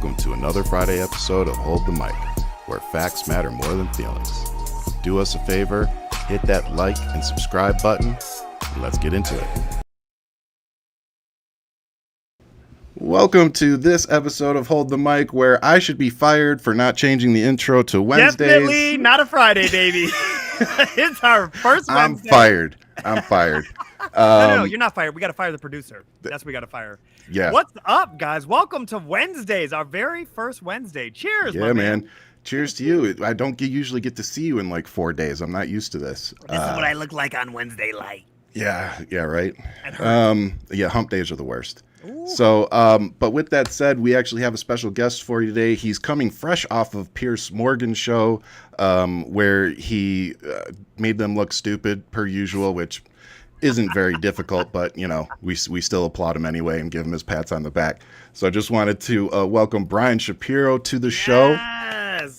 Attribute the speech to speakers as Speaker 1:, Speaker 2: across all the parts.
Speaker 1: welcome to another Friday episode of Hold the Mic, where facts matter more than feelings. Do us a favor, hit that like and subscribe button, and let's get into it. Welcome to this episode of Hold the Mic, where I should be fired for not changing the intro to Wednesdays.
Speaker 2: Definitely not a Friday, baby. It's our first Wednesday.
Speaker 1: I'm fired.
Speaker 2: No, you're not fired. We got to fire the producer. That's what we got to fire.
Speaker 1: Yeah.
Speaker 2: What's up, guys? Welcome to Wednesdays, our very first Wednesday. Cheers,
Speaker 1: yeah, man. Cheers to you. I don't usually get to see you in like 4 days. I'm not used to this.
Speaker 2: This is what I look like on Wednesday light.
Speaker 1: Yeah, right. Hump days are the worst.
Speaker 2: Ooh.
Speaker 1: So, but with that said, we actually have a special guest for you today. He's coming fresh off of Piers Morgan's show, where he made them look stupid per usual, which isn't very difficult, but you know, we still applaud him anyway and give him his pats on the back. So I just wanted to welcome Brian Shapiro to the show.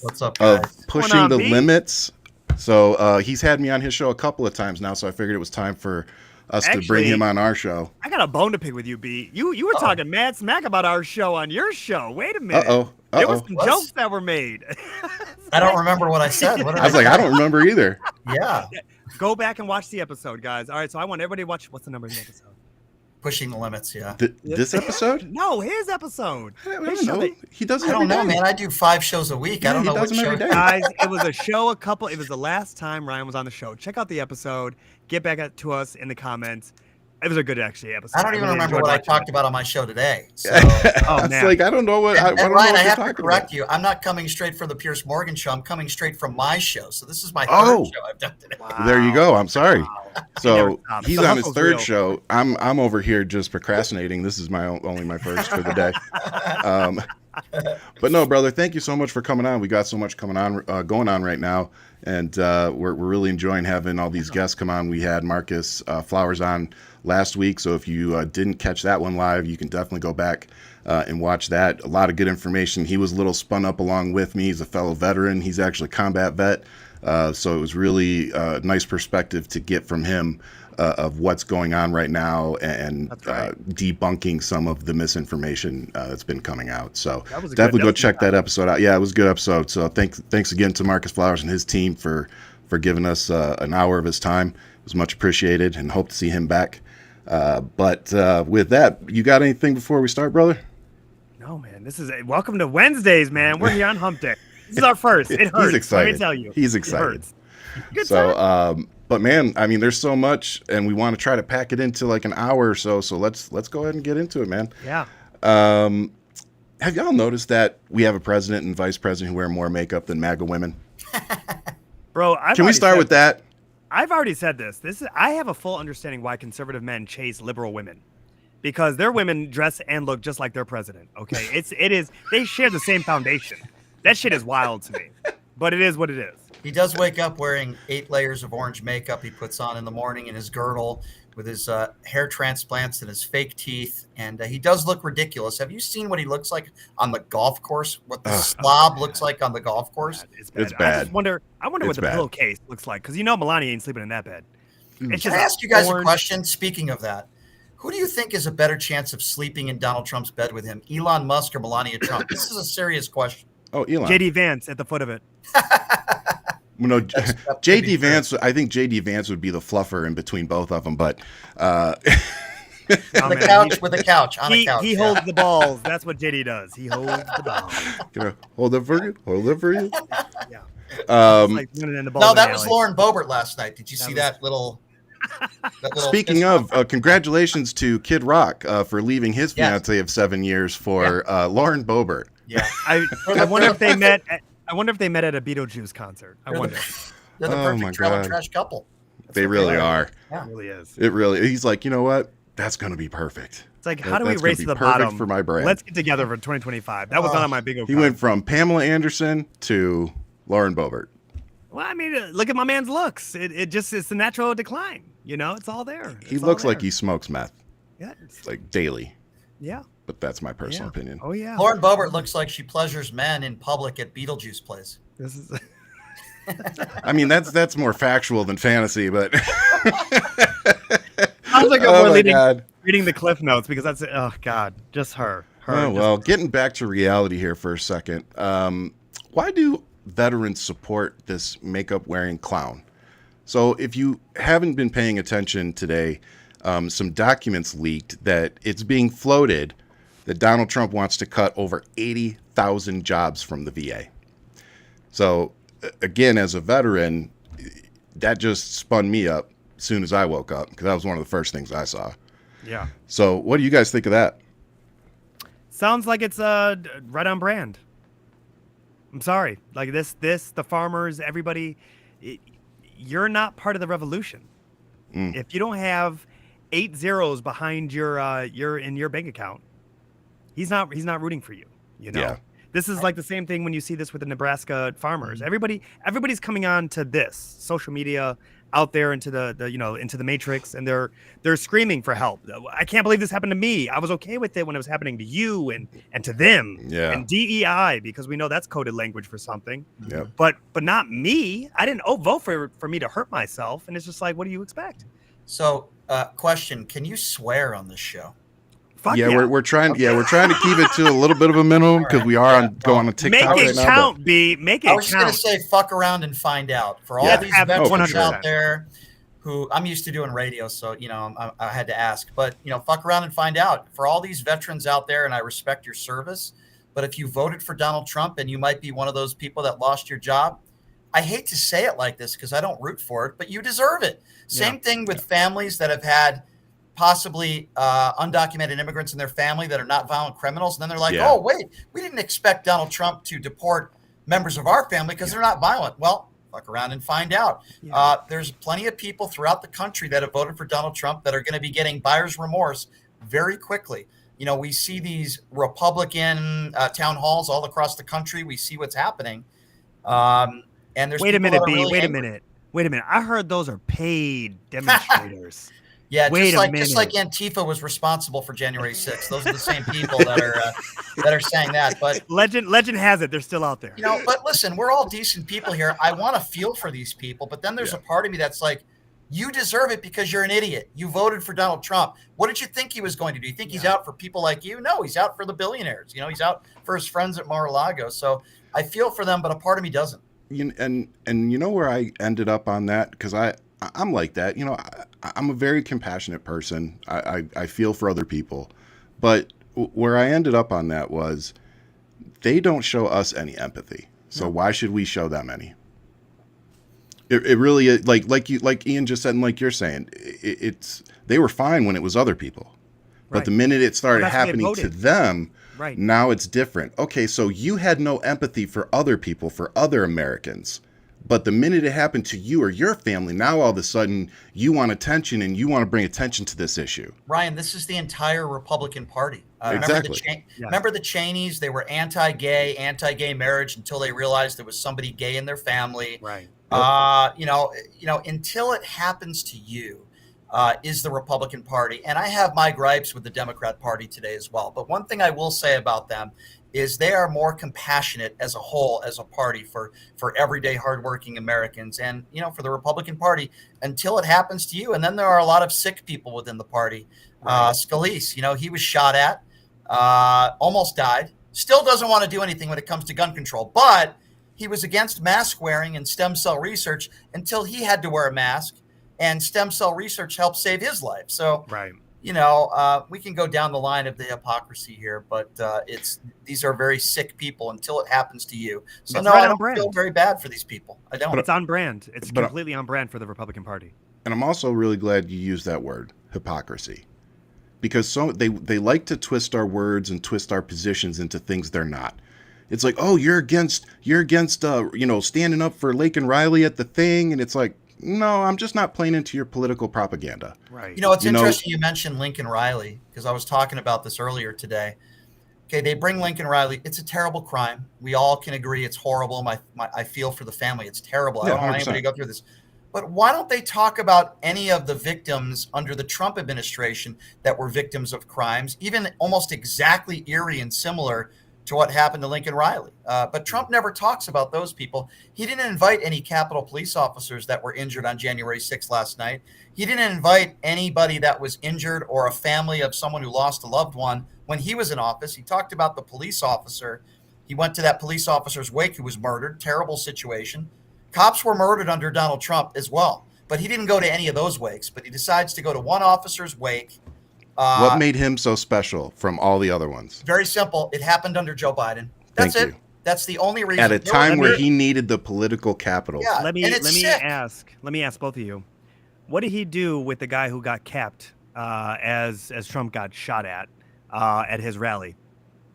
Speaker 3: What's up, guys?
Speaker 1: Of Pushing the Limits. So he's had me on his show a couple of times now, so I figured it was time for us to bring him on our show.
Speaker 2: I got a bone to pick with you, B. You were talking mad smack about our show on your show. Wait a minute. There were some jokes that were made.
Speaker 3: I don't remember what I said. What
Speaker 1: I was like, I don't remember either.
Speaker 3: Yeah.
Speaker 2: Go back and watch the episode, guys. All right, so I want everybody to watch. What's the number of the episode?
Speaker 3: Pushing the Limits, yeah.
Speaker 1: This episode?
Speaker 2: No, his episode.
Speaker 1: I don't know. He does it
Speaker 3: I
Speaker 1: every
Speaker 3: don't know,
Speaker 1: day.
Speaker 3: man. I do 5 shows a week.
Speaker 1: Yeah,
Speaker 3: I don't know
Speaker 1: he
Speaker 3: what
Speaker 1: does them
Speaker 3: show.
Speaker 1: every day.
Speaker 2: Guys, it was a show it was the last time Ryan was on the show. Check out the episode. Get back to us in the comments. It was a good episode.
Speaker 3: I don't even remember what I talked about on my show today. So.
Speaker 2: Oh, man.
Speaker 1: It's like, I don't know what.
Speaker 3: And
Speaker 1: I don't
Speaker 3: Ryan,
Speaker 1: know what
Speaker 3: I
Speaker 1: you're
Speaker 3: have to
Speaker 1: talking
Speaker 3: correct
Speaker 1: about.
Speaker 3: you. I'm not coming straight from the Piers Morgan show. I'm coming straight from my show. So this is my third show I've done today.
Speaker 2: Wow.
Speaker 1: There you go. I'm sorry.
Speaker 2: Wow.
Speaker 1: So he's
Speaker 2: The
Speaker 1: on his
Speaker 2: hustle's
Speaker 1: third
Speaker 2: real.
Speaker 1: show. I'm over here just procrastinating. This is only my first for the day. But no, brother, thank you so much for coming on. We got so much going on right now, and we're really enjoying having all these guests come on. We had Marcus Flowers on last week, so if you didn't catch that one live, you can definitely go back and watch that. A lot of good information. He was a little spun up along with me. He's a fellow veteran. He's actually a combat vet, so it was really a nice perspective to get from him of what's going on right now and debunking some of the misinformation that's been coming out. So definitely go check that episode out. Yeah, it was a good episode. So thanks again to Marcus Flowers and his team for giving us an hour of his time. It was much appreciated, and hope to see him back. But with that, you got anything before we start, brother?
Speaker 2: No, man. This is welcome to Wednesdays, man. We're here on Hump Day. This is our first. It hurts.
Speaker 1: He's excited.
Speaker 2: Let me tell you.
Speaker 1: He's excited.
Speaker 2: It hurts. Good
Speaker 1: so,
Speaker 2: time.
Speaker 1: but man, I mean, there's so much, and we want to try to pack it into like an hour or so. So let's go ahead and get into it, man.
Speaker 2: Yeah.
Speaker 1: Have y'all noticed that we have a president and vice president who wear more makeup than MAGA women?
Speaker 2: Bro,
Speaker 1: can we start with that?
Speaker 2: I've already said this. I have a full understanding why conservative men chase liberal women, because their women dress and look just like their president. Okay, it is. They share the same foundation. That shit is wild to me, but it is what it is.
Speaker 3: He does wake up wearing 8 layers of orange makeup he puts on in the morning, and his girdle with his hair transplants and his fake teeth. And he does look ridiculous. Have you seen what he looks like on the golf course? What the slob looks like on the golf course?
Speaker 2: It's bad.
Speaker 1: It's bad.
Speaker 2: I wonder what the pillowcase looks like, because Melania ain't sleeping in that bed. It's
Speaker 3: Can I ask you guys a question? Speaking of that, who do you think is a better chance of sleeping in Donald Trump's bed with him, Elon Musk or Melania Trump? This is a serious question.
Speaker 1: Oh, Elon.
Speaker 2: JD Vance at the foot of it.
Speaker 1: No, JD Vance. I think JD Vance would be the fluffer in between both of them, but
Speaker 3: the couch with a couch on a couch.
Speaker 2: He holds the balls. That's what JD does. He holds the balls.
Speaker 1: Gonna hold up for you. Hold up for you.
Speaker 2: Yeah.
Speaker 3: No, that was Lauren Boebert last night. Did you see that little?
Speaker 1: Speaking of, congratulations to Kid Rock for leaving his fiance of 7 years for Lauren Boebert.
Speaker 3: Yeah.
Speaker 2: I wonder if they met. I wonder if they met at a Beetlejuice concert. I wonder.
Speaker 3: They're the perfect trailer trash couple.
Speaker 1: They really are.
Speaker 3: Yeah.
Speaker 2: It really is.
Speaker 1: It really. He's like, you know what? That's going to be perfect.
Speaker 2: It's like, how do we race to the bottom
Speaker 1: for my brand?
Speaker 2: Let's get together for 2025. That was not on my bingo card.
Speaker 1: He went from Pamela Anderson to Lauren Boebert.
Speaker 2: Well, I mean, look at my man's looks. It's the natural decline. You know, it's all there.
Speaker 1: He looks like he smokes meth.
Speaker 2: Yeah.
Speaker 1: Like daily.
Speaker 2: Yeah.
Speaker 1: But that's my personal opinion.
Speaker 2: Oh yeah.
Speaker 3: Lauren Boebert looks like she pleasures men in public at Beetlejuice plays.
Speaker 2: This is.
Speaker 1: I mean, that's more factual than fantasy, but.
Speaker 2: Sounds like we're reading the Cliff Notes, because that's just her.
Speaker 1: Oh, well, getting back to reality here for a second. Why do veterans support this makeup wearing clown? So if you haven't been paying attention today, some documents leaked that it's being floated that Donald Trump wants to cut over 80,000 jobs from the VA. So again, as a veteran, that just spun me up as soon as I woke up, because that was one of the first things I saw.
Speaker 2: Yeah.
Speaker 1: So what do you guys think of that?
Speaker 2: Sounds like it's right on brand. I'm sorry. Like this, the farmers, everybody, you're not part of the revolution. If you don't have 8 zeros behind your in your bank account, he's not rooting for you. You know.
Speaker 1: Yeah.
Speaker 2: This is like the same thing when you see this with the Nebraska farmers. Everybody's coming on to this social media out there into into the matrix, and they're screaming for help. I can't believe this happened to me. I was okay with it when it was happening to you and to them.
Speaker 1: Yeah.
Speaker 2: And DEI, because we know that's coded language for something.
Speaker 1: Yep.
Speaker 2: But not me. I didn't vote for me to hurt myself. And it's just like, what do you expect?
Speaker 3: So, question: can you swear on this show?
Speaker 2: Fuck
Speaker 1: yeah, we're trying. Yeah, we're trying to keep it to a little bit of a minimum, because we are going on TikTok
Speaker 2: make
Speaker 1: right
Speaker 2: it
Speaker 1: now.
Speaker 2: count, B. Make it count.
Speaker 3: I was just gonna say, fuck around and find out. For all these veterans
Speaker 2: 100%.
Speaker 3: out there, who I'm used to doing radio, so I had to ask. But fuck around and find out. For all these veterans out there, and I respect your service, but if you voted for Donald Trump and you might be one of those people that lost your job, I hate to say it like this because I don't root for it, but you deserve it. Same thing with families that have had possibly undocumented immigrants in their family that are not violent criminals. And then they're like, oh, wait, we didn't expect Donald Trump to deport members of our family because they're not violent. Well, fuck around and find out. There's plenty of people throughout the country that have voted for Donald Trump that are going to be getting buyer's remorse very quickly. We see these Republican town halls all across the country. We see what's happening. And there's
Speaker 2: Wait a minute, B.
Speaker 3: Really
Speaker 2: Wait a minute. I heard those are paid demonstrators.
Speaker 3: Yeah, just like Antifa was responsible for January 6th. Those are the same people that are saying that. But
Speaker 2: legend has it they're still out there.
Speaker 3: But listen, we're all decent people here. I want to feel for these people, but then there's a part of me that's like, you deserve it because you're an idiot. You voted for Donald Trump. What did you think he was going to do? You think he's out for people like you? No, he's out for the billionaires. He's out for his friends at Mar-a-Lago. So I feel for them, but a part of me doesn't.
Speaker 1: And you know where I ended up on that? Because I'm like that. I'm a very compassionate person. I feel for other people. But where I ended up on that was they don't show us any empathy. So why should we show them any? It really is, like Ian just said, and like you're saying, it's they were fine when it was other people. But the minute it started happening to them, now it's different. Okay, so you had no empathy for other people, for other Americans. But the minute it happened to you or your family, now all of a sudden you want attention and you want to bring attention to this issue.
Speaker 3: Ryan, this is the entire Republican Party.
Speaker 1: Exactly.
Speaker 3: Remember the Cheneys? They were anti-gay marriage until they realized there was somebody gay in their family.
Speaker 2: Right.
Speaker 3: Until it happens to you, is the Republican Party. And I have my gripes with the Democrat Party today as well. But one thing I will say about them is they are more compassionate as a whole, as a party for everyday hardworking Americans. And, for the Republican Party, until it happens to you. And then there are a lot of sick people within the party. Scalise, he was shot at, almost died, still doesn't want to do anything when it comes to gun control. But he was against mask wearing and stem cell research until he had to wear a mask. And stem cell research helped save his life. So, we can go down the line of the hypocrisy here, but these are very sick people until it happens to you. So I don't feel very bad for these people. I don't.
Speaker 2: It's on brand. It's completely on brand for the Republican Party.
Speaker 1: And I'm also really glad you used that word, hypocrisy, because they like to twist our words and twist our positions into things they're not. It's like, oh, you're against standing up for Lake and Riley at the thing, and it's like, no, I'm just not playing into your political propaganda.
Speaker 3: Right. It's interesting you mentioned Lincoln Riley, because I was talking about this earlier today. Okay, they bring Lincoln Riley. It's a terrible crime. We all can agree it's horrible. I feel for the family. It's terrible. I don't want anybody to go through this. But why don't they talk about any of the victims under the Trump administration that were victims of crimes, even almost exactly eerie and similar to what happened to Lincoln Riley. But Trump never talks about those people. He didn't invite any Capitol police officers that were injured on January 6th last night. He didn't invite anybody that was injured or a family of someone who lost a loved one when he was in office. He talked about the police officer. He went to that police officer's wake who was murdered. Terrible situation. Cops were murdered under Donald Trump as well. But he didn't go to any of those wakes. But he decides to go to one officer's wake.
Speaker 1: What made him so special from all the other ones?
Speaker 3: Very simple. It happened under Joe Biden. That's
Speaker 1: Thank
Speaker 3: it.
Speaker 1: you.
Speaker 3: That's the only reason.
Speaker 1: At a time where he needed the political capital.
Speaker 3: Yeah,
Speaker 2: Let me
Speaker 3: and it's sick.
Speaker 2: ask both of you, what did he do with the guy who got capped as Trump got shot at his rally?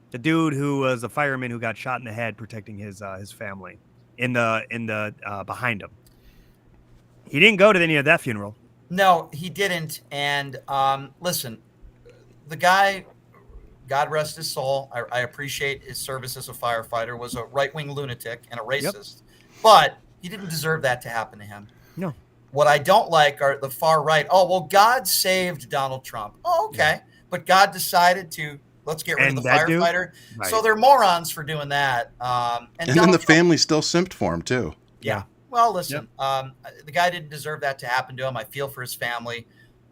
Speaker 2: The dude who was a fireman who got shot in the head protecting his family in the behind him. He didn't go to any of that funeral.
Speaker 3: No, he didn't. And listen, the guy, God rest his soul, I appreciate his service as a firefighter, was a right-wing lunatic and a racist. But he didn't deserve that to happen to him.
Speaker 2: No.
Speaker 3: What I don't like are the far right. Oh, well, God saved Donald Trump. Oh, okay. Yeah. But God decided to, let's get rid of the firefighter.
Speaker 2: Right.
Speaker 3: So they're morons for doing that.
Speaker 1: And then the family still simped for him, too.
Speaker 3: Yeah. Well, listen, the guy didn't deserve that to happen to him. I feel for his family.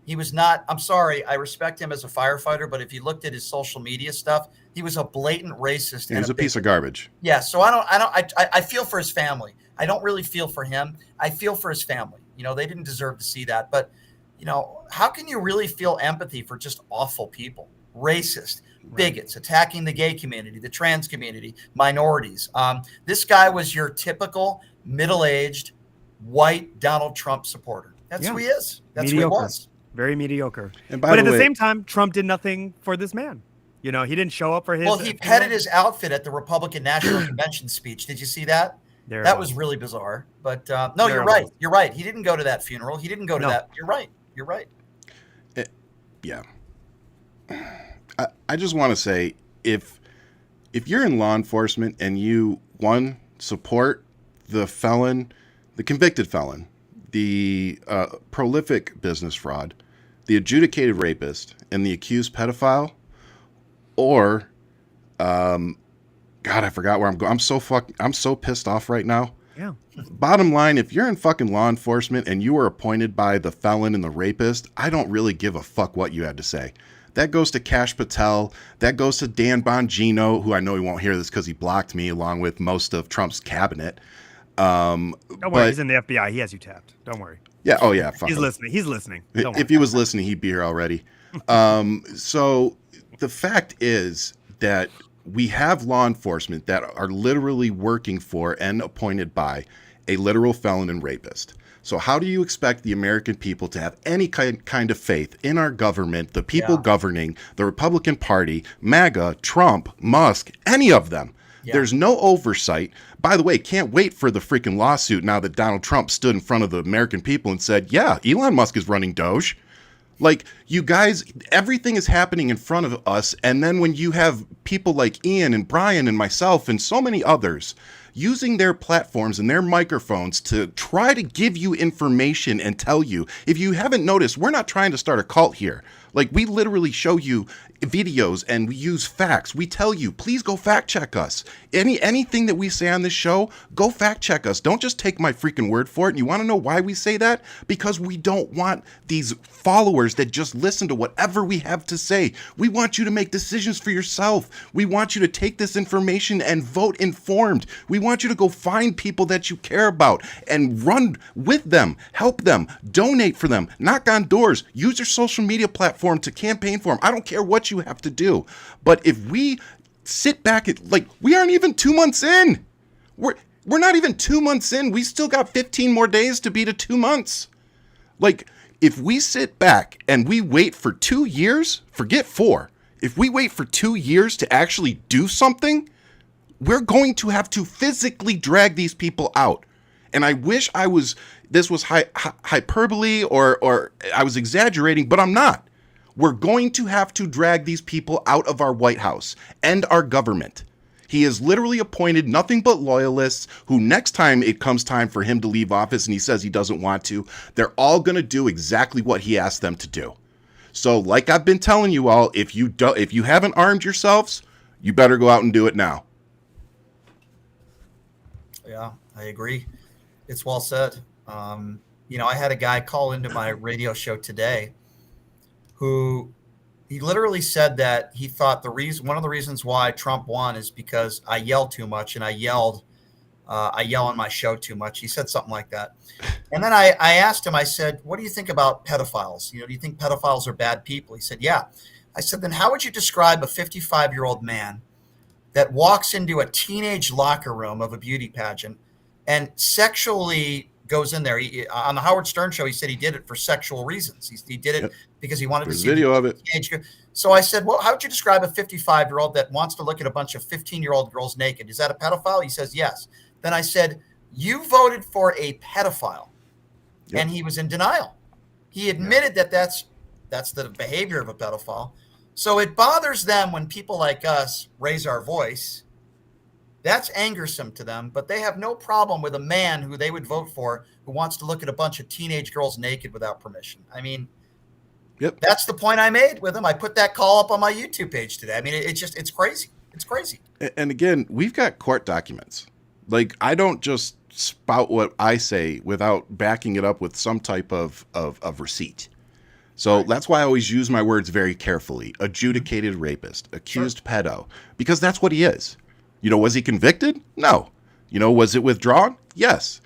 Speaker 3: He was not, I'm sorry, I respect him as a firefighter, but if you looked at his social media stuff, he was a blatant racist.
Speaker 1: He was a piece of garbage.
Speaker 3: Yeah, so I feel for his family. I don't really feel for him. I feel for his family. You know, they didn't deserve to see that. But, you know, how can you really feel empathy for just awful people? Racist, bigots, attacking the gay community, the trans community, minorities. This guy was your typical middle-aged white Donald Trump supporter. That's who he is. That's
Speaker 2: mediocre.
Speaker 3: Who he was.
Speaker 2: Very mediocre.
Speaker 1: But
Speaker 2: at the same time, Trump did nothing for this man. You know, he didn't show up for his.
Speaker 3: Well, he petted his outfit at the Republican National Convention speech. Did you see that? That was really bizarre. But no, you're right. You're right. He didn't go to that funeral. He didn't go to that. You're right. You're right.
Speaker 1: Yeah. I just want to say, if you're in law enforcement and you, one, support the felon, the convicted felon, the prolific business fraud, the adjudicated rapist, and the accused pedophile, or, God, I forgot where I'm going. I'm so pissed off right now.
Speaker 2: Yeah.
Speaker 1: Bottom line, if you're in fucking law enforcement and you were appointed by the felon and the rapist, I don't really give a fuck what you had to say. That goes to Kash Patel. That goes to Dan Bongino, who I know he won't hear this because he blocked me along with most of Trump's cabinet.
Speaker 2: Don't worry, he's in the FBI. He has you tapped. Don't worry.
Speaker 1: Yeah. Oh yeah. Fuck
Speaker 2: he's
Speaker 1: him.
Speaker 2: listening. He's listening.
Speaker 1: If he was listening, he'd be here already. So the fact is that we have law enforcement that are literally working for and appointed by a literal felon and rapist. So how do you expect the American people to have any kind of faith in our government, the people governing, the Republican Party, MAGA, Trump, Musk, any of them? Yeah. There's no oversight. By the way, can't wait for the freaking lawsuit now that Donald Trump stood in front of the American people and said, yeah, Elon Musk is running Doge. Like, you guys, everything is happening in front of us. And then when you have people like Ian and Brian and myself and so many others using their platforms and their microphones to try to give you information and tell you, if you haven't noticed, we're not trying to start a cult here. Like, we literally show you videos and we use facts. We tell you, please go fact check us. Anything that we say on this show, go fact check us. Don't just take my freaking word for it. And you want to know why we say that? Because we don't want these followers that just listen to whatever we have to say. We want you to make decisions for yourself. We want you to take this information and vote informed. We want you to go find people that you care about and run with them, help them, donate for them, knock on doors, use your social media platform to campaign for them. I don't care what you have to do. But if we sit back at, like, we aren't even 2 months in. We're not even 2 months in. We still got 15 more days to be to 2 months. Like, if we sit back and we wait for 2 years, forget 4. If we wait for 2 years to actually do something, we're going to have to physically drag these people out. And I wish this was hyperbole or I was exaggerating, but I'm not. We're going to have to drag these people out of our White House and our government. He has literally appointed nothing but loyalists who, next time it comes time for him to leave office and he says he doesn't want to, they're all going to do exactly what he asked them to do. So like I've been telling you all, if you haven't armed yourselves, you better go out and do it now.
Speaker 3: Yeah, I agree. It's well said. I had a guy call into my radio show today who he literally said that he thought one of the reasons why Trump won is because I yelled too much, and I yell on my show too much. He said something like that. And then I asked him, I said, what do you think about pedophiles? Do you think pedophiles are bad people? He said, yeah. I said, then how would you describe a 55-year-old man that walks into a teenage locker room of a beauty pageant and sexually goes in there? On the Howard Stern show, he said he did it for sexual reasons. He did it because he wanted to see
Speaker 1: video of it.
Speaker 3: So I said, well, how would you describe a 55-year-old that wants to look at a bunch of 15-year-old girls naked? Is that a pedophile? He says, yes. Then I said, you voted for a pedophile. Yep. And he was in denial. He admitted that that's the behavior of a pedophile. So it bothers them when people like us raise our voice. That's angersome to them, but they have no problem with a man who they would vote for who wants to look at a bunch of teenage girls naked without permission. I mean, that's the point I made with him. I put that call up on my YouTube page today. I mean, it's crazy. It's crazy.
Speaker 1: And again, we've got court documents. Like, I don't just spout what I say without backing it up with some type of receipt. So that's why I always use my words very carefully. Adjudicated rapist, accused pedo, because that's what he is. Was he convicted? No. Was it withdrawn? Yes.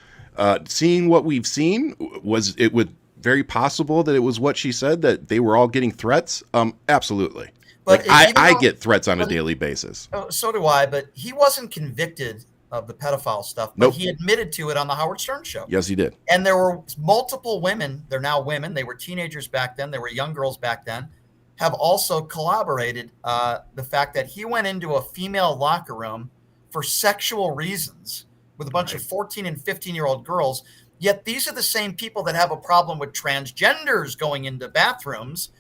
Speaker 1: Seeing what we've seen, was it very possible that it was what she said, that they were all getting threats? Absolutely. But I get threats on a daily basis.
Speaker 3: So do I, but he wasn't convicted of the pedophile stuff, but he admitted to it on the Howard Stern show.
Speaker 1: Yes, he did.
Speaker 3: And there were multiple women, they're now women, they were teenagers back then, they were young girls back then, have also corroborated the fact that he went into a female locker room for sexual reasons with a bunch of 14 and 15-year-old girls. Yet these are the same people that have a problem with transgenders going into bathrooms.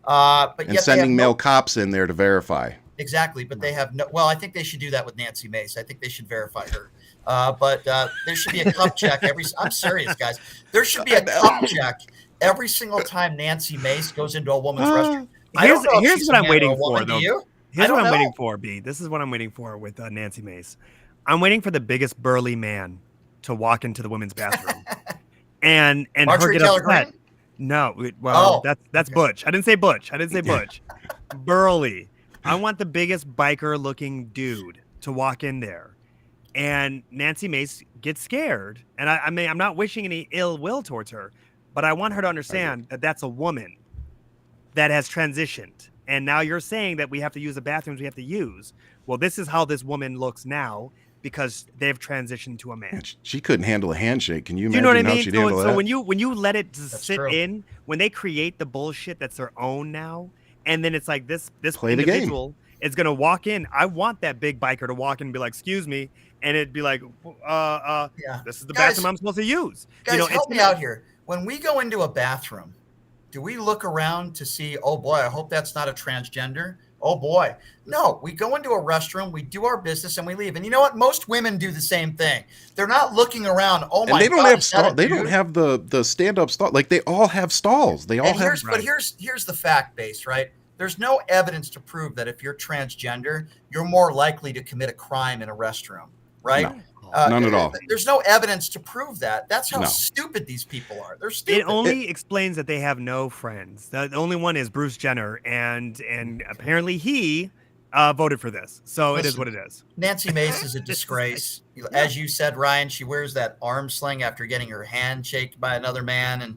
Speaker 3: But yet
Speaker 1: sending male cops in there to verify.
Speaker 3: Exactly, but they have no. Well, I think they should do that with Nancy Mace. I think they should verify her. But there should be a cup check every. I'm serious, guys. There should be a cup check every single time Nancy Mace goes into a woman's restroom.
Speaker 2: Here's what I'm waiting for, though. Here's what I'm waiting for, B. This is what I'm waiting for with Nancy Mace. I'm waiting for the biggest burly man to walk into the women's bathroom and her get upset. No, that's Butch. I didn't say Butch. Butch. Burly. I want the biggest biker-looking dude to walk in there, and Nancy Mace gets scared. And I mean, I'm not wishing any ill will towards her, but I want her to understand that that's a woman that has transitioned. And now you're saying that we have to use the bathrooms we have to use. Well, this is how this woman looks now because they've transitioned to a man.
Speaker 1: She couldn't handle a handshake. Can you imagine
Speaker 2: what I mean?
Speaker 1: How she'd handle that?
Speaker 2: So when you let it sit in, when they create the bullshit that's their own now, and then it's like this individual is going to walk in. I want that big biker to walk in and be like, excuse me. And it'd be like, this is the bathroom I'm supposed to use.
Speaker 3: Guys, help me out here. When we go into a bathroom, do we look around to see, oh boy, I hope that's not a transgender? Oh boy. No, we go into a restroom, we do our business, and we leave. And you know what? Most women do the same thing. They're not looking around. Oh my God.
Speaker 1: They don't have the stand-up stall. Like, they all have stalls. They all have.
Speaker 3: But here's the fact base, right? There's no evidence to prove that if you're transgender, you're more likely to commit a crime in a restroom, right?
Speaker 1: No. None at all.
Speaker 3: There's no evidence to prove that. That's how stupid these people are. They're stupid.
Speaker 2: It only explains that they have no friends. The only one is Bruce Jenner, and apparently he voted for this. So it is what it is.
Speaker 3: Nancy Mace is a disgrace. As you said, Ryan, she wears that arm sling after getting her hand shaken by another man, and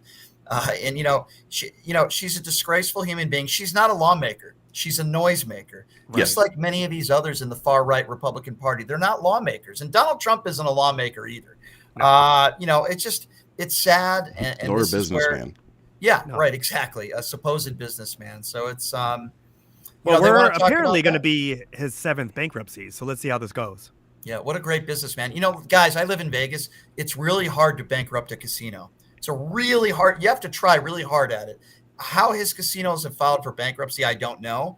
Speaker 3: she's a disgraceful human being. She's not a lawmaker. She's a noisemaker. Right. Just like many of these others in the far right Republican Party, they're not lawmakers. And Donald Trump isn't a lawmaker either. No. It's sad. And
Speaker 1: or a businessman.
Speaker 3: Right, exactly. A supposed businessman. So it's
Speaker 2: we're apparently going to be his 7th bankruptcy. So let's see how this goes.
Speaker 3: Yeah, what a great businessman. Guys, I live in Vegas. It's really hard to bankrupt a casino. It's really hard. You have to try really hard at it. How his casinos have filed for bankruptcy, I don't know,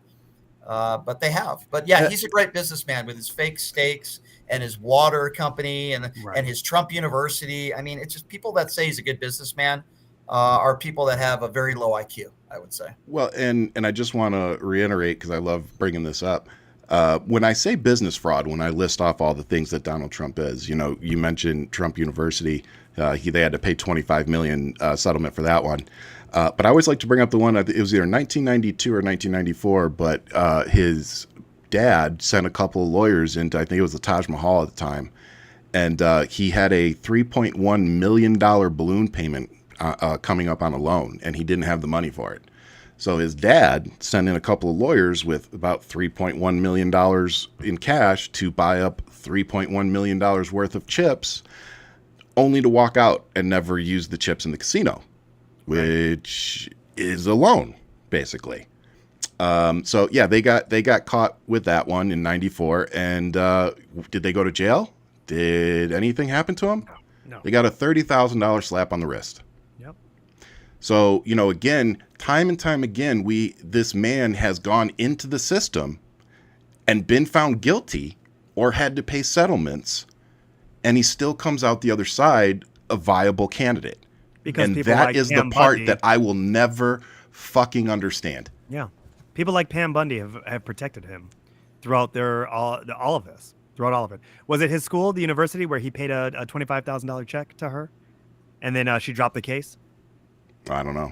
Speaker 3: but they have. But he's a great businessman with his fake steaks and his water company and his Trump University. I mean, it's just people that say he's a good businessman are people that have a very low IQ, I would say.
Speaker 1: Well, and I just want to reiterate, because I love bringing this up. When I say business fraud, when I list off all the things that Donald Trump is, you mentioned Trump University. They had to pay $25 million settlement for that one. But I always like to bring up the one, it was either 1992 or 1994, but his dad sent a couple of lawyers into, I think it was the Taj Mahal at the time, and he had a $3.1 million balloon payment coming up on a loan, and he didn't have the money for it. So his dad sent in a couple of lawyers with about $3.1 million in cash to buy up $3.1 million worth of chips, only to walk out and never use the chips in the casino, which is a loan, basically. So yeah, they got caught with that one in '94. And did they go to jail? Did anything happen to them?
Speaker 2: No.
Speaker 1: They got a $30,000 slap on the wrist.
Speaker 2: Yep.
Speaker 1: So, again, time and time again, this man has gone into the system and been found guilty or had to pay settlements, and he still comes out the other side a viable candidate.
Speaker 2: Because
Speaker 1: and
Speaker 2: people
Speaker 1: that
Speaker 2: like
Speaker 1: is
Speaker 2: Pam
Speaker 1: the part
Speaker 2: Bundy,
Speaker 1: that I will never fucking understand.
Speaker 2: Yeah. People like Pam Bundy have protected him throughout all of this. Throughout all of it. Was it his school, the university, where he paid a $25,000 check to her, and then she dropped the case?
Speaker 1: I don't know.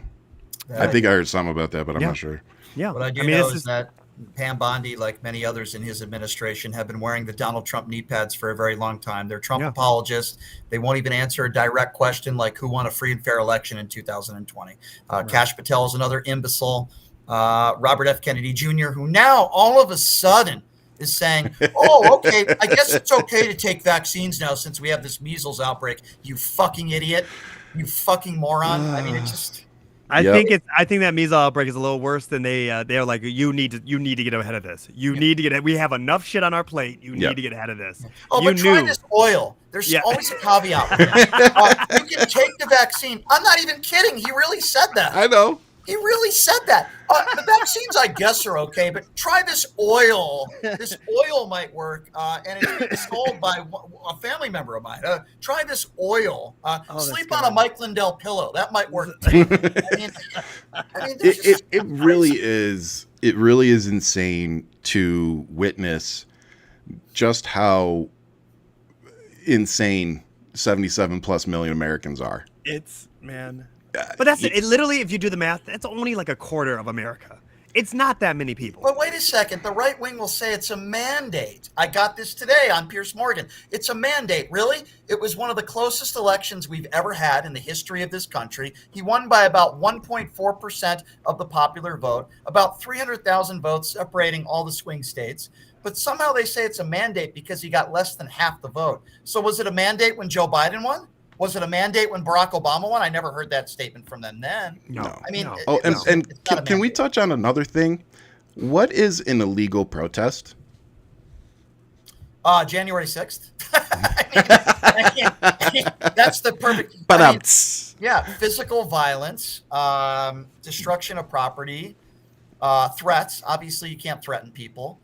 Speaker 1: I think I heard some about that, but I'm not sure.
Speaker 2: Yeah.
Speaker 3: What I do know is that Pam Bondi, like many others in his administration, have been wearing the Donald Trump knee pads for a very long time. They're Trump apologists. They won't even answer a direct question like who won a free and fair election in 2020. Kash Patel is another imbecile. Robert F. Kennedy Jr., who now all of a sudden is saying, oh, okay, I guess it's okay to take vaccines now since we have this measles outbreak. You fucking idiot. You fucking moron. I mean, it just...
Speaker 2: I think that measles outbreak is a little worse than they're like, you need to get ahead of this. Need to get we have enough shit on our plate. You need to get ahead of this.
Speaker 3: Oh, but try this oil. There's always a caveat with that. You can take the vaccine. I'm not even kidding. He really said that.
Speaker 1: I know.
Speaker 3: He really said that. The vaccines, I guess, are okay, but try this oil. This oil might work, and it's being sold by a family member of mine. Try this oil. Sleep on a Mike Lindell pillow. That might work.
Speaker 1: It really is. It really is insane to witness just how insane 77 plus million Americans are.
Speaker 2: But that's it. Literally, if you do the math, that's only like a quarter of America. It's not that many people.
Speaker 3: But wait a second. The right wing will say it's a mandate. I got this today on Piers Morgan. It's a mandate. Really? It was one of the closest elections we've ever had in the history of this country. He won by about 1.4% of the popular vote, about 300,000 votes separating all the swing states. But somehow they say it's a mandate because he got less than half the vote. So was it a mandate when Joe Biden won? Was it a mandate when Barack Obama won? I never heard that statement from them then.
Speaker 1: No.
Speaker 3: I mean,
Speaker 1: can we touch on another thing? What is an illegal protest?
Speaker 3: January 6th. I mean, that's the perfect. Physical violence, destruction of property, threats. Obviously, you can't threaten people.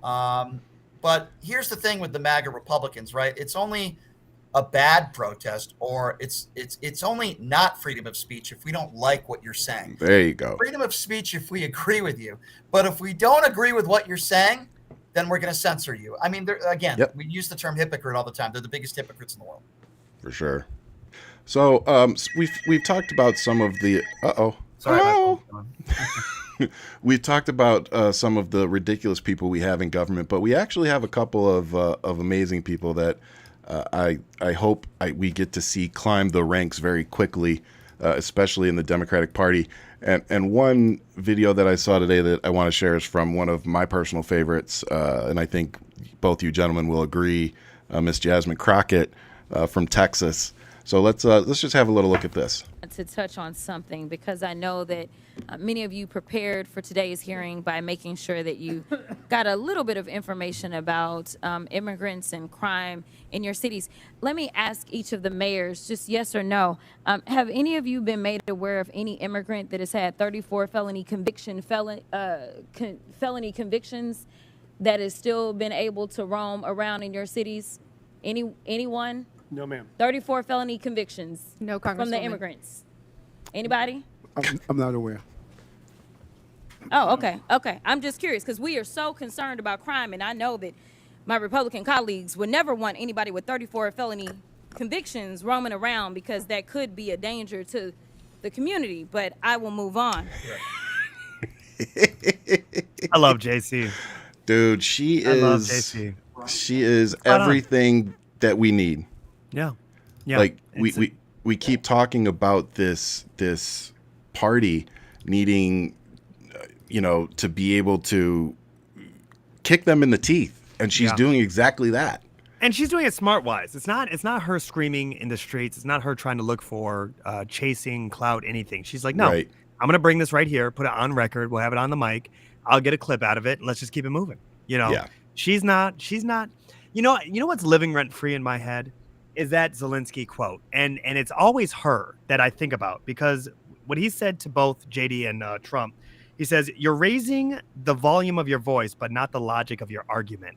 Speaker 3: But here's the thing with the MAGA Republicans, right? It's only a bad protest, or it's only not freedom of speech if we don't like what you're saying.
Speaker 1: There you go.
Speaker 3: Freedom of speech if we agree with you. But if we don't agree with what you're saying, then we're going to censor you. I mean, we use the term hypocrite all the time. They're the biggest hypocrites in the world.
Speaker 1: For sure. So we've talked about some of the we've talked about some of the ridiculous people we have in government, but we actually have a couple of amazing people that I hope we get to see climb the ranks very quickly, especially in the Democratic Party. And one video that I saw today that I want to share is from one of my personal favorites, and I think both you gentlemen will agree, Miss Jasmine Crockett from Texas. So let's just have a little look at this.
Speaker 4: To touch on something, because I know that many of you prepared for today's hearing by making sure that you got a little bit of information about immigrants and crime in your cities. Let me ask each of the mayors, just yes or no, have any of you been made aware of any immigrant that has had 34 felony convictions that has still been able to roam around in your cities? Anyone?
Speaker 5: No, ma'am.
Speaker 4: 34 felony convictions.
Speaker 6: No,
Speaker 4: from the immigrants. Anybody?
Speaker 5: I'm not aware.
Speaker 4: Oh, okay. Okay. I'm just curious because we are so concerned about crime, and I know that my Republican colleagues would never want anybody with 34 felony convictions roaming around because that could be a danger to the community. But I will move on.
Speaker 2: I love JC.
Speaker 1: Dude,
Speaker 2: I love JC.
Speaker 1: she is
Speaker 2: Spot on.
Speaker 1: everything that we need.
Speaker 2: Yeah. Yeah.
Speaker 1: Like
Speaker 2: It's-
Speaker 1: we keep talking about this party needing to be able to kick them in the teeth, and she's
Speaker 2: Yeah.
Speaker 1: doing exactly that.
Speaker 2: And she's doing it smart wise. It's not her screaming in the streets. It's not her trying to look for chasing clout, anything. She's like, no,
Speaker 1: Right.
Speaker 2: I'm gonna bring this right here, put it on record. We'll have it on the mic. I'll get a clip out of it. And let's just keep it moving.
Speaker 1: Yeah.
Speaker 2: She's not. You know what's living rent free in my head is that Zelensky quote, and it's always her that I think about because what he said to both JD and Trump, he says, "You're raising the volume of your voice, but not the logic of your argument."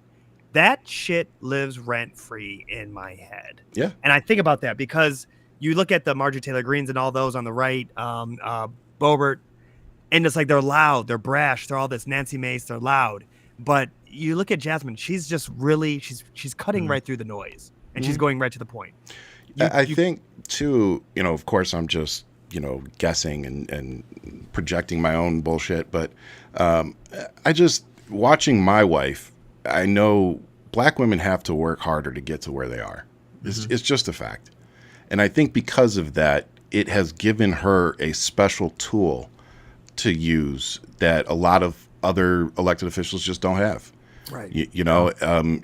Speaker 2: That shit lives rent free in my head.
Speaker 1: Yeah.
Speaker 2: And I think about that because you look at the Marjorie Taylor Greens and all those on the right, Boebert, and it's like they're loud, they're brash, they're all this Nancy Mace, they're loud. But you look at Jasmine, she's just really she's cutting right through the noise, and she's going right to the point.
Speaker 1: I think too, of course I'm just, guessing and projecting my own bullshit, but I just watching my wife, I know black women have to work harder to get to where they are. It's just a fact. And I think because of that, it has given her a special tool to use that a lot of other elected officials just don't have.
Speaker 2: Right.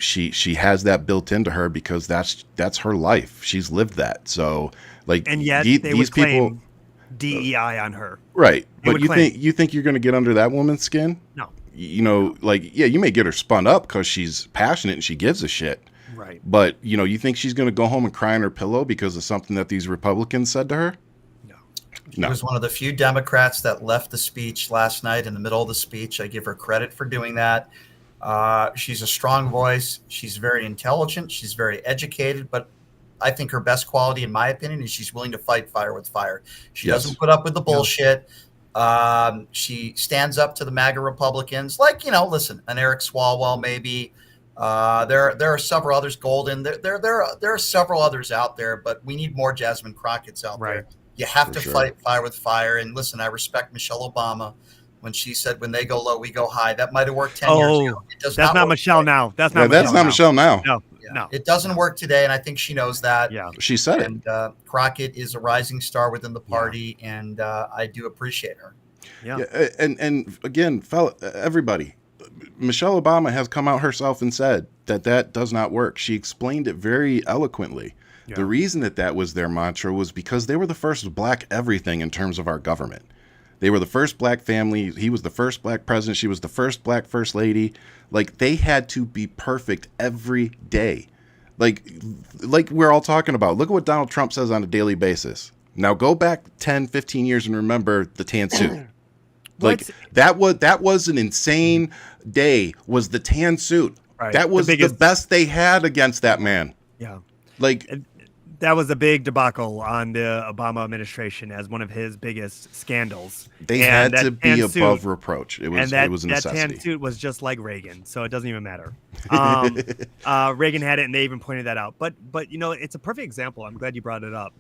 Speaker 1: She has that built into her because that's her life. She's lived that. So
Speaker 2: And yet
Speaker 1: these
Speaker 2: would claim
Speaker 1: people,
Speaker 2: DEI on her.
Speaker 1: right?
Speaker 2: They
Speaker 1: But
Speaker 2: would claim.
Speaker 1: you think you're going to get under that woman's skin?
Speaker 2: No.
Speaker 1: You may get her spun up because she's passionate and she gives a shit.
Speaker 2: Right.
Speaker 1: But you think she's going to go home and cry on her pillow because of something that these Republicans said to her?
Speaker 2: No.
Speaker 3: She
Speaker 1: No.
Speaker 3: was one of the few Democrats that left the speech last night in the middle of the speech. I give her credit for doing that. She's a strong voice. She's very intelligent. She's very educated. But I think her best quality, in my opinion, is she's willing to fight fire with fire. She
Speaker 1: Yes.
Speaker 3: doesn't put up with the bullshit. She stands up to the MAGA Republicans. Listen, an Eric Swalwell maybe. There are several others. Golden. There are several others out there, but we need more Jasmine Crockett's out there. You have to fight fire with fire. And listen, I respect Michelle Obama when she said, "When they go low, we go high." That might have worked 10 years ago. It does
Speaker 2: That's not
Speaker 3: work
Speaker 2: Michelle
Speaker 3: today.
Speaker 2: now. That's
Speaker 1: Yeah,
Speaker 2: not.
Speaker 1: that's not Michelle now.
Speaker 2: No.
Speaker 3: Yeah.
Speaker 2: No.
Speaker 3: It doesn't work today, and I think she knows that.
Speaker 2: Yeah.
Speaker 1: She said it.
Speaker 3: And Crockett is a rising star within the party, and I do appreciate her.
Speaker 2: Yeah.
Speaker 1: Yeah, and again, everybody, Michelle Obama has come out herself and said that does not work. She explained it very eloquently.
Speaker 2: Yeah.
Speaker 1: The reason that was their mantra was because they were the first black everything in terms of our government. They were the first black family. He was the first black president. She was the first black first lady. Like, they had to be perfect every day. Like we're all talking about. Look at what Donald Trump says on a daily basis. Now go back 10, 15 years and remember the tan suit. Like, that was an insane day, was the tan suit.
Speaker 2: Right.
Speaker 1: That was the best they had against that man.
Speaker 2: Yeah.
Speaker 1: Like,
Speaker 2: that was a big debacle on the Obama administration as one of his biggest scandals.
Speaker 1: They had to be above reproach. It was a necessity.
Speaker 2: That tan suit was just like Reagan, so it doesn't even matter. Reagan had it, and they even pointed that out. But it's a perfect example. I'm glad you brought it up.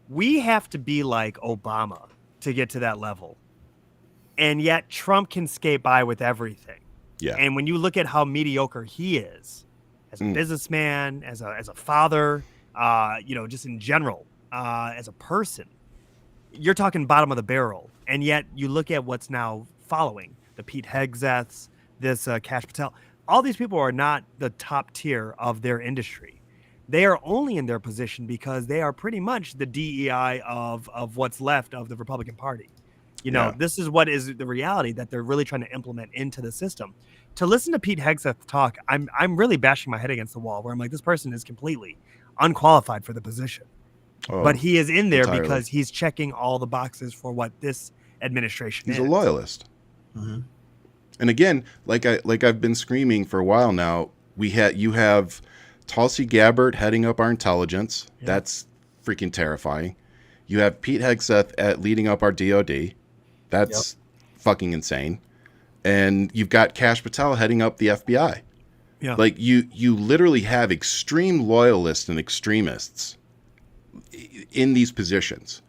Speaker 2: We have to be like Obama to get to that level. And yet Trump can skate by with everything.
Speaker 1: Yeah.
Speaker 2: And when you look at how mediocre he is as a businessman, as a father, just in general, as a person, you're talking bottom of the barrel. And yet you look at what's now following, the Pete Hegseths, this Kash Patel. All these people are not the top tier of their industry. They are only in their position because they are pretty much the DEI of what's left of the Republican Party. This is what is the reality that they're really trying to implement into the system. To listen to Pete Hegseth talk, I'm really bashing my head against the wall where I'm like, this person is completely unqualified for the position. But he is in there
Speaker 1: entirely.
Speaker 2: because he's checking all the boxes for what this administration is.
Speaker 1: He's a loyalist.
Speaker 3: Mm-hmm.
Speaker 1: And again, like I've been screaming for a while now, you have Tulsi Gabbard heading up our intelligence. Yeah. That's freaking terrifying. You have Pete Hegseth leading up our DOD. That's fucking insane. And you've got Kash Patel heading up the FBI.
Speaker 2: Yeah.
Speaker 1: Like you literally have extreme loyalists and extremists in these positions.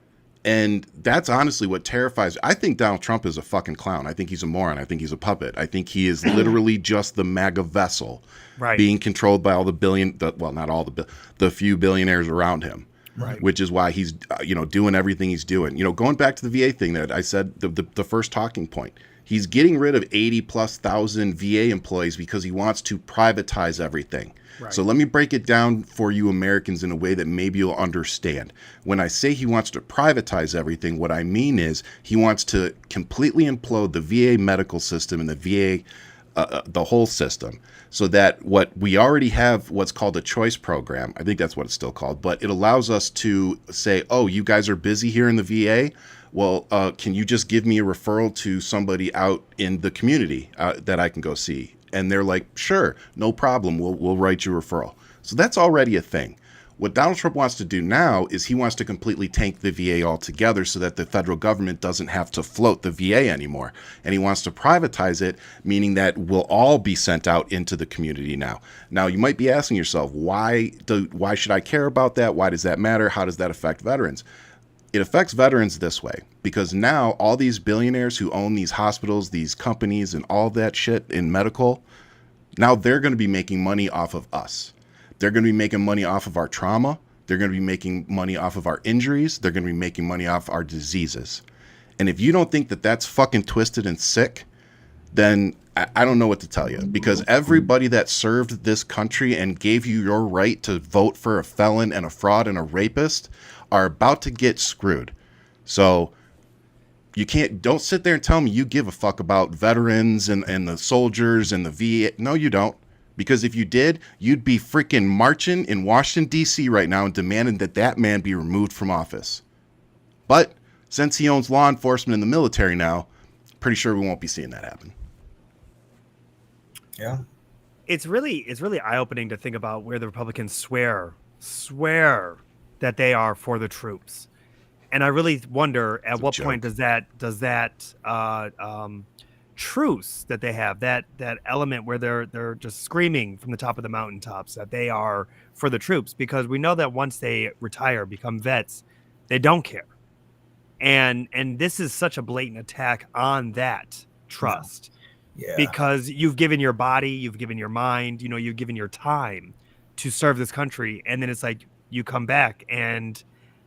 Speaker 1: And that's honestly what terrifies. I think Donald Trump is a fucking clown. I think he's a moron. I think he's a puppet. I think he is literally just the MAGA vessel,
Speaker 2: Right.
Speaker 1: being controlled by all not all the few billionaires around him.
Speaker 2: Right.
Speaker 1: Which is why he's doing everything he's doing. Going back to the VA thing that I said, the first talking point. He's getting rid of 80,000+ VA employees because he wants to privatize everything.
Speaker 2: Right.
Speaker 1: So let me break it down for you Americans in a way that maybe you'll understand. When I say he wants to privatize everything, what I mean is he wants to completely implode the VA medical system and the VA, the whole system, so that what we already have, what's called a choice program, I think that's what it's still called, but it allows us to say, oh, you guys are busy here in the VA? Well, can you just give me a referral to somebody out in the community that I can go see? And they're like, sure, no problem. We'll write you a referral. So that's already a thing. What Donald Trump wants to do now is he wants to completely tank the VA altogether so that the federal government doesn't have to float the VA anymore. And he wants to privatize it, meaning that we'll all be sent out into the community now. Now, you might be asking yourself, why should I care about that? Why does that matter? How does that affect veterans? It affects veterans this way, because now all these billionaires who own these hospitals, these companies, and all that shit in medical, now they're going to be making money off of us. They're going to be making money off of our trauma. They're going to be making money off of our injuries. They're going to be making money off our diseases. And if you don't think that that's fucking twisted and sick, then I don't know what to tell you, because everybody that served this country and gave you your right to vote for a felon and a fraud and a rapist are about to get screwed. So don't sit there and tell me you give a fuck about veterans and the soldiers and the VA. No, you don't. Because if you did, you'd be freaking marching in Washington, D.C. right now and demanding that man be removed from office. But since he owns law enforcement and the military now, pretty sure we won't be seeing that happen.
Speaker 3: Yeah.
Speaker 2: It's really eye-opening to think about where the Republicans swear that they are for the troops. And I really wonder at what point does that truce that they have, that element where they're just screaming from the top of the mountaintops that they are for the troops, because we know that once they retire, become vets, they don't care. And this is such a blatant attack on that trust.
Speaker 3: Yeah.
Speaker 2: Because you've given your body, you've given your mind, you've given your time to serve this country, and then it's like you come back, and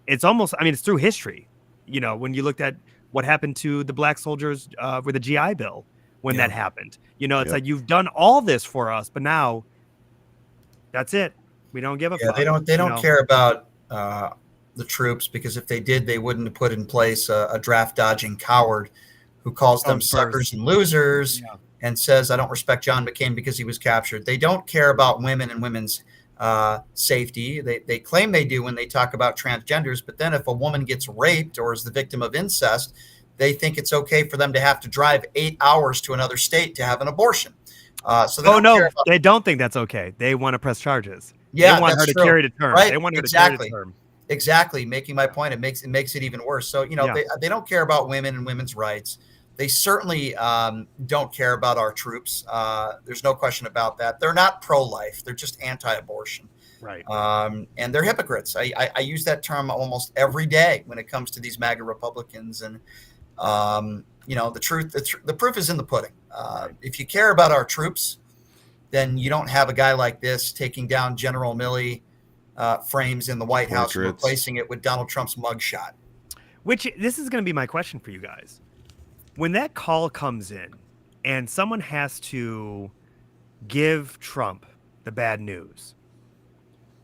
Speaker 2: it's almost, it's through history. When you looked at what happened to the black soldiers with the GI Bill when that happened, it's like you've done all this for us, but now that's it. We don't give a fuck.
Speaker 3: They don't care about the troops, because if they did, they wouldn't have put in place a draft dodging coward who calls them suckers and losers and says, I don't respect John McCain because he was captured. They don't care about women and women's safety. They claim they do when they talk about transgenders, but then if a woman gets raped or is the victim of incest, they think it's okay for them to have to drive 8 hours to another state to have an abortion. So
Speaker 2: they don't think that's okay. They want to press charges.
Speaker 3: Yeah,
Speaker 2: they want her to carry to term.
Speaker 3: Right?
Speaker 2: They want her to carry to term.
Speaker 3: Exactly. Making my point, it makes it even worse. So, they don't care about women and women's rights. They certainly don't care about our troops. There's no question about that. They're not pro-life. They're just anti-abortion.
Speaker 2: Right.
Speaker 3: And they're hypocrites. I use that term almost every day when it comes to these MAGA Republicans. And, the proof is in the pudding. If you care about our troops, then you don't have a guy like this taking down General Milley frames in the White House, replacing it with Donald Trump's mugshot.
Speaker 2: This is going to be my question for you guys. When that call comes in and someone has to give Trump the bad news,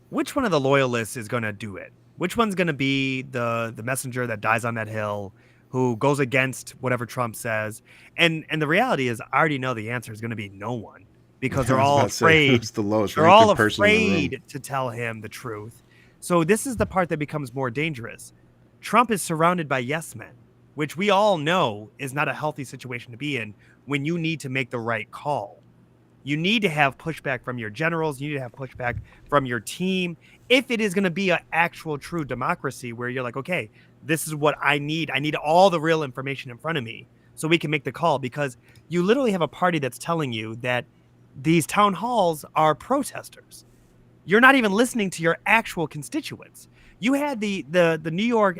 Speaker 2: which one of the loyalists is going to do it? Which one's going to be the messenger that dies on that hill, who goes against whatever Trump says? And the reality is, I already know the answer is going to be no one, because they're all afraid. They're all afraid to tell him the truth. So this is the part that becomes more dangerous. Trump is surrounded by yes men, which we all know is not a healthy situation to be in when you need to make the right call. You need to have pushback from your generals. You need to have pushback from your team. If it is going to be an actual true democracy where you're like, okay, this is what I need. I need all the real information in front of me so we can make the call, because you literally have a party that's telling you that these town halls are protesters. You're not even listening to your actual constituents. You had the New York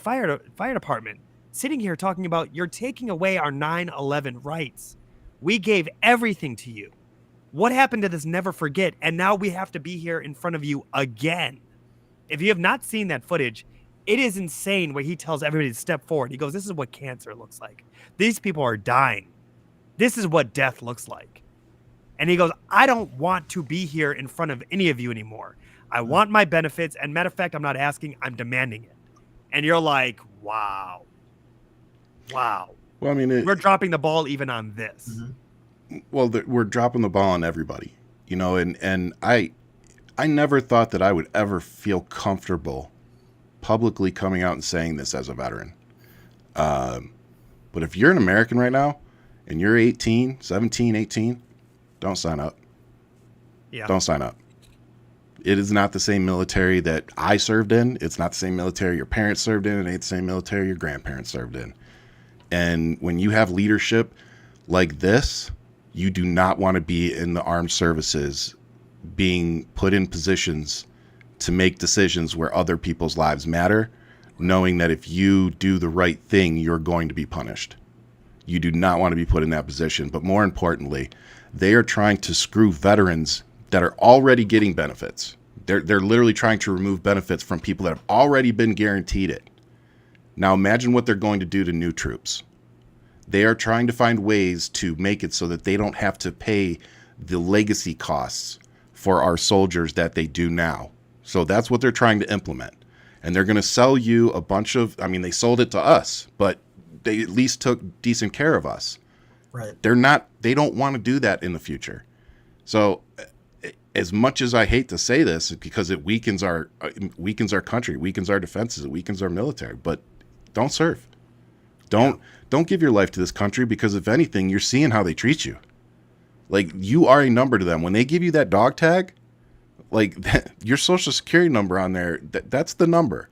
Speaker 2: fire department sitting here talking about, you're taking away our 9/11 rights. We gave everything to you. What happened to this never forget? And now we have to be here in front of you again. If you have not seen that footage, it is insane where he tells everybody to step forward. He goes, this is what cancer looks like. These people are dying. This is what death looks like. And he goes, I don't want to be here in front of any of you anymore. I want my benefits. And matter of fact, I'm not asking, I'm demanding it. And you're like, wow. Wow.
Speaker 1: Well, I mean,
Speaker 2: we're dropping the ball even on this.
Speaker 3: Mm-hmm.
Speaker 1: Well, we're dropping the ball on everybody, you know, and I never thought that I would ever feel comfortable publicly coming out and saying this as a veteran. But if you're an American right now and you're 17, 18, don't sign up.
Speaker 2: Yeah.
Speaker 1: Don't sign up. It is not the same military that I served in. It's not the same military your parents served in. It ain't the same military your grandparents served in. And when you have leadership like this, you do not want to be in the armed services being put in positions to make decisions where other people's lives matter, knowing that if you do the right thing, you're going to be punished. You do not want to be put in that position. But more importantly, they are trying to screw veterans that are already getting benefits. They're literally trying to remove benefits from people that have already been guaranteed it. Now imagine what they're going to do to new troops. They are trying to find ways to make it so that they don't have to pay the legacy costs for our soldiers that they do now. So that's what they're trying to implement. And they're going to sell you a bunch of, I mean, they sold it to us, but they at least took decent care of us.
Speaker 3: Right.
Speaker 1: They don't want to do that in the future. So as much as I hate to say this, because it weakens our country, weakens our defenses, it weakens our military, but don't serve. Don't give your life to this country, because if anything, you're seeing how they treat you. Like, you are a number to them. When they give you that dog tag, like your social security number on there, that's the number.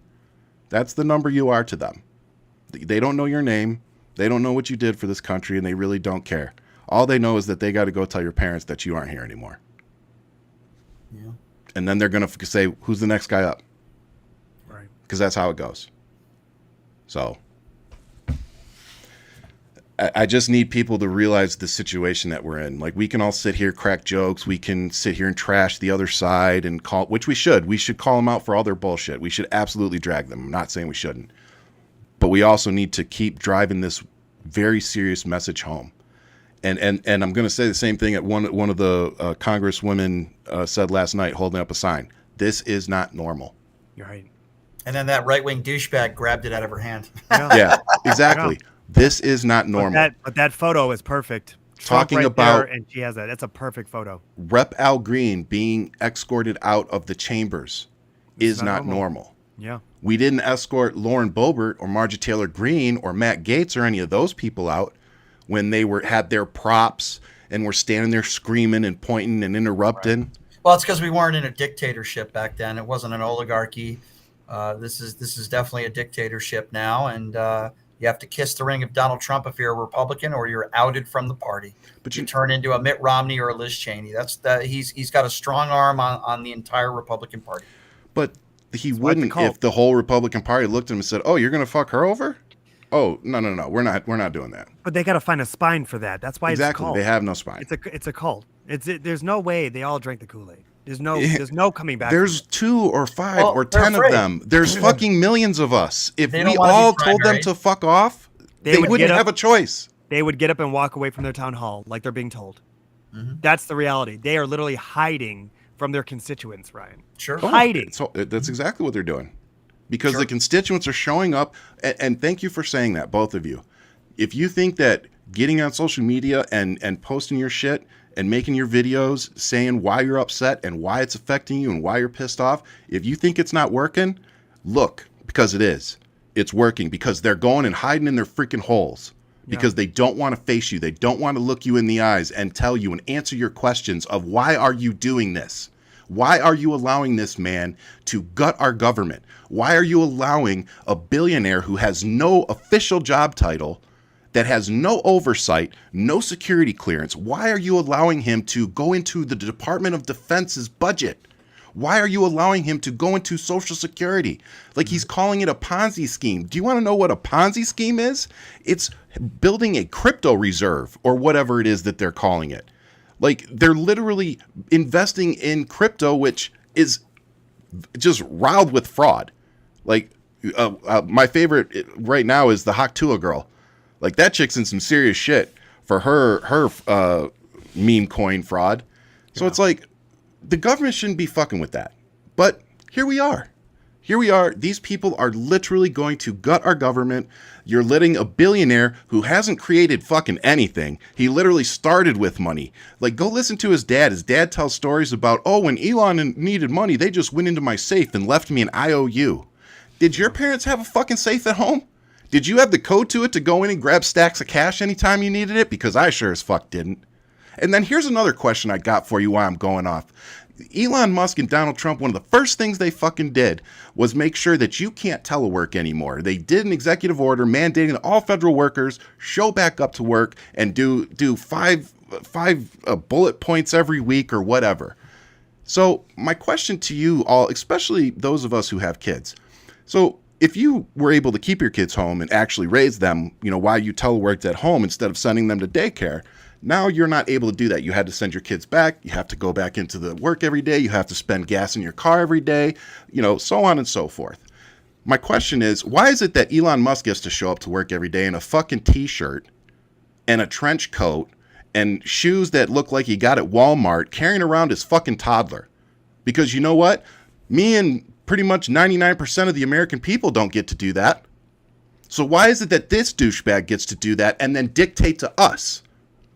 Speaker 1: That's the number you are to them. They don't know your name. They don't know what you did for this country, and they really don't care. All they know is that they got to go tell your parents that you aren't here anymore.
Speaker 3: Yeah.
Speaker 1: And then they're going to say, who's the next guy up?
Speaker 2: Right.
Speaker 1: Because that's how it goes. So I just need people to realize the situation that we're in. Like, we can all sit here, crack jokes. We can sit here and trash the other side and call, which we should. We should call them out for all their bullshit. We should absolutely drag them. I'm not saying we shouldn't. But we also need to keep driving this very serious message home. And I'm going to say the same thing that one of the congresswomen said last night, holding up a sign. This is not normal.
Speaker 2: You're right.
Speaker 3: And then that right-wing douchebag grabbed it out of her hand.
Speaker 1: Yeah, exactly. This is not normal.
Speaker 2: But that photo is perfect. Trump
Speaker 1: Talking
Speaker 2: right
Speaker 1: about,
Speaker 2: there, and she has that. That's a perfect photo.
Speaker 1: Rep. Al Green being escorted out of the chambers is not normal.
Speaker 2: Yeah.
Speaker 1: We didn't escort Lauren Boebert or Marjorie Taylor Greene or Matt Gaetz or any of those people out when they had their props and were standing there screaming and pointing and interrupting.
Speaker 3: Right. Well, it's because we weren't in a dictatorship back then. It wasn't an oligarchy. This is definitely a dictatorship now, and you have to kiss the ring of Donald Trump if you're a Republican, or you're outed from the party. But you turn into a Mitt Romney or a Liz Cheney. He's got a strong arm on the entire Republican Party.
Speaker 1: But he wouldn't if the whole Republican Party looked at him and said, "Oh, you're going to fuck her over? Oh, no, we're not doing that."
Speaker 2: But they got to find a spine for that. That's why it's a cult.
Speaker 1: They have no spine.
Speaker 2: It's a cult. There's no way they all drank the Kool-Aid. There's no coming back.
Speaker 1: There's 2 or 5 or 10 of them. There's fucking millions of us. If we all told them to fuck off, they wouldn't have a choice.
Speaker 2: They would get up and walk away from their town hall like they're being told.
Speaker 3: Mm-hmm.
Speaker 2: That's the reality. They are literally hiding from their constituents, Ryan.
Speaker 3: Sure.
Speaker 2: Hiding.
Speaker 1: So that's exactly what they're doing. Because the constituents are showing up. And thank you for saying that, both of you. If you think that getting on social media and posting your shit and making your videos saying why you're upset and why it's affecting you and why you're pissed off, if you think it's not working, look, because it is. It's working because they're going and hiding in their freaking holes because they don't want to face you. They don't want to look you in the eyes and tell you and answer your questions of why are you doing this? Why are you allowing this man to gut our government? Why are you allowing a billionaire who has no official job title that has no oversight, no security clearance? Why are you allowing him to go into the Department of Defense's budget? Why are you allowing him to go into Social Security? Like, he's calling it a Ponzi scheme. Do you want to know what a Ponzi scheme is? It's building a crypto reserve or whatever it is that they're calling it. Like, they're literally investing in crypto, which is just riled with fraud. Like, my favorite right now is the Haktua girl. Like, that chick's in some serious shit for her meme coin fraud. So it's like, the government shouldn't be fucking with that. But here we are. Here we are. These people are literally going to gut our government. You're letting a billionaire who hasn't created fucking anything. He literally started with money. Like, go listen to his dad. His dad tells stories about, oh, when Elon needed money, they just went into my safe and left me an IOU. Did your parents have a fucking safe at home? Did you have the code to it to go in and grab stacks of cash anytime you needed it? Because I sure as fuck didn't. And then here's another question I got for you while I'm going off. Elon Musk and Donald Trump, one of the first things they fucking did was make sure that you can't telework anymore. They did an executive order mandating that all federal workers show back up to work and do five bullet points every week or whatever. So my question to you all, especially those of us who have kids. So if you were able to keep your kids home and actually raise them, while you teleworked at home instead of sending them to daycare, now you're not able to do that. You had to send your kids back. You have to go back into the work every day. You have to spend gas in your car every day, so on and so forth. My question is, why is it that Elon Musk gets to show up to work every day in a fucking t-shirt and a trench coat and shoes that look like he got at Walmart, carrying around his fucking toddler? Because you know what? Me and pretty much 99% of the American people don't get to do that. So why is it that this douchebag gets to do that and then dictate to us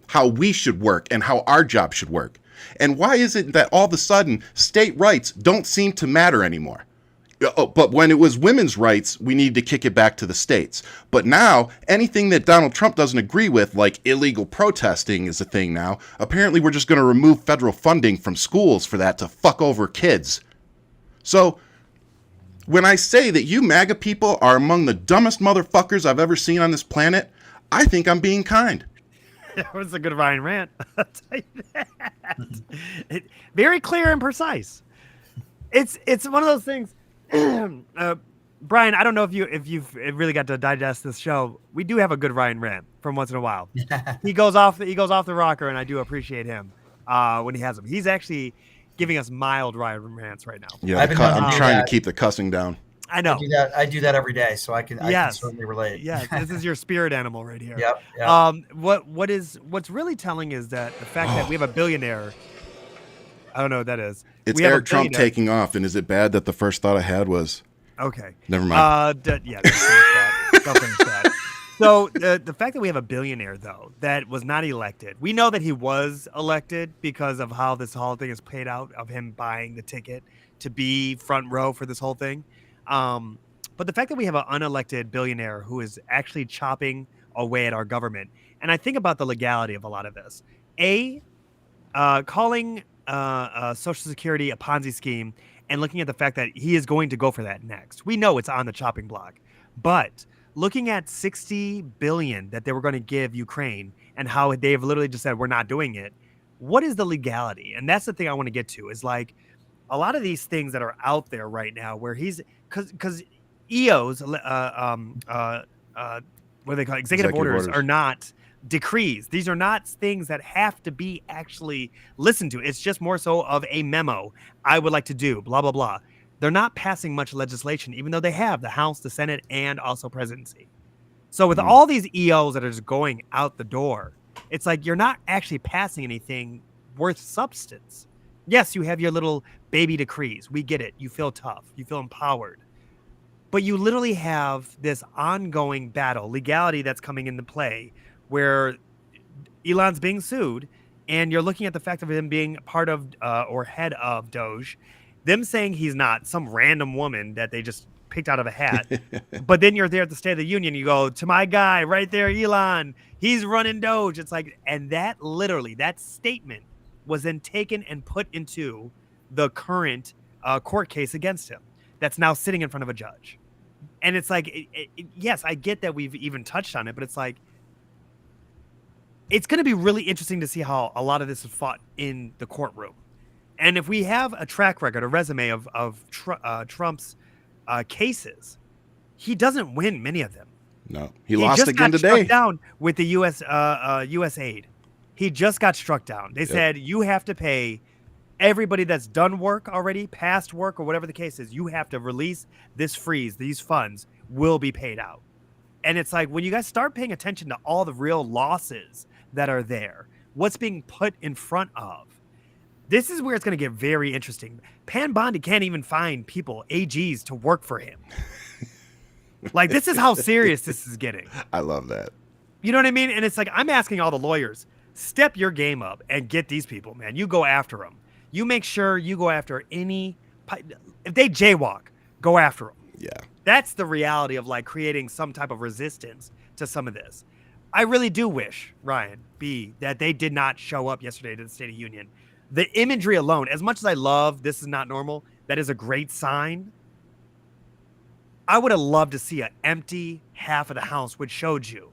Speaker 1: how we should work and how our job should work? And why is it that all of a sudden state rights don't seem to matter anymore? But when it was women's rights, we needed to kick it back to the states. But now anything that Donald Trump doesn't agree with, like illegal protesting is a thing now. Apparently we're just going to remove federal funding from schools for that to fuck over kids. So when I say that you MAGA people are among the dumbest motherfuckers I've ever seen on this planet, I think I'm being kind.
Speaker 2: That was a good Ryan rant. I'll tell you that. Very clear and precise. It's one of those things. Brian, I don't know if you've really got to digest this show. We do have a good Ryan rant from once in a while. He goes off the rocker, and I do appreciate him when he has them. He's actually giving us mild Ryan rants right now.
Speaker 1: Yeah, I'm trying to keep the cussing down.
Speaker 2: I know.
Speaker 3: I do that every day, so I can certainly relate.
Speaker 2: Yes, this is your spirit animal right here.
Speaker 3: Yep.
Speaker 2: What's really telling is that the fact that we have a billionaire. I don't know what that is.
Speaker 1: It's Eric Trump taking off, and is it bad that the first thought I had was
Speaker 2: okay?
Speaker 1: Never mind.
Speaker 2: Don't finish that. Don't finish that. So the fact that we have a billionaire though that was not elected, we know that he was elected because of how this whole thing is played out, of him buying the ticket to be front row for this whole thing. But the fact that we have an unelected billionaire who is actually chopping away at our government, and I think about the legality of a lot of this. Calling Social Security a Ponzi scheme and looking at the fact that he is going to go for that next. We know it's on the chopping block, but looking at $60 billion that they were going to give Ukraine and how they've literally just said, we're not doing it. What is the legality? And that's the thing I want to get to is like a lot of these things that are out there right now where he's because EOs, what do they call it? Executive orders are not decrees. These are not things that have to be actually listened to. It's just more so of a memo. I would like to do blah, blah, blah. They're not passing much legislation, even though they have the House, the Senate, and also presidency. So with all these EOs that are just going out the door, it's like you're not actually passing anything worth substance. Yes, you have your little baby decrees. We get it. You feel tough. You feel empowered. But you literally have this ongoing battle, legality that's coming into play, where Elon's being sued, and you're looking at the fact of him being part of or head of Doge, them saying he's not some random woman that they just picked out of a hat. But then you're there at the State of the Union, you go, to my guy right there, Elon, he's running Doge. It's like, and that literally, that statement was then taken and put into the current court case against him that's now sitting in front of a judge. And it's like, yes, I get that we've even touched on it, but it's like, it's going to be really interesting to see how a lot of this is fought in the courtroom. And if we have a track record, a resume of Trump's cases, he doesn't win many of them.
Speaker 1: No, he lost again today.
Speaker 2: Struck down with the U.S. aid. He just got struck down. They said you have to pay everybody that's done work already, past work, or whatever the case is. You have to release this freeze. These funds will be paid out. And it's like when you guys start paying attention to all the real losses that are there, what's being put in front of. This is where it's going to get very interesting. Pan Bondi can't even find people, AGs, to work for him. Like, this is how serious this is getting.
Speaker 1: I love that.
Speaker 2: You know what I mean? And it's like, I'm asking all the lawyers, step your game up and get these people, man. You go after them. You make sure you go after if they jaywalk, go after them.
Speaker 1: Yeah.
Speaker 2: That's the reality of like creating some type of resistance to some of this. I really do wish, Ryan, that they did not show up yesterday to the State of Union. The imagery alone, as much as I love This Is Not Normal, that is a great sign. I would have loved to see an empty half of the house, which showed you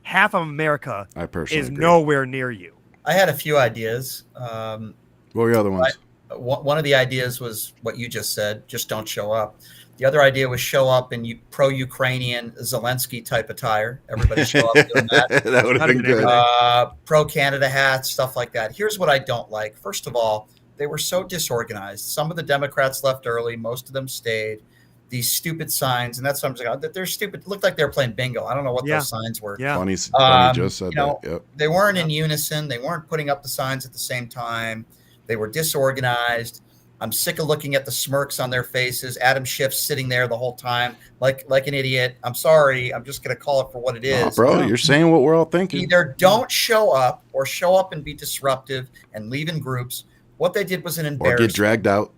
Speaker 2: half of America is
Speaker 1: agree.
Speaker 2: nowhere near you.
Speaker 3: I had a few ideas.
Speaker 1: What were your other ones?
Speaker 3: One of the ideas was what you just said, just don't show up. The other idea was show up in pro-Ukrainian Zelensky type attire. Everybody show up doing that.
Speaker 1: That would have been good.
Speaker 3: Pro-Canada hats, stuff like that. Here's what I don't like. First of all, they were so disorganized. Some of the Democrats left early. Most of them stayed. These stupid signs, and that's what I'm saying. They're stupid. It looked like they were playing bingo. I don't know what those signs were.
Speaker 2: Yeah.
Speaker 1: Funny just said that. Yep.
Speaker 3: They weren't in unison. They weren't putting up the signs at the same time. They were disorganized. I'm sick of looking at the smirks on their faces. Adam Schiff's sitting there the whole time like an idiot. I'm sorry. I'm just going to call it for what it is.
Speaker 1: Bro, you're saying what we're all thinking.
Speaker 3: Either don't show up or show up and be disruptive and leave in groups. What they did was an embarrassment.
Speaker 1: Or get dragged out.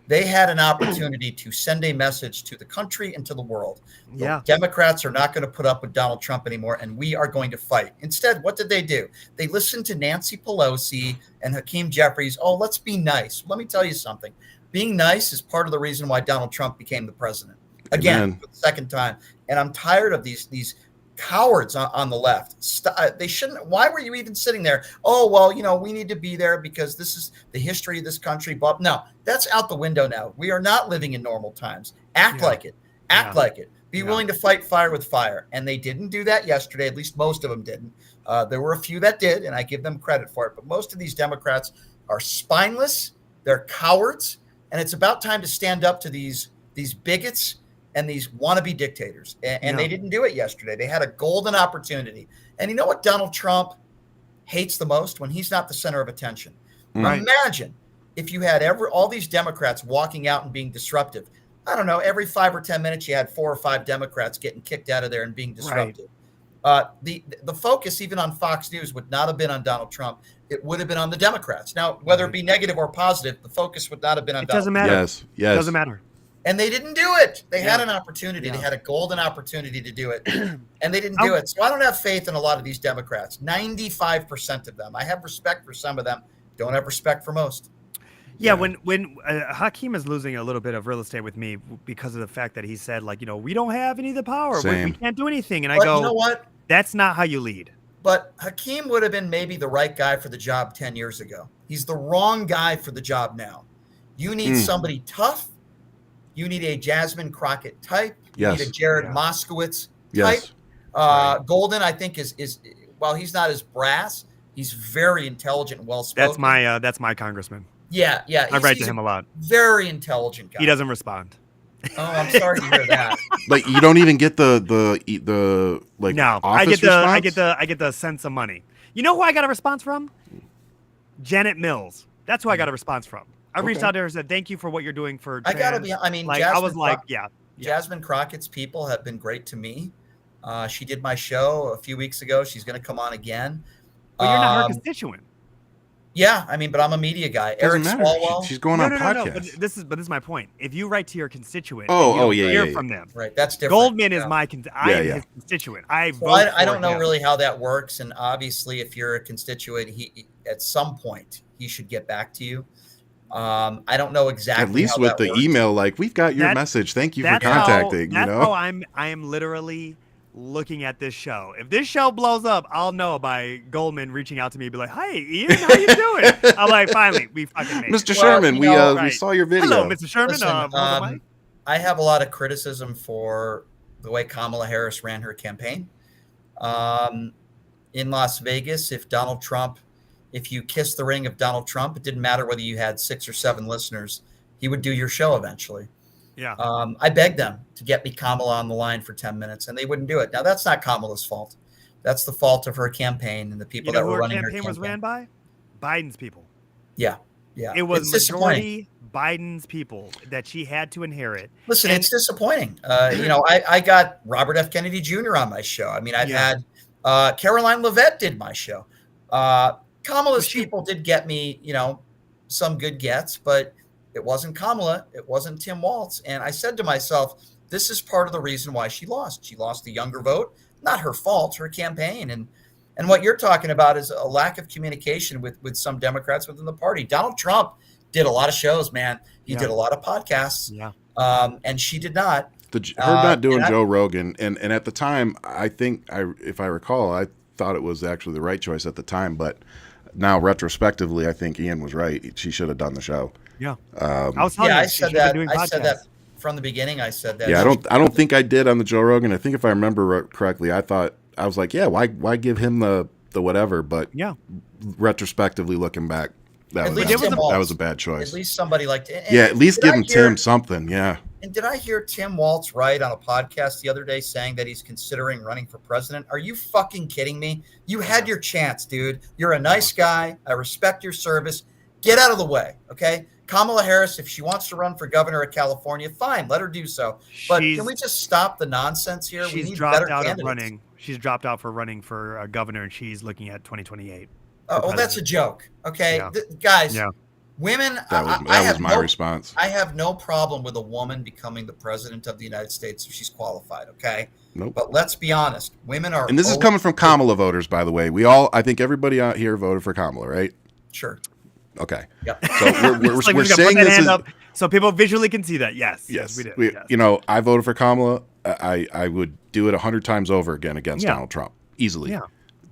Speaker 3: They had an opportunity to send a message to the country and to the world.
Speaker 2: Yeah.
Speaker 3: The Democrats are not going to put up with Donald Trump anymore, and we are going to fight. Instead, what did they do? They listened to Nancy Pelosi and Hakeem Jeffries. Oh, let's be nice. Let me tell you something. Being nice is part of the reason why Donald Trump became the president. Again, for the second time. And I'm tired of these cowards on the left. They shouldn't. Why were you even sitting there? Oh, well, we need to be there because this is the history of this country. But no, that's out the window now. We are not living in normal times. Act like it. Act like it. Be willing to fight fire with fire. And they didn't do that yesterday. At least most of them didn't. There were a few that did, and I give them credit for it. But most of these Democrats are spineless. They're cowards. And it's about time to stand up to these bigots and these wannabe dictators. And they didn't do it yesterday. They had a golden opportunity. And you know what Donald Trump hates the most? When he's not the center of attention. Right. Imagine if you had all these Democrats walking out and being disruptive. I don't know, every 5 or 10 minutes you had 4 or 5 Democrats getting kicked out of there and being disruptive. Right. The focus, even on Fox News, would not have been on Donald Trump. It would have been on the Democrats. Now, whether it be negative or positive, the focus would not have been on Donald Trump.
Speaker 2: It doesn't matter.
Speaker 1: Yes.
Speaker 2: It doesn't matter.
Speaker 3: And they didn't do it. They had an opportunity. They had a golden opportunity to do it, and they didn't do it. So I don't have faith in a lot of these Democrats. 95% of them. I have respect for some of them. Don't have respect for most.
Speaker 2: Yeah, when Hakeem is losing a little bit of real estate with me because of the fact that he said, like, we don't have any of the power. We can't do anything. And I go,
Speaker 3: you know what?
Speaker 2: That's not how you lead.
Speaker 3: But Hakeem would have been maybe the right guy for the job 10 years ago. He's the wrong guy for the job now. You need somebody tough. You need a Jasmine Crockett type. You need a Jared Moskowitz type. Golden, I think, is while he's not as brass, he's very intelligent and well-spoken.
Speaker 2: That's my congrandman.
Speaker 3: Yeah.
Speaker 2: I write to him a lot.
Speaker 3: Very intelligent guy.
Speaker 2: He doesn't respond.
Speaker 3: Oh, I'm sorry to hear that.
Speaker 1: Like, you don't even get the like.
Speaker 2: No,
Speaker 1: office
Speaker 2: I get the sense of money. You know who I got a response from? Janet Mills. That's who I got a response from. I reached out to her and said, "Thank you for what you're doing for trans."
Speaker 3: Jasmine Crockett's people have been great to me. She did my show a few weeks ago. She's going to come on again.
Speaker 2: But you're not her constituent.
Speaker 3: Yeah, but I'm a media guy.
Speaker 1: Doesn't matter. She's going on podcasts.
Speaker 2: No. But this is my point. If you write to your constituent,
Speaker 1: hear
Speaker 2: from them.
Speaker 3: Right, that's different.
Speaker 2: Goldman is my his constituent. I
Speaker 3: don't know really how that works, and obviously, if you're a constituent, he at some point he should get back to you. I don't know exactly.
Speaker 1: At least with the email, like, we've got your message. Thank you for contacting.
Speaker 2: That's how I am literally looking at this show. If this show blows up, I'll know by Goldman reaching out to me and be like, "Hey, Ian, how you doing?" I'm like, "Finally, we fucking made
Speaker 1: Mr.
Speaker 2: it."
Speaker 1: Sherman, we
Speaker 2: right.
Speaker 1: saw your video.
Speaker 2: Hello, Mr. Sherman.
Speaker 3: Listen, I have a lot of criticism for the way Kamala Harris ran her campaign. In Las Vegas, if you kissed the ring of Donald Trump, it didn't matter whether you had 6 or 7 listeners, he would do your show eventually.
Speaker 2: Yeah.
Speaker 3: I begged them to get me Kamala on the line for 10 minutes, and they wouldn't do it. Now, that's not Kamala's fault. That's the fault of her campaign and the people that were running her campaign.
Speaker 2: Was ran by? Biden's people.
Speaker 3: Yeah.
Speaker 2: It was majority Biden's people that she had to inherit.
Speaker 3: Listen, it's disappointing. I got Robert F. Kennedy Jr. on my show. I mean, I've had Caroline Leavitt did my show. Kamala's people did get me, some good gets, but it wasn't Kamala. It wasn't Tim Walz. And I said to myself, this is part of the reason why she lost. She lost the younger vote. Not her fault, her campaign. And what you're talking about is a lack of communication with some Democrats within the party. Donald Trump did a lot of shows, man. He did a lot of podcasts.
Speaker 2: Yeah.
Speaker 3: And she did not.
Speaker 1: Her not doing Joe Rogan. And at the time, I think, if I recall, I thought it was actually the right choice at the time. But now, retrospectively, I think Ian was right. She should have done the show.
Speaker 2: Yeah.
Speaker 3: I said that from the beginning. I said that.
Speaker 1: Yeah, I don't think I did on the Joe Rogan. I think if I remember correctly, I was like, yeah, why give him the whatever? But retrospectively looking back, that was a bad choice.
Speaker 3: At least somebody liked it.
Speaker 1: At least give him Tim something. Yeah.
Speaker 3: And did I hear Tim Walz right on a podcast the other day saying that he's considering running for president? Are you fucking kidding me? You had your chance, dude. You're a nice guy. I respect your service. Get out of the way, okay? Kamala Harris, if she wants to run for governor of California, fine, let her do so. But can we just stop the nonsense here? We need better candidates.
Speaker 2: She's dropped out for running for governor, and she's looking at 2028.
Speaker 3: Oh, that's a joke. Okay, guys. Yeah. Women.
Speaker 1: That was my response.
Speaker 3: I have no problem with a woman becoming the president of the United States if she's qualified. Okay.
Speaker 1: Nope.
Speaker 3: But let's be honest. Women are.
Speaker 1: And this is coming from Kamala voters, by the way. I think everybody out here voted for Kamala, right?
Speaker 3: Sure.
Speaker 1: Okay.
Speaker 3: Yep.
Speaker 1: So we're saying this is
Speaker 2: up so people visually can see that. Yes, we did.
Speaker 1: Yes. I voted for Kamala. I would do it 100 times over again against Donald Trump easily. Yeah.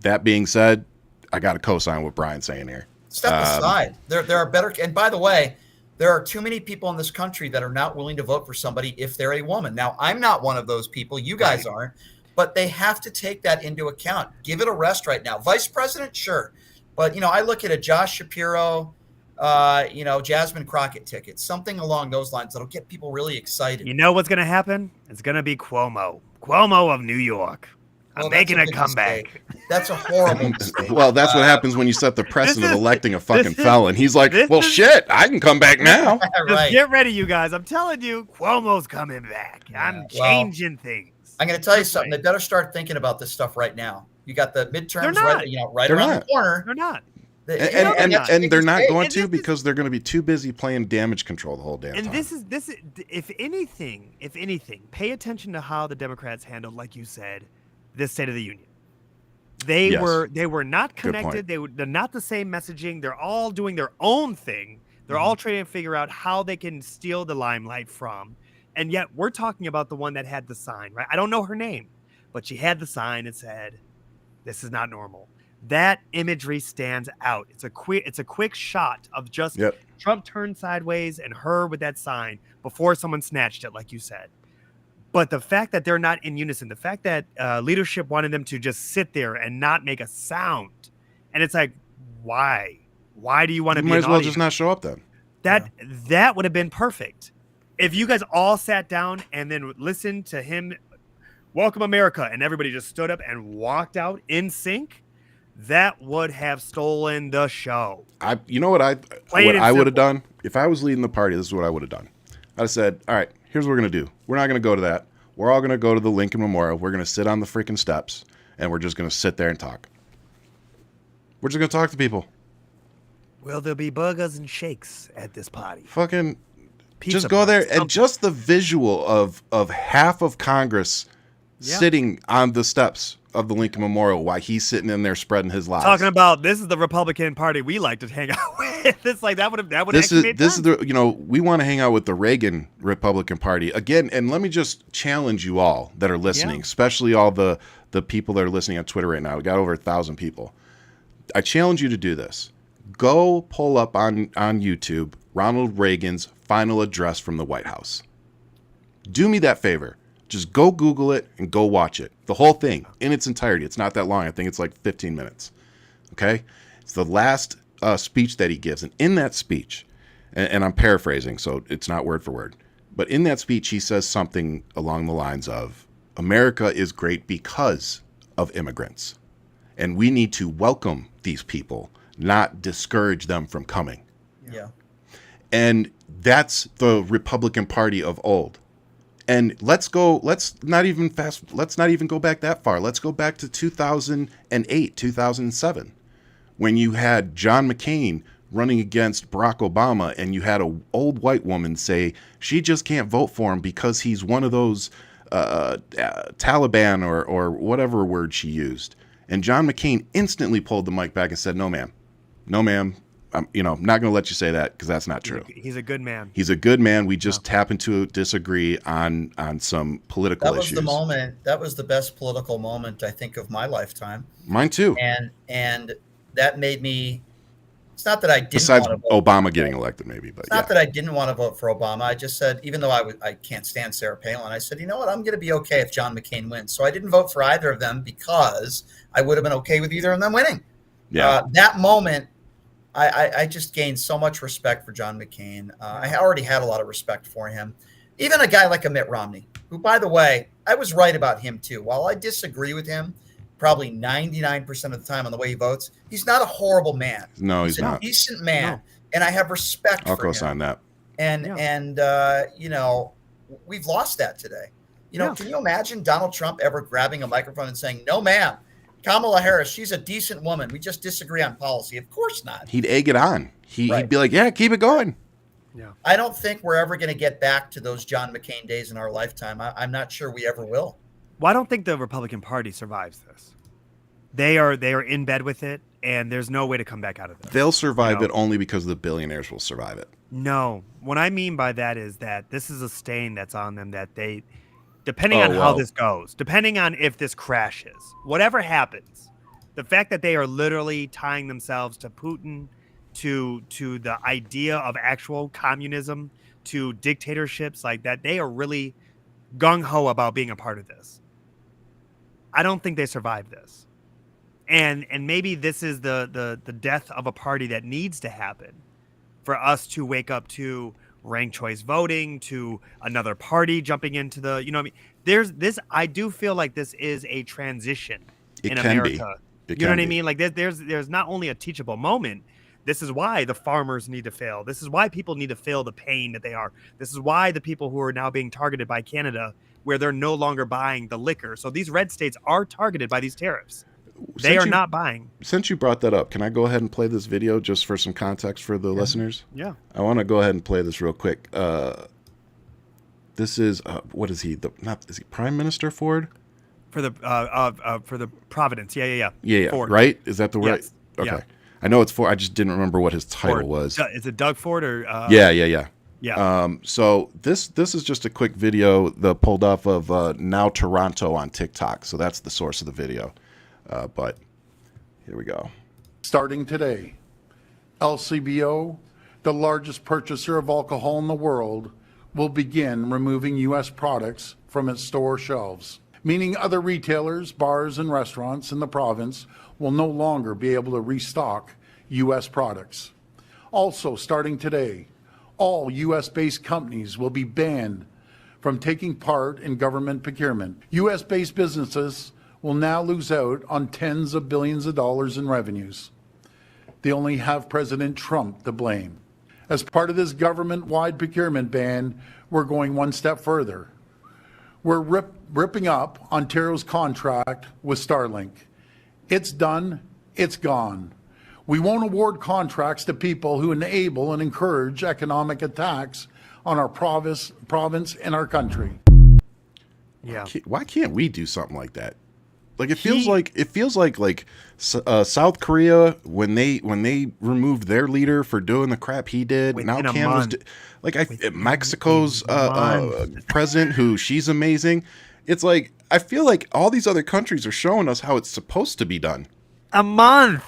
Speaker 1: That being said, I got to co-sign what Brian's saying here.
Speaker 3: Step aside. There are better. And by the way, there are too many people in this country that are not willing to vote for somebody if they're a woman. Now, I'm not one of those people. You guys aren't. But they have to take that into account. Give it a rest right now. Vice president, sure. But, I look at a Josh Shapiro, Jasmine Crockett ticket, something along those lines that'll get people really excited.
Speaker 2: You know what's going to happen? It's going to be Cuomo of New York. I'm making a comeback.
Speaker 3: Mistake. That's a horrible mistake.
Speaker 1: Well, that's what happens when you set the precedent of electing a fucking felon. He's like, shit, I can come back now.
Speaker 2: Just get ready, you guys. I'm telling you, Cuomo's coming back. I'm changing things.
Speaker 3: I'm going to tell you something. They better start thinking about this stuff right now. You got the midterms right around the corner.
Speaker 2: They're not.
Speaker 1: And they're not going to because they're going to be too busy playing damage control the whole damn time.
Speaker 2: And this is if anything, pay attention to how the Democrats handled, like you said, this State of the Union. They were not connected. They're not the same messaging. They're all doing their own thing. They're all trying to figure out how they can steal the limelight from. And yet we're talking about the one that had the sign, right? I don't know her name, but she had the sign that said, "This is not normal." That imagery stands out. It's a quick shot of just Trump turned sideways and her with that sign before someone snatched it, like you said. But the fact that they're not in unison, the fact that leadership wanted them to just sit there and not make a sound, and it's like, why? Why do you want to be?
Speaker 1: Might as well just not show up then.
Speaker 2: That would have been perfect if you guys all sat down and then listened to him, "Welcome America," and everybody just stood up and walked out in sync. That would have stolen the show.
Speaker 1: You know what I would have done if I was leading the party. This is what I would have done. I'd have said, all right, here's what we're going to do. We're not going to go to that. We're all going to go to the Lincoln Memorial. We're going to sit on the freaking steps, and we're just going to sit there and talk. We're just going to talk to people.
Speaker 2: Will there be burgers and shakes at this party?
Speaker 1: Fucking pizza just go there. And just the visual of half of Congress sitting on the steps of the Lincoln Memorial while he's sitting in there spreading his lies.
Speaker 2: Talking about this is the Republican Party we like to hang out with. It's like that would
Speaker 1: This
Speaker 2: actually
Speaker 1: is the we want to hang out with the Reagan Republican Party again. And let me just challenge you all that are listening, especially all the people that are listening on Twitter right now. We got over 1,000 people. I challenge you to do this. Go pull up on YouTube Ronald Reagan's final address from the White House. Do me that favor. Just go Google it and go watch it. The whole thing in its entirety. It's not that long. I think it's like 15 minutes. Okay? It's the last speech that he gives. And in that speech, and I'm paraphrasing, so it's not word for word, but in that speech, he says something along the lines of, America is great because of immigrants. And we need to welcome these people, not discourage them from coming.
Speaker 3: Yeah.
Speaker 1: And that's the Republican Party of old. And let's not even go back that far. Let's go back to 2008, 2007, when you had John McCain running against Barack Obama, and you had an old white woman say she just can't vote for him because he's one of those Taliban or whatever word she used. And John McCain instantly pulled the mic back and said, "No, ma'am. No, ma'am. I'm not going to let you say that because that's not true.
Speaker 2: He's a good man.
Speaker 1: He's a good man. We just happen to disagree on some political issues."
Speaker 3: That was the moment. That was the best political moment, I think, of my lifetime.
Speaker 1: Mine too.
Speaker 3: And that made me. It's not that I didn't.
Speaker 1: Besides
Speaker 3: want to vote
Speaker 1: Obama getting elected, maybe, but
Speaker 3: it's not that I didn't want to vote for Obama. I just said, even though I can't stand Sarah Palin, I said, you know what, I'm going to be okay if John McCain wins. So I didn't vote for either of them because I would have been okay with either of them winning.
Speaker 1: Yeah.
Speaker 3: That moment. I just gained so much respect for John McCain. I already had a lot of respect for him. Even a guy like a Mitt Romney, who, by the way, I was right about him too. While I disagree with him probably 99% of the time on the way he votes, he's not a horrible man.
Speaker 1: No, he's not.
Speaker 3: A decent man. No. And I have respect
Speaker 1: I'll
Speaker 3: for him.
Speaker 1: co sign that.
Speaker 3: And we've lost that today. Can you imagine Donald Trump ever grabbing a microphone and saying, "No, ma'am, Kamala Harris, she's a decent woman. We just disagree on policy"? Of course not.
Speaker 1: He'd egg it on. He'd be like, "Yeah, keep it going."
Speaker 3: Yeah. I don't think we're ever going to get back to those John McCain days in our lifetime. I'm not sure we ever will.
Speaker 2: Well, I don't think the Republican Party survives this. They are in bed with it, and there's no way to come back out of this.
Speaker 1: They'll survive it only because the billionaires will survive it.
Speaker 2: No. What I mean by that is that this is a stain that's on them that they, depending on how this goes, depending on if this crashes, whatever happens, the fact that they are literally tying themselves to Putin, to the idea of actual communism, to dictatorships like that, they are really gung-ho about being a part of this. I don't think they survive this. And maybe this is the death of a party that needs to happen for us to wake up to ranked choice voting, to another party jumping into the, there's this, I do feel like this is a transition in America. You know what I mean? Like there's not only a teachable moment. This is why the farmers need to fail. This is why people need to feel the pain that they are. This is why the people who are now being targeted by Canada, where they're no longer buying the liquor. So these red states are targeted by these tariffs. They are not buying.
Speaker 1: Since you brought that up, can I go ahead and play this video just for some context for the listeners?
Speaker 2: Yeah.
Speaker 1: I want to go ahead and play this real quick. This is what is he? Is he Prime Minister Ford?
Speaker 2: For the Providence. Yeah.
Speaker 1: Ford. Right? Is that the right?
Speaker 2: Yes.
Speaker 1: Okay.
Speaker 2: Yeah.
Speaker 1: I know it's Ford. I just didn't remember what his title was.
Speaker 2: Is it Doug Ford or?
Speaker 1: Yeah.
Speaker 2: Yeah.
Speaker 1: So this is just a quick video pulled off of Now Toronto on TikTok. So that's the source of the video. But here we go.
Speaker 5: Starting today, LCBO, the largest purchaser of alcohol in the world, will begin removing U.S. products from its store shelves, meaning other retailers, bars, and restaurants in the province will no longer be able to restock U.S. products. Also, starting today, all U.S.-based companies will be banned from taking part in government procurement. U.S.-based businesses will now lose out on tens of billions of dollars in revenues. They only have President Trump to blame. As part of this government-wide procurement ban, we're going one step further. We're ripping up Ontario's contract with Starlink. It's done, it's gone. We won't award contracts to people who enable and encourage economic attacks on our province and our country.
Speaker 2: Yeah.
Speaker 1: Why can't we do something like that? Like it feels like South Korea when they removed their leader for doing the crap he did.
Speaker 2: Within a
Speaker 1: Canada's
Speaker 2: month.
Speaker 1: Mexico's president, who she's amazing. It's like I feel like all these other countries are showing us how it's supposed to be done.
Speaker 2: A month.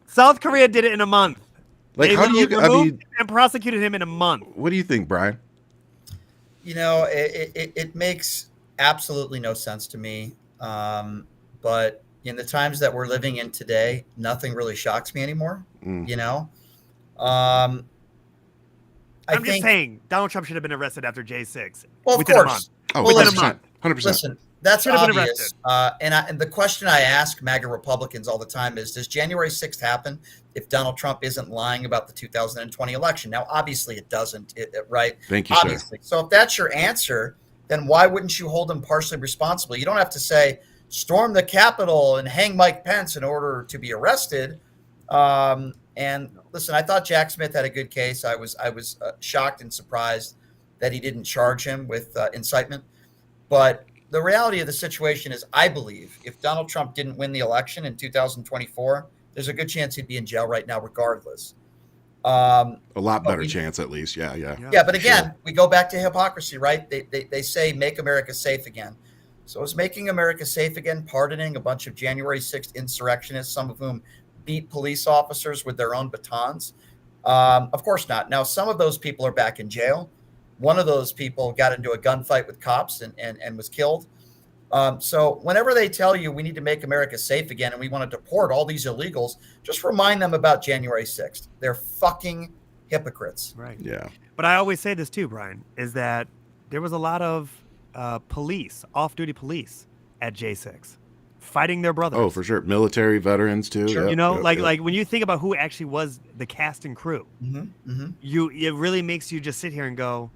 Speaker 2: South Korea did it in a month.
Speaker 1: Like,
Speaker 2: They
Speaker 1: how do you?
Speaker 2: literally
Speaker 1: I
Speaker 2: removed
Speaker 1: mean,
Speaker 2: and prosecuted him in a month.
Speaker 1: what do you think, Brian?
Speaker 3: You know, it makes absolutely no sense to me. But in the times that we're living in today, nothing really shocks me anymore. You know,
Speaker 2: I'm
Speaker 3: I
Speaker 2: just
Speaker 3: think.
Speaker 2: saying, Donald Trump should have been arrested after J6.
Speaker 3: Well, of
Speaker 2: within a
Speaker 3: course.
Speaker 2: month.
Speaker 1: Oh,
Speaker 3: Well,
Speaker 2: within a
Speaker 1: 100%.
Speaker 2: month.
Speaker 1: 100%.
Speaker 3: Listen, that's
Speaker 2: Should have been
Speaker 3: obvious. And the question I ask MAGA Republicans all the time is, does January 6th happen if Donald Trump isn't lying about the 2020 election? Now, obviously it doesn't, right?
Speaker 1: Thank you, sir.
Speaker 3: Obviously. So if that's your answer, then why wouldn't you hold him partially responsible? You don't have to say, storm the Capitol and hang Mike Pence in order to be arrested. And listen, I thought Jack Smith had a good case. I was shocked and surprised that he didn't charge him with incitement. But the reality of the situation is, I believe if Donald Trump didn't win the election in 2024, there's a good chance he'd be in jail right now, regardless.
Speaker 1: A lot better chance, at least. Yeah.
Speaker 3: Yeah, but again, we go back to hypocrisy, right? They say make America safe again. So is making America safe again pardoning a bunch of January 6th insurrectionists, some of whom beat police officers with their own batons? Of course not. Now, some of those people are back in jail. One of those people got into a gunfight with cops and was killed. So whenever they tell you we need to make America safe again and we want to deport all these illegals, just remind them about January 6th. They're fucking hypocrites.
Speaker 2: Right.
Speaker 1: Yeah.
Speaker 2: But I always say this too, Brian, is that there was a lot of police, off-duty police at J6 fighting their brothers.
Speaker 1: Oh, for sure. Military veterans too.
Speaker 3: Sure.
Speaker 1: Yep,
Speaker 2: You know,
Speaker 1: yep,
Speaker 2: like
Speaker 1: yep.
Speaker 2: like when you think about who actually was the cast and crew, it really makes you just sit here and go,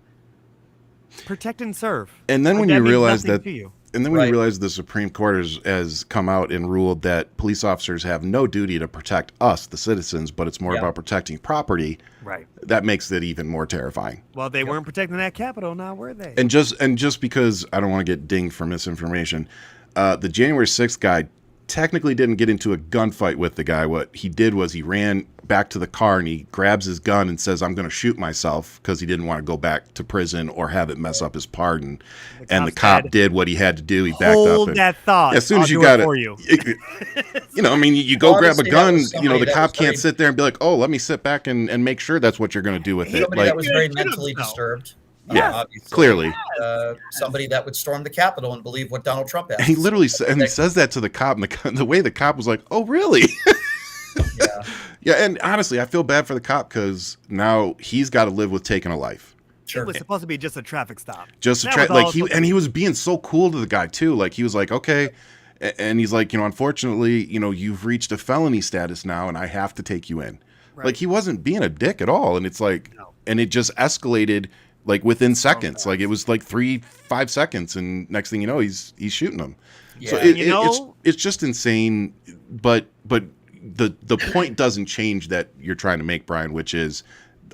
Speaker 2: protect and serve.
Speaker 1: And then
Speaker 2: Like,
Speaker 1: when
Speaker 2: that
Speaker 1: you
Speaker 2: means
Speaker 1: realize
Speaker 2: nothing
Speaker 1: that,
Speaker 2: to you.
Speaker 1: and then when
Speaker 3: Right.
Speaker 1: you realize the Supreme Court has come out and ruled that police officers have no duty to protect us, the citizens, but it's more
Speaker 3: Yeah.
Speaker 1: about protecting property.
Speaker 2: Right.
Speaker 1: That makes it even more terrifying.
Speaker 2: Well, they weren't protecting that Capitol, now were they?
Speaker 1: And just because I don't want to get dinged for misinformation, the January 6th guy technically didn't get into a gunfight with the guy. What he did was he ran back to the car and he grabs his gun and says, "I'm going to shoot myself," because he didn't want to go back to prison or have it mess up his pardon. And the cop did what he had to do. He backed up.
Speaker 2: Hold
Speaker 1: And
Speaker 2: that thought.
Speaker 1: as soon
Speaker 2: I'll
Speaker 1: as you
Speaker 2: do
Speaker 1: got
Speaker 2: it
Speaker 1: it,
Speaker 2: for you.
Speaker 1: I mean, you go grab a
Speaker 3: Honestly, that
Speaker 1: gun.
Speaker 3: was
Speaker 1: The
Speaker 3: somebody that
Speaker 1: cop
Speaker 3: was
Speaker 1: can't
Speaker 3: very-
Speaker 1: sit there and be like, "Oh, let me sit back and make sure that's what you're going to do with it."
Speaker 3: Somebody
Speaker 1: Like,
Speaker 3: that was very
Speaker 2: Yeah,
Speaker 3: mentally
Speaker 2: himself.
Speaker 3: disturbed.
Speaker 1: Yeah,
Speaker 3: Obviously.
Speaker 1: clearly.
Speaker 3: Somebody that would storm the Capitol and believe what Donald Trump has.
Speaker 1: And he literally and he says that to the cop, and the way the cop was like, "Oh, really?"
Speaker 3: Yeah.
Speaker 1: Yeah, and honestly, I feel bad for the cop because now he's got to live with taking a life.
Speaker 3: Sure.
Speaker 2: It was supposed to be just a traffic stop.
Speaker 1: Just to
Speaker 2: That
Speaker 1: try,
Speaker 2: was
Speaker 1: like
Speaker 2: all supposed
Speaker 1: he was being so cool to the guy too. Like he was like, "Okay," and he's like, "Unfortunately, you've reached a felony status now, and I have to take you in."
Speaker 2: Right.
Speaker 1: Like he wasn't being a dick at all, and it's like,
Speaker 2: No.
Speaker 1: and it just escalated like within seconds.
Speaker 2: fast.
Speaker 1: Like it was like 3-5 seconds, and next thing you know, he's shooting them. So
Speaker 3: Yeah.
Speaker 1: it's just insane. But the point doesn't change that you're trying to make, Brian, which is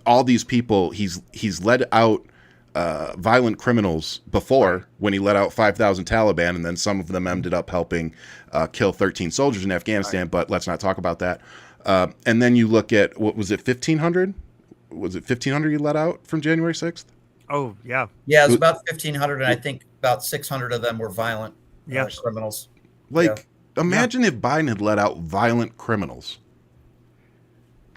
Speaker 1: all these people he's let out violent criminals before when he let out 5,000 Taliban, and then some of them ended up helping kill 13 soldiers in Afghanistan. Right. But let's not talk about that. And then you look at, what was it, 1,500? Was it 1,500 you let out from January 6th?
Speaker 2: Oh, yeah.
Speaker 3: Yeah, it was about 1,500, and I think about 600 of them were violent criminals.
Speaker 1: Like, imagine if Biden had let out violent criminals.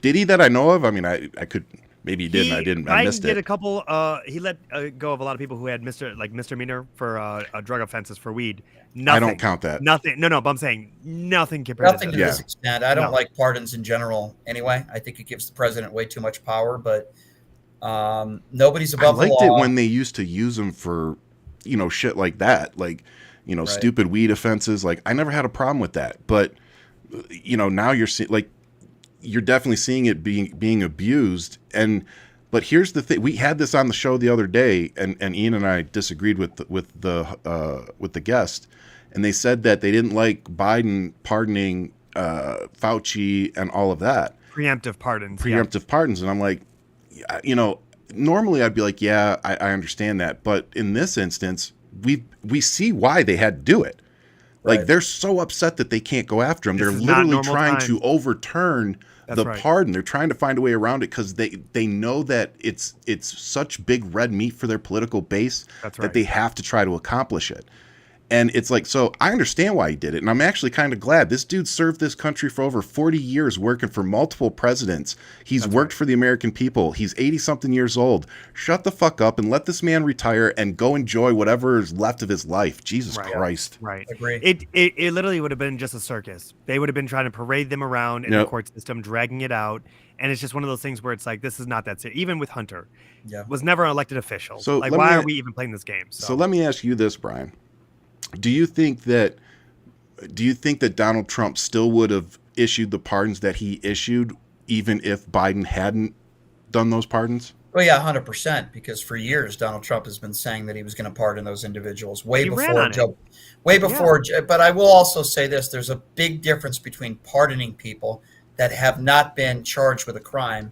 Speaker 1: Did he that I know of? I mean, I could, maybe he did, and I didn't. I missed
Speaker 2: did
Speaker 1: it.
Speaker 2: a couple. He let go of a lot of people who had misdemeanor for drug offenses for weed. Nothing.
Speaker 1: I don't count that.
Speaker 2: Nothing. No, but I'm saying nothing compared
Speaker 3: Nothing
Speaker 2: to
Speaker 3: to
Speaker 2: this.
Speaker 3: this extent. I don't
Speaker 2: No.
Speaker 3: like pardons in general anyway. I think it gives the president way too much power, but nobody's
Speaker 1: I
Speaker 3: above the
Speaker 1: liked
Speaker 3: law.
Speaker 1: it when they used to use them for, shit like that, like,
Speaker 3: Right.
Speaker 1: stupid weed offenses. Like, I never had a problem with that. But, now you're seeing, like, you're definitely seeing it being abused. But here's the thing: we had this on the show the other day, and Ian and I disagreed with the guest, and they said that they didn't like Biden pardoning Fauci and all of that.
Speaker 2: Preemptive pardons.
Speaker 1: Preemptive pardons, and I'm like, normally I'd be like, yeah, I understand that, but in this instance, we see why they had to do it. Like
Speaker 3: Right.
Speaker 1: they're so upset that they can't go after him.
Speaker 2: This
Speaker 1: They're
Speaker 2: is not
Speaker 1: literally
Speaker 2: normal
Speaker 1: trying
Speaker 2: time.
Speaker 1: to overturn
Speaker 2: That's
Speaker 1: the
Speaker 2: right.
Speaker 1: pardon. They're trying to find a way around it because they know that it's such big red meat for their political base
Speaker 2: That's
Speaker 1: that
Speaker 2: right.
Speaker 1: they have to try to accomplish it. And it's like, so I understand why he did it. And I'm actually kind of glad. This dude served this country for over 40 years working for multiple presidents. He's worked for the American people. He's 80 something years old. Shut the fuck up and let this man retire and go enjoy whatever is left of his life. Jesus Christ.
Speaker 2: Right.
Speaker 3: Agree.
Speaker 2: It literally would have been just a circus. They would have been trying to parade them around in the court system, dragging it out. And it's just one of those things where it's like, this is not that serious. Even with Hunter, was never an elected official.
Speaker 1: So
Speaker 2: like, why are we even playing this game?
Speaker 1: So let me ask you this, Brian. Do you think that Donald Trump still would have issued the pardons that he issued even if Biden hadn't done those pardons?
Speaker 3: Well, yeah, 100%. Because for years, Donald Trump has been saying that he was going to pardon those individuals way before Joe. But I will also say this: there's a big difference between pardoning people that have not been charged with a crime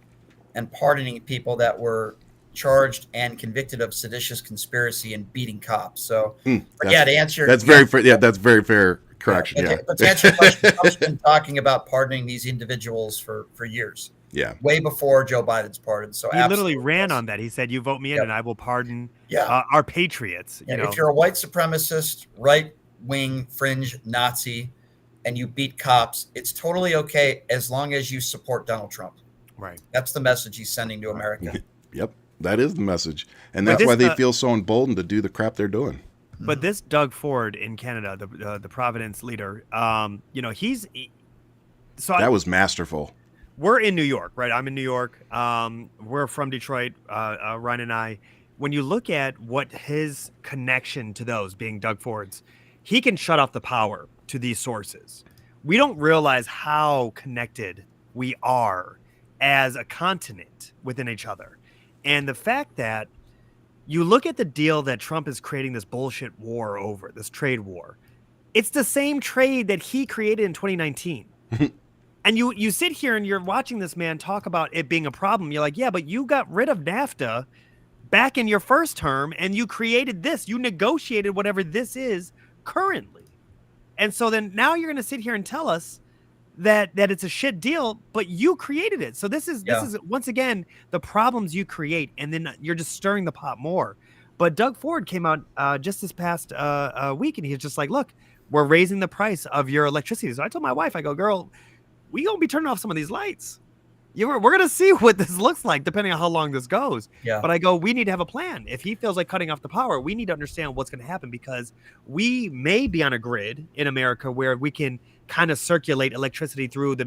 Speaker 3: and pardoning people that were charged and convicted of seditious conspiracy and beating cops. So, to answer
Speaker 1: that's very fair. That's very fair correction.
Speaker 3: But to answer your question, Trump's been talking about pardoning these individuals for years.
Speaker 1: Yeah,
Speaker 3: way before Joe Biden's pardon. So
Speaker 2: he literally ran on that. He said, "You vote me in, and I will pardon our patriots." You know?
Speaker 3: If you're a white supremacist, right-wing, fringe Nazi, and you beat cops, it's totally okay as long as you support Donald Trump.
Speaker 2: Right.
Speaker 3: That's the message he's sending to America.
Speaker 1: Yep. That is the message. And that's why they feel so emboldened to do the crap they're doing.
Speaker 2: But this Doug Ford in Canada, the Providence leader, that
Speaker 1: was masterful.
Speaker 2: We're in New York, right? I'm in New York. We're from Detroit, Ryan and I. When you look at what his connection to those being Doug Ford's, he can shut off the power to these sources. We don't realize how connected we are as a continent within each other. And the fact that you look at the deal that Trump is creating this bullshit war over, this trade war, it's the same trade that he created in 2019. And you sit here and you're watching this man talk about it being a problem. You're like, yeah, but you got rid of NAFTA back in your first term and you created this. You negotiated whatever this is currently. And so then now you're going to sit here and tell us that it's a shit deal, but you created it. So this is once again the problems you create, and then you're just stirring the pot more. But Doug Ford came out just this past week, and he's just like, "Look, we're raising the price of your electricity." So I told my wife, I go, "Girl, we gonna be turning off some of these lights. We're gonna see what this looks like depending on how long this goes."
Speaker 3: Yeah.
Speaker 2: But I go, we need to have a plan. If he feels like cutting off the power, we need to understand what's going to happen, because we may be on a grid in America where we can kind of circulate electricity through the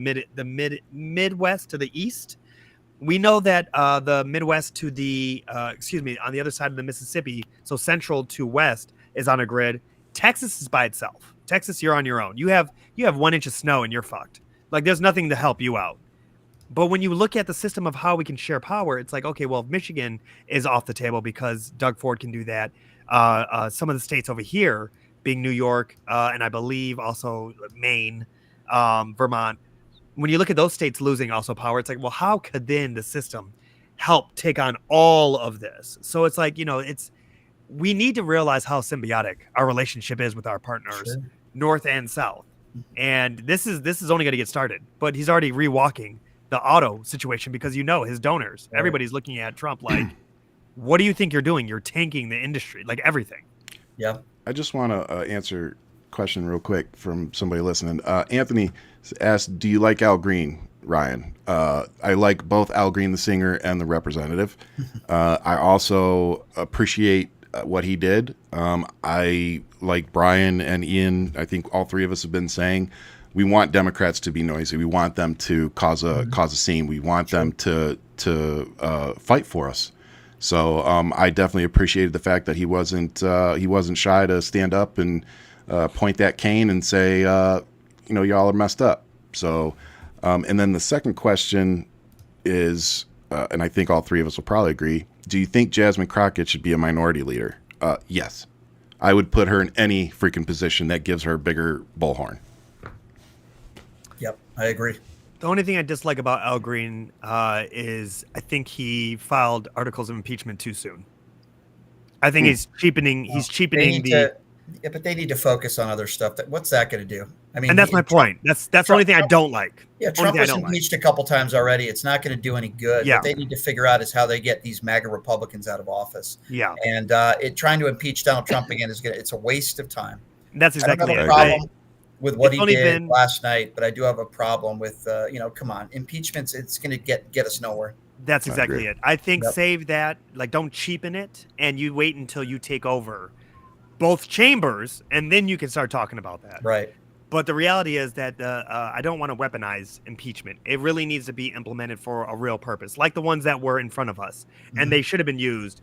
Speaker 2: Midwest to the east. We know that the Midwest to the on the other side of the Mississippi, so central to west, is on a grid. Texas is by itself. Texas, you're on your own. You have 1 inch of snow and you're fucked. Like, there's nothing to help you out. But when you look at the system of how we can share power, it's like, okay, well, Michigan is off the table because Doug Ford can do that. Some of the states over here, being New York, and I believe also Maine, Vermont, when you look at those states losing also power, it's like, well, how could then the system help take on all of this? So it's like, we need to realize how symbiotic our relationship is with our partners, north and south. And this is only going to get started, but he's already rewalking the auto situation because his donors, everybody's looking at Trump like, what do you think you're doing? You're tanking the industry, like everything.
Speaker 3: Yeah.
Speaker 1: I just want to answer a question real quick from somebody listening. Anthony asked, do you like Al Green, Ryan? I like both Al Green, the singer, and the representative. I also appreciate what he did. I, like Brian and Ian, I think all three of us have been saying, we want Democrats to be noisy. We want them to cause a scene. We want them to fight for us. So I definitely appreciated the fact that he wasn't shy to stand up and point that cane and say, y'all are messed up. So, and then the second question is, and I think all three of us will probably agree, do you think Jasmine Crockett should be a minority leader? Yes. I would put her in any freaking position that gives her a bigger bullhorn.
Speaker 3: Yep, I agree.
Speaker 2: The only thing I dislike about Al Green is I think he filed articles of impeachment too soon. I think he's cheapening. He's cheapening
Speaker 3: Yeah, but they need to focus on other stuff. What's that going to do? I mean,
Speaker 2: And that's my point. That's the only thing I don't like.
Speaker 3: Yeah,
Speaker 2: Only
Speaker 3: Trump
Speaker 2: thing I
Speaker 3: was
Speaker 2: don't like.
Speaker 3: impeached a couple times already. It's not going to do any good.
Speaker 2: Yeah.
Speaker 3: What they need to figure out is how they get these MAGA Republicans out of office.
Speaker 2: Yeah.
Speaker 3: And trying to impeach Donald Trump again it's a waste of time.
Speaker 2: That's exactly
Speaker 3: I don't
Speaker 2: it.
Speaker 3: have a problem with what he did
Speaker 2: been...
Speaker 3: last night, but I do have a problem with, come on, impeachments. It's going to get us nowhere.
Speaker 2: That's exactly it. I think
Speaker 3: Yep.
Speaker 2: save that, like don't cheapen it, and you wait until you take over both chambers, and then you can start talking about that.
Speaker 3: Right.
Speaker 2: But the reality is that I don't want to weaponize impeachment. It really needs to be implemented for a real purpose, like the ones that were in front of us, and they should have been used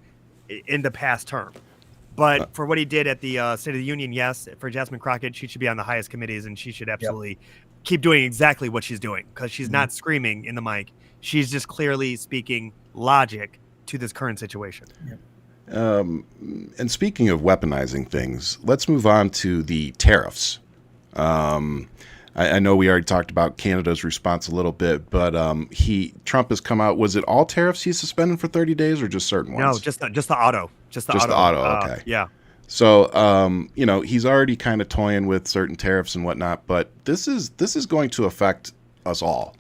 Speaker 2: in the past term. But for what he did at the State of the Union, yes, for Jasmine Crockett, she should be on the highest committees, and she should absolutely keep doing exactly what she's doing, because she's not screaming in the mic. She's just clearly speaking logic to this current situation.
Speaker 1: And speaking of weaponizing things, let's move on to the tariffs. I know we already talked about Canada's response a little bit, but Trump has come out. Was it all tariffs he's suspending for 30 days or just certain ones?
Speaker 2: No, just the auto. Just the
Speaker 1: auto. Okay.
Speaker 2: Yeah.
Speaker 1: So, he's already kind of toying with certain tariffs and whatnot, but this is going to affect us all.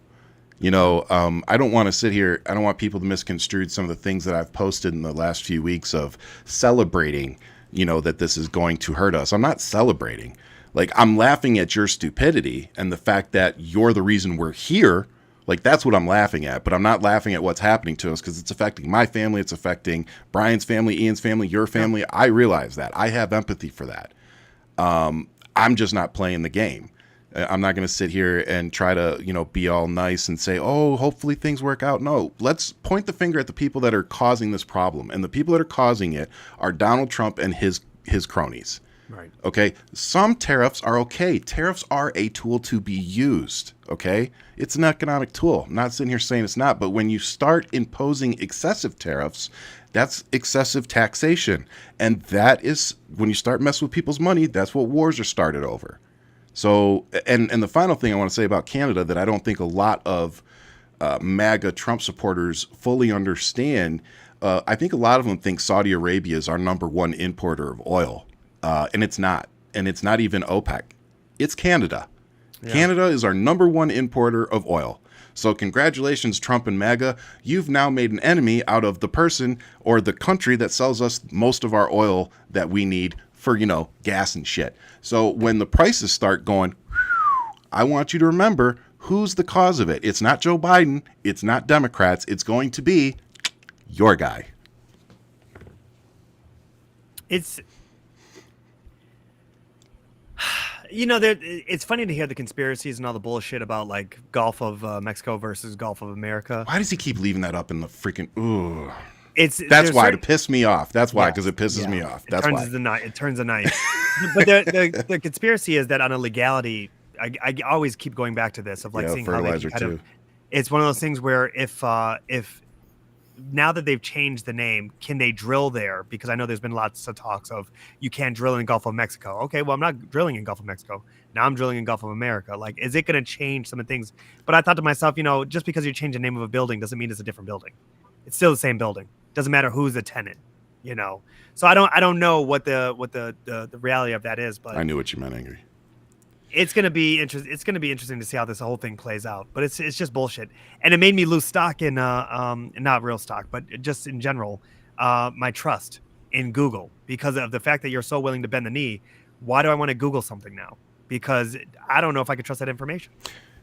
Speaker 1: I don't want to sit here. I don't want people to misconstrue some of the things that I've posted in the last few weeks of celebrating, that this is going to hurt us. I'm not celebrating. Like, I'm laughing at your stupidity and the fact that you're the reason we're here. Like, that's what I'm laughing at, but I'm not laughing at what's happening to us because it's affecting my family. It's affecting Brian's family, Ian's family, your family. I realize that. I have empathy for that. I'm just not playing the game. I'm not going to sit here and try to, be all nice and say, oh, hopefully things work out. No, let's point the finger at the people that are causing this problem. And the people that are causing it are Donald Trump and his cronies.
Speaker 2: Right.
Speaker 1: Okay. Some tariffs are okay. Tariffs are a tool to be used. Okay. It's an economic tool. I'm not sitting here saying it's not, but when you start imposing excessive tariffs, that's excessive taxation. And that is when you start messing with people's money, that's what wars are started over. So, and the final thing I want to say about Canada that I don't think a lot of MAGA Trump supporters fully understand, I think a lot of them think Saudi Arabia is our number one importer of oil. And it's not. And it's not even OPEC. It's Canada. Yeah. Canada is our number one importer of oil. So congratulations, Trump and MAGA. You've now made an enemy out of the person or the country that sells us most of our oil that we need for, gas and shit. So when the prices start going, I want you to remember who's the cause of it. It's not Joe Biden. It's not Democrats. It's going to be your guy.
Speaker 2: It's, it's funny to hear the conspiracies and all the bullshit about like Gulf of Mexico versus Gulf of America.
Speaker 1: Why does he keep leaving that up in the freaking, ooh.
Speaker 2: That's
Speaker 1: why to piss me off. That's why, because it pisses me off. That's why.
Speaker 2: It turns the night. But the conspiracy is that on a legality, I always keep going back to this of like seeing how they kind of. It's one of those things where if now that they've changed the name, can they drill there? Because I know there's been lots of talks of you can't drill in Gulf of Mexico. Okay, well I'm not drilling in Gulf of Mexico. Now I'm drilling in Gulf of America. Like, is it going to change some of the things? But I thought to myself, just because you change the name of a building doesn't mean it's a different building. It's still the same building. Doesn't matter who's the tenant, So I don't know what the reality of that is, but
Speaker 1: I knew what you meant, Angry.
Speaker 2: It's gonna be interesting. It's gonna be interesting to see how this whole thing plays out. But it's just bullshit, and it made me lose stock in not real stock, but just in general, my trust in Google because of the fact that you're so willing to bend the knee. Why do I want to Google something now? Because I don't know if I can trust that information.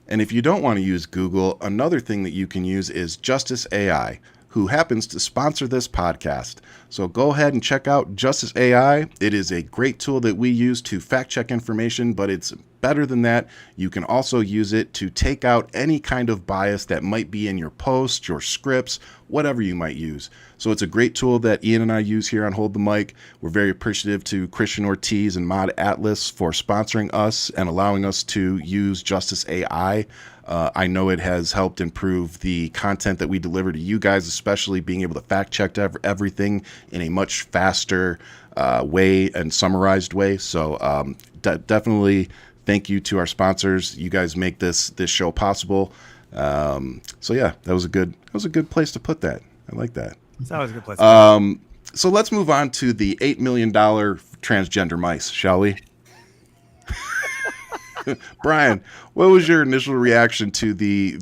Speaker 1: And if you don't want to use Google, another thing that you can use is Justice AI, who happens to sponsor this podcast. So go ahead and check out Justice AI. It is a great tool that we use to fact check information, but it's better than that. You can also use it to take out any kind of bias that might be in your posts, your scripts, whatever you might use. So it's a great tool that Ian and I use here on Hold the Mic. We're very appreciative to Christian Ortiz and Mod Atlas for sponsoring us and allowing us to use Justice AI. I know it has helped improve the content that we deliver to you guys, especially being able to fact check everything in a much faster way and summarized way. So definitely thank you to our sponsors. You guys make this show possible. So yeah, that was a good place to put that. I like that.
Speaker 2: It's always a good place.
Speaker 1: So let's move on to the $8 million transgender mice, shall we? Brian, what was your initial reaction to the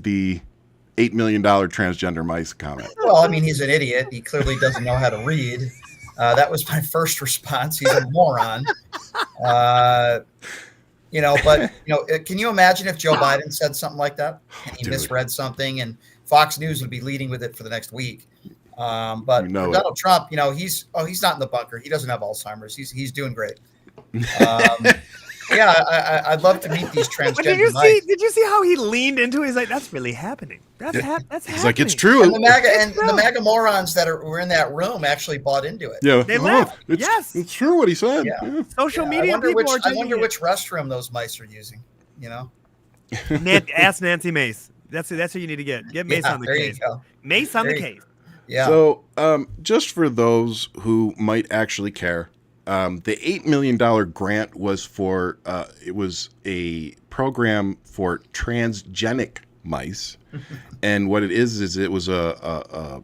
Speaker 1: $8 million transgender mice comment?
Speaker 3: Well, I mean, he's an idiot. He clearly doesn't know how to read. That was my first response. He's a moron. But can you imagine if Joe Biden said something like that and he misread something, and Fox News would be leading with it for the next week? But Donald Trump, he's not in the bunker. He doesn't have Alzheimer's. He's doing great. I'd love to meet these transgender mice.
Speaker 2: Did you see how he leaned into it? He's like, that's really happening. That's happening.
Speaker 1: He's like, it's true.
Speaker 3: And the MAGA morons that were in that room actually bought into it.
Speaker 1: Yeah,
Speaker 2: they laughed.
Speaker 1: Yes, it's true what he said.
Speaker 2: Yeah. Social media people are
Speaker 3: I wonder which restroom those mice are using.
Speaker 2: Ask Nancy Mace. That's who you need to get. Get Mace on the case. Mace on the case.
Speaker 3: Yeah.
Speaker 1: So, just for those who might actually care, the $8 million grant was for it was a program for transgenic mice, and what it is it was a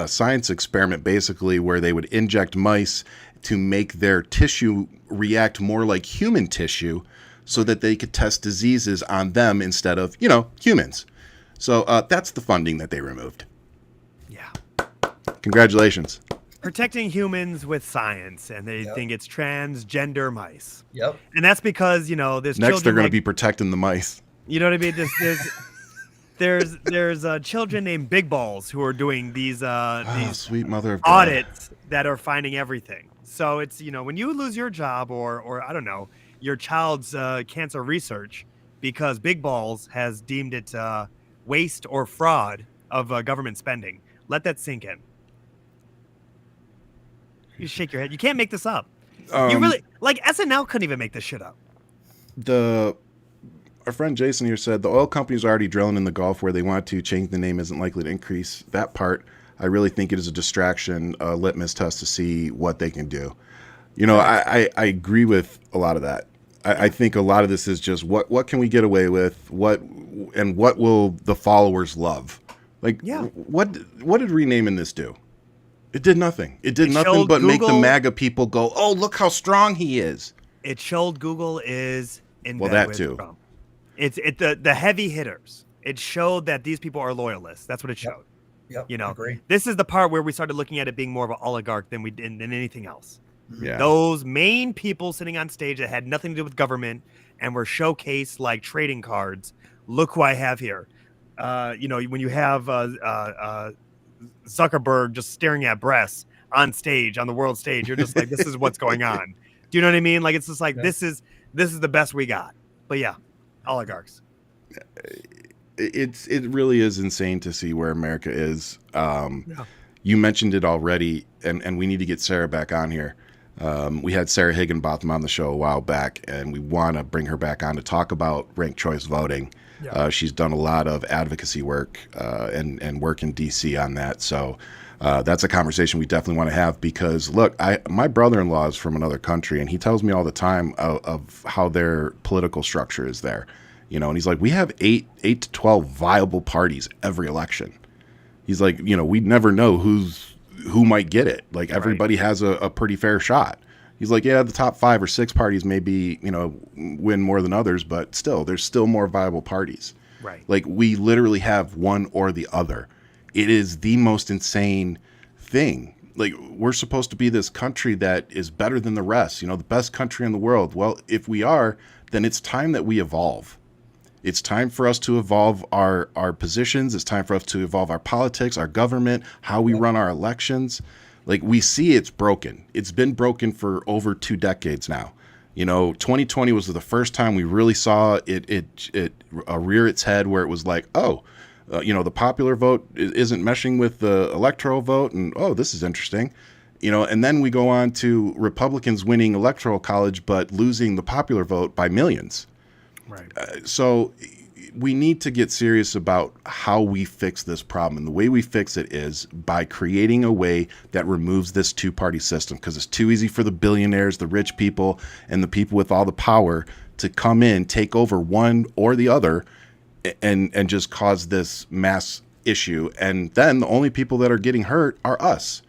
Speaker 1: science experiment basically where they would inject mice to make their tissue react more like human tissue, so that they could test diseases on them instead of humans. So that's the funding that they removed.
Speaker 2: Yeah.
Speaker 1: Congratulations.
Speaker 2: Protecting humans with science, and they think it's transgender mice.
Speaker 3: Yep.
Speaker 2: And that's because there's
Speaker 1: Next they're going to
Speaker 2: like,
Speaker 1: be protecting the mice.
Speaker 2: You know what I mean? There's children named Big Balls who are doing these
Speaker 1: sweet mother of God.
Speaker 2: audits that are finding everything. So it's when you lose your job or I don't know, your child's cancer research because Big Balls has deemed it waste or fraud of government spending. Let that sink in. You shake your head. You can't make this up. You really SNL couldn't even make this shit up.
Speaker 1: Our friend Jason here said the oil companies are already drilling in the Gulf where they want to. Change the name isn't likely to increase that part. I really think it is a distraction, a litmus test to see what they can do. I agree with a lot of that. I think a lot of this is just what can we get away with? What will the followers love? What did renaming this do? It did nothing. It did nothing but make the MAGA people go, oh, look how strong he is.
Speaker 2: It showed Google is in
Speaker 1: well,
Speaker 2: bed
Speaker 1: that
Speaker 2: with
Speaker 1: too.
Speaker 2: Trump. It's the heavy hitters. It showed that these people are loyalists. That's what it showed.
Speaker 3: Yep.
Speaker 2: Agree. This is the part where we started looking at it being more of an oligarch than anything else.
Speaker 1: Yeah.
Speaker 2: Those main people sitting on stage that had nothing to do with government and were showcased like trading cards. Look who I have here. When you have Zuckerberg just staring at breasts on stage, on the world stage, you're just like, this is what's going on. Do you know what I mean? Like, it's just like, this is the best we got. But yeah, oligarchs.
Speaker 1: It really is insane to see where America is. You mentioned it already, and we need to get Sarah back on here. We had Sarah Higginbotham on the show a while back, and we want to bring her back on to talk about ranked choice voting. Yeah. She's done a lot of advocacy work and work in D.C. on that. So that's a conversation we definitely want to have because, look, my brother-in-law is from another country, and he tells me all the time of how their political structure is there. And he's like, we have 8 to 12 viable parties every election. He's like, we never know who might get it. Like everybody has a pretty fair shot. He's like, yeah, the top 5 or 6 parties maybe, win more than others, but still, there's still more viable parties.
Speaker 2: Right.
Speaker 1: Like we literally have one or the other. It is the most insane thing. Like we're supposed to be this country that is better than the rest, the best country in the world. Well, if we are, then it's time that we evolve. It's time for us to evolve our positions. It's time for us to evolve our politics, our government, how we run our elections. Like we see it's broken. It's been broken for over 2 decades now. 2020 was the first time we really saw it rear its head where it was like, the popular vote isn't meshing with the electoral vote. And, this is interesting. And then we go on to Republicans winning electoral college, but losing the popular vote by millions.
Speaker 2: Right.
Speaker 1: So we need to get serious about how we fix this problem. And the way we fix it is by creating a way that removes this 2-party system, because it's too easy for the billionaires, the rich people, and the people with all the power to come in, take over one or the other, and just cause this mass issue. And then the only people that are getting hurt are us.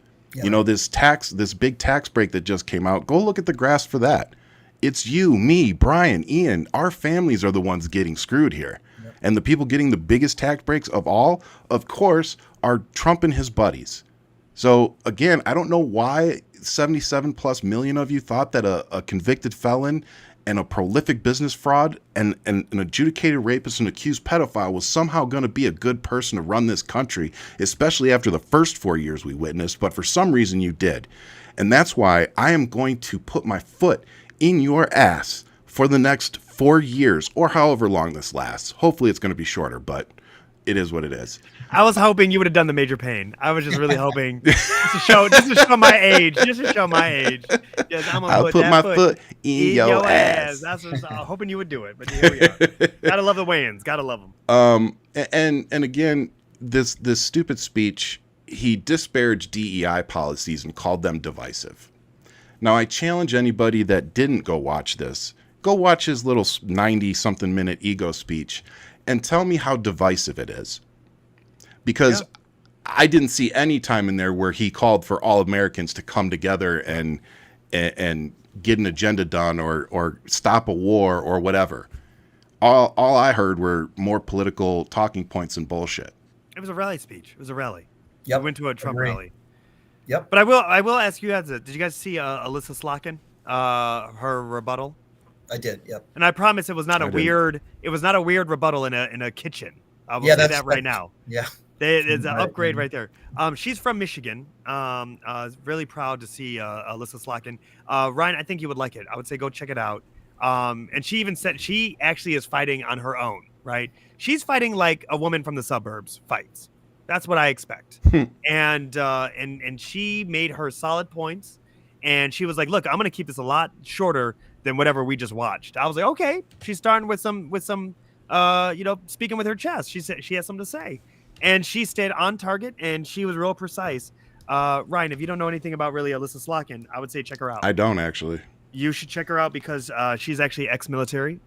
Speaker 1: You know, this big tax break that just came out, go look at the graphs for that. It's you, me, Brian, Ian. Our families are the ones getting screwed here. Yep. And the people getting the biggest tax breaks of all, of course, are Trump and his buddies. So, again, I don't know why 77 plus million of you thought that a convicted felon and a prolific business fraud and an adjudicated rapist and accused pedophile was somehow going to be a good person to run this country, especially after the first 4 years we witnessed. But for some reason you did. And that's why I am going to put my foot in your ass for the next 4 years or however long this lasts. Hopefully it's going to be shorter, but it is what it is.
Speaker 2: I was hoping you would have done the Major Payne. I was just really hoping just to show my age. Just to show my age. Yes,
Speaker 1: I'll put my foot in your ass.
Speaker 2: That's what I was hoping you would do it. But here we are. Gotta love the Wayans. Gotta love them.
Speaker 1: And again, this stupid speech, he disparaged DEI policies and called them divisive. Now, I challenge anybody that didn't go watch this. Go watch his little 90-something minute ego speech and tell me how divisive it is. Because I didn't see any time in there where he called for all Americans to come together and get an agenda done or stop a war or whatever. All I heard were more political talking points and bullshit.
Speaker 2: It was a rally speech. It was a rally.
Speaker 3: Yep.
Speaker 2: We went to a Trump rally.
Speaker 3: Yep.
Speaker 2: But I will ask you guys, did you guys see Alyssa Slotkin, her rebuttal?
Speaker 3: I did. Yep.
Speaker 2: And I promise it was not a weird rebuttal in a kitchen. I will say that right now.
Speaker 3: Yeah.
Speaker 2: It's an upgrade right there. She's from Michigan. Really proud to see Alyssa Slotkin. Ryan, I think you would like it. I would say go check it out. And she even said she actually is fighting on her own, right? She's fighting like a woman from the suburbs fights. That's what I expect. And she made her solid points. And she was like, look, I'm going to keep this a lot shorter than whatever we just watched. I was like, okay. She's starting with some speaking with her chest. She said she has something to say. And she stayed on target, and she was real precise. Ryan, if you don't know anything about really Alyssa Slotkin, I would say check her out.
Speaker 1: I don't, actually.
Speaker 2: You should check her out because she's actually ex-military.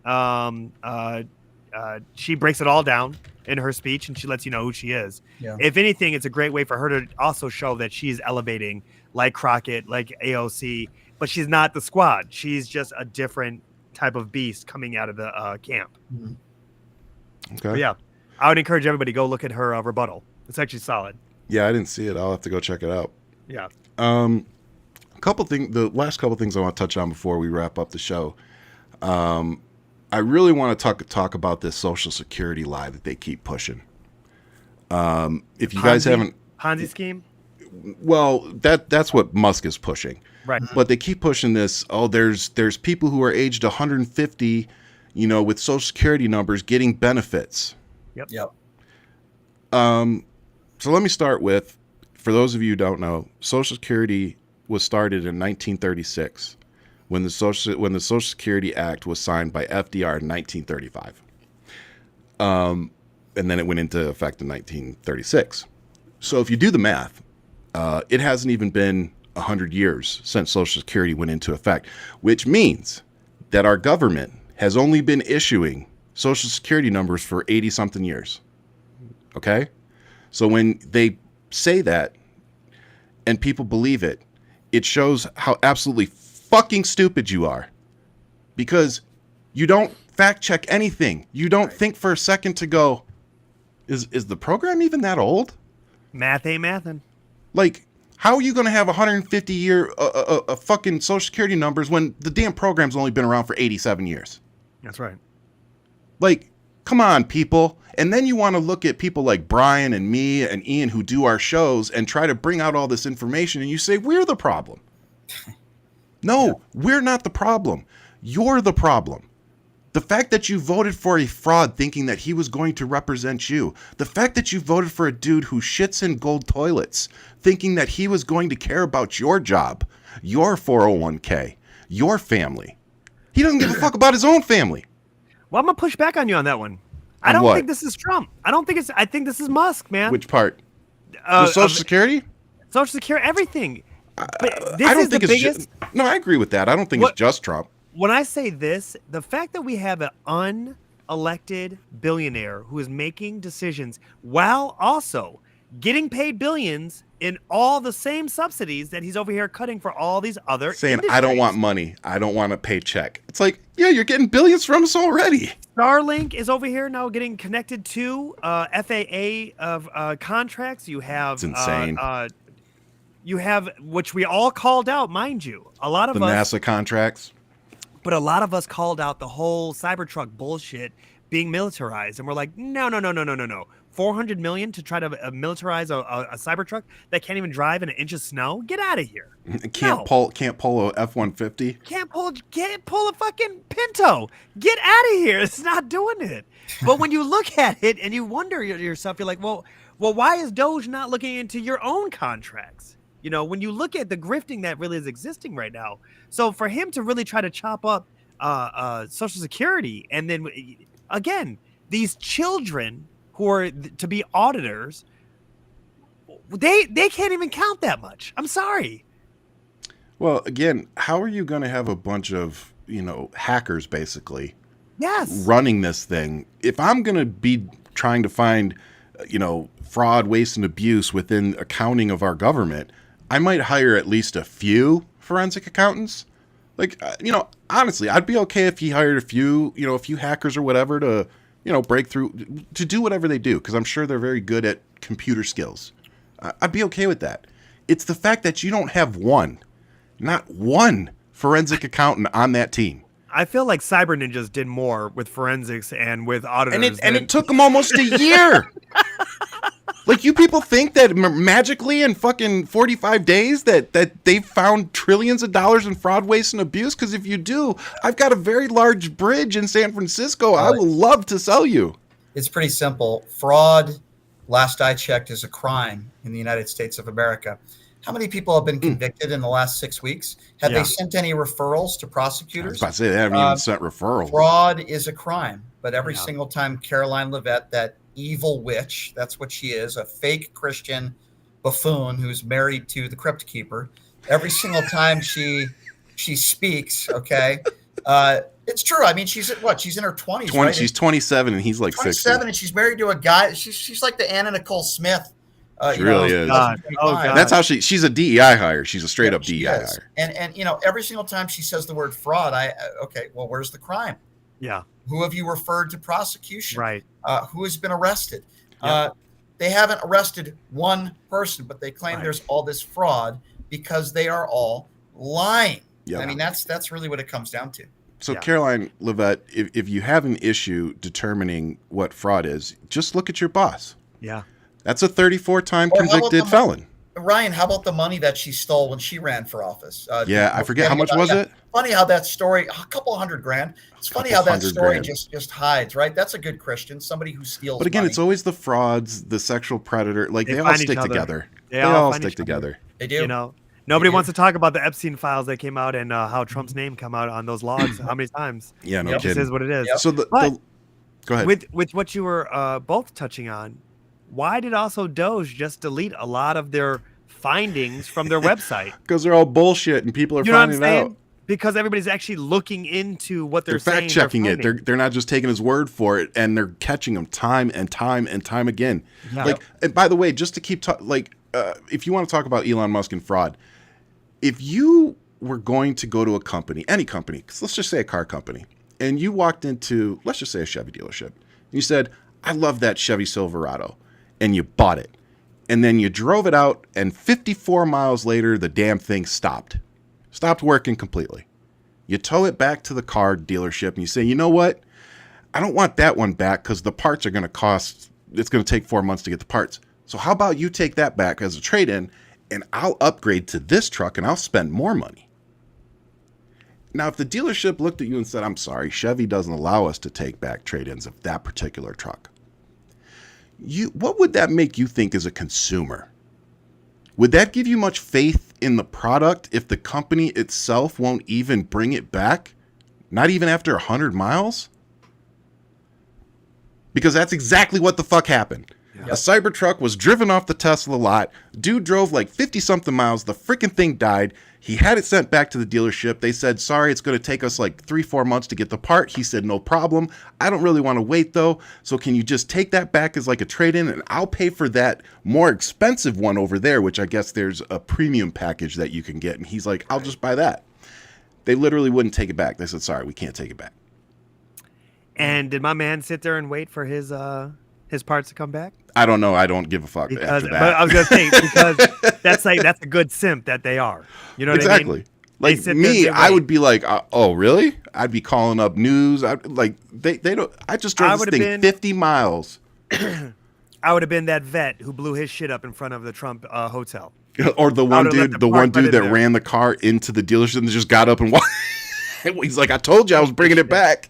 Speaker 2: She breaks it all down in her speech, and she lets you know who she is. Yeah. If anything, it's a great way for her to also show that she's elevating like Crockett, like AOC, but she's not the squad. She's just a different type of beast coming out of the camp.
Speaker 3: Mm-hmm.
Speaker 1: Okay.
Speaker 2: But yeah. I would encourage everybody to go look at her rebuttal. It's actually solid.
Speaker 1: Yeah, I didn't see it. I'll have to go check it out.
Speaker 2: Yeah.
Speaker 1: The last couple things I want to touch on before we wrap up the show. I really want to talk about this Social Security lie that they keep pushing. If you guys haven't
Speaker 2: Ponzi scheme?
Speaker 1: Well, that's what Musk is pushing.
Speaker 2: Right.
Speaker 1: But they keep pushing this, there's people who are aged 150, with Social Security numbers getting benefits.
Speaker 3: Yep.
Speaker 1: So let me start with, for those of you who don't know, Social Security was started in 1936 when the Social Security Act was signed by FDR in 1935. And then it went into effect in 1936. So if you do the math, it hasn't even been 100 years since Social Security went into effect, which means that our government has only been issuing Social Security numbers for 80-something years. Okay? So when they say that and people believe it, it shows how absolutely fucking stupid you are. Because you don't fact check anything. You don't think for a second to go, is the program even that old?
Speaker 2: Math ain't mathin'.
Speaker 1: Like, how are you going to have 150-year fucking Social Security numbers when the damn program's only been around for 87 years?
Speaker 2: That's right.
Speaker 1: Like, come on, people. And then you want to look at people like Brian and me and Ian who do our shows and try to bring out all this information, and you say, we're the problem. No, we're not the problem. You're the problem. The fact that you voted for a fraud thinking that he was going to represent you. The fact that you voted for a dude who shits in gold toilets thinking that he was going to care about your job, your 401k, your family. He doesn't give a fuck about his own family.
Speaker 2: Well, I'm going to push back on you on that one. I don't think this is Trump. I think this is Musk, man.
Speaker 1: Which part? The Social Security?
Speaker 2: Social Security, everything. But this
Speaker 1: I don't
Speaker 2: is
Speaker 1: think
Speaker 2: the
Speaker 1: it's
Speaker 2: biggest.
Speaker 1: No, I agree with that. I don't think it's just Trump.
Speaker 2: When I say this, the fact that we have an unelected billionaire who is making decisions while also getting paid billions in all the same subsidies that he's over here cutting for all these other
Speaker 1: saying,
Speaker 2: industries.
Speaker 1: I don't want money. I don't want a paycheck. It's like, yeah, you're getting billions from us already.
Speaker 2: Starlink is over here now getting connected to FAA of contracts. You have
Speaker 1: It's insane.
Speaker 2: You have, which we all called out, mind you, a lot of
Speaker 1: The
Speaker 2: us,
Speaker 1: NASA contracts.
Speaker 2: but a lot of us called out the whole Cybertruck bullshit being militarized, and we're like, no. 400 million to try to militarize a Cybertruck that can't even drive in an inch of snow? Get out of here!
Speaker 1: Can't pull a F-150.
Speaker 2: Can't pull a fucking Pinto. Get out of here! It's not doing it. But when you look at it and you wonder to yourself, you're like, well, why is Doge not looking into your own contracts? You know, when you look at the grifting that really is existing right now. So for him to really try to chop up Social Security, and then again, these children who are to be auditors, they can't even count that much. I'm sorry.
Speaker 1: Well, again, how are you going to have a bunch of, hackers basically running this thing? If I'm going to be trying to find, fraud, waste, and abuse within accounting of our government, I might hire at least a few forensic accountants. Like, honestly, I'd be okay if he hired a few hackers or whatever to, break through, to do whatever they do, because I'm sure they're very good at computer skills. I'd be okay with that. It's the fact that you don't have not one forensic accountant on that team.
Speaker 2: I feel like Cyber Ninjas did more with forensics and with auditors.
Speaker 1: And it took them almost a year. Like, you people think that magically in fucking 45 days that they found trillions of dollars in fraud, waste, and abuse? Because if you do, I've got a very large bridge in San Francisco I will love to sell you.
Speaker 3: It's pretty simple. Fraud, last I checked, is a crime in the United States of America. How many people have been convicted in the last 6 weeks? Have they sent any referrals to prosecutors?
Speaker 1: I was about to say, they haven't even sent referrals.
Speaker 3: Fraud is a crime. But every single time Caroline Leavitt, that evil witch, that's what she is, a fake Christian buffoon who's married to the Crypt Keeper, every single time she speaks, okay, it's true. I mean, she's in her 20s, right?
Speaker 1: She's 27 and he's like
Speaker 3: 27,
Speaker 1: 60.
Speaker 3: and she's married to a guy. She's like the Anna Nicole Smith.
Speaker 1: She really is.
Speaker 2: God.
Speaker 1: That's how she's a DEI hire. She's a straight up DEI
Speaker 3: is.
Speaker 1: hire.
Speaker 3: And every single time she says the word fraud, well, where's the crime?
Speaker 2: Yeah.
Speaker 3: Who have you referred to prosecution?
Speaker 2: Right.
Speaker 3: Who has been arrested?
Speaker 2: Yep.
Speaker 3: They haven't arrested one person, but they claim there's all this fraud because they are all lying.
Speaker 1: Yeah.
Speaker 3: I mean, that's really what it comes down to.
Speaker 1: So Caroline Leavitt, if you have an issue determining what fraud is, just look at your boss.
Speaker 2: Yeah.
Speaker 1: That's a 34-time convicted felon.
Speaker 3: Ryan, how about the money that she stole when she ran for office?
Speaker 1: I forget how much was it.
Speaker 3: Funny how that story, a couple $100,000. It's funny how that story just hides, right? That's a good Christian, somebody who steals.
Speaker 1: But again,
Speaker 3: money.
Speaker 1: It's always the frauds, the sexual predator. Like they all
Speaker 2: find
Speaker 1: stick
Speaker 2: each other.
Speaker 1: together.
Speaker 2: They
Speaker 1: all
Speaker 2: find
Speaker 1: stick
Speaker 2: each other.
Speaker 1: together.
Speaker 3: They do.
Speaker 2: Nobody wants to talk about the Epstein files that came out and how Trump's name come out on those logs. How many times?
Speaker 1: Yeah, no
Speaker 2: It just
Speaker 1: kidding.
Speaker 2: is what it is.
Speaker 3: Yep.
Speaker 1: So
Speaker 2: But
Speaker 1: go ahead.
Speaker 2: with what you were both touching on, why did also Doge just delete a lot of their findings from their website?
Speaker 1: Because they're all bullshit and people are
Speaker 2: You know what I'm
Speaker 1: finding it
Speaker 2: saying?
Speaker 1: out.
Speaker 2: Because everybody's actually looking into what they're saying.
Speaker 1: Fact checking it.
Speaker 2: finding.
Speaker 1: They're not just taking his word for it, and they're catching him time and time and time again.
Speaker 2: Yeah.
Speaker 1: Like, and by the way, just to keep if you want to talk about Elon Musk and fraud, if you were going to go to a company, any company, 'cause let's just say a car company, and you walked into, let's just say a Chevy dealership, and you said, "I love that Chevy Silverado," and you bought it, and then you drove it out, and 54 miles later, the damn thing stopped working completely. You tow it back to the car dealership and you say, you know what? I don't want that one back because the parts are going to cost, it's going to take 4 months to get the parts. So how about you take that back as a trade-in and I'll upgrade to this truck and I'll spend more money. Now, if the dealership looked at you and said, I'm sorry, Chevy doesn't allow us to take back trade-ins of that particular truck, what would that make you think as a consumer? Would that give you much faith in the product if the company itself won't even bring it back? Not even after 100 miles? Because that's exactly what the fuck happened. A Cybertruck was driven off the Tesla lot. Dude drove like 50-something miles. The freaking thing died. He had it sent back to the dealership. They said, sorry, it's going to take us like 3-4 months to get the part. He said, no problem. I don't really want to wait, though. So can you just take that back as like a trade-in? And I'll pay for that more expensive one over there, which I guess there's a premium package that you can get. And he's like, I'll just buy that. They literally wouldn't take it back. They said, sorry, we can't take it back.
Speaker 2: And did my man sit there and wait for his parts to come back?
Speaker 1: I don't know. I don't give a fuck
Speaker 2: Because,
Speaker 1: after that.
Speaker 2: but I was gonna say, because that's a good simp that they are. You know what I mean?
Speaker 1: Exactly. Like me, I would be like, oh, really? I'd be calling up news. They don't. I just drove this thing 50 miles.
Speaker 2: I would have been that vet who blew his shit up in front of the Trump hotel.
Speaker 1: Or the one dude that ran the car into the dealership and just got up and walked. He's like, I told you I was bringing it back.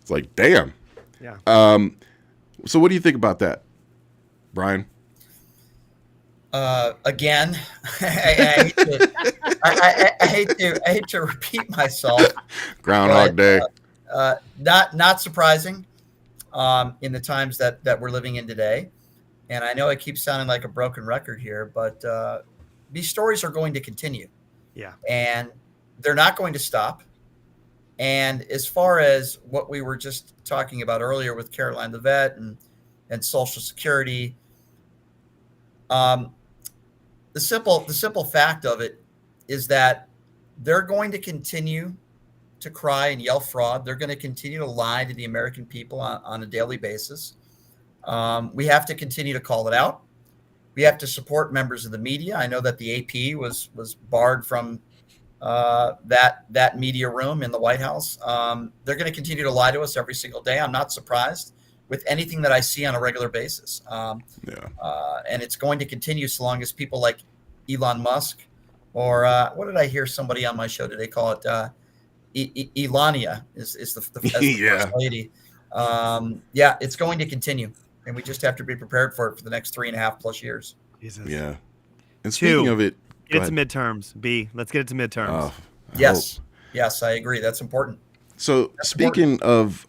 Speaker 1: It's like, damn.
Speaker 2: Yeah.
Speaker 1: So what do you think about that, Brian?
Speaker 3: Again, I hate to repeat myself.
Speaker 1: Groundhog Day.
Speaker 3: Not surprising in the times that we're living in today. And I know I keep sounding like a broken record here, but these stories are going to continue.
Speaker 2: Yeah.
Speaker 3: And they're not going to stop. And as far as what we were just talking about earlier with Caroline the vet and Social Security, the simple fact of it is that they're going to continue to cry and yell fraud. They're going to continue to lie to the American people on a daily basis. We have to continue to call it out. We have to support members of the media. I know that the AP was barred from that media room in the White House. They're going to continue to lie to us every single day. I'm not surprised with anything that I see on a regular basis. And it's going to continue so long as people like Elon Musk or what did I hear somebody on my show today call it? Elonia is the first lady. It's going to continue. And we just have to be prepared for it for the next 3.5+ years.
Speaker 2: Jesus.
Speaker 1: Yeah. And speaking of it,
Speaker 2: get it to midterms. Let's get it to midterms.
Speaker 3: Yes, I agree. That's important.
Speaker 1: So speaking of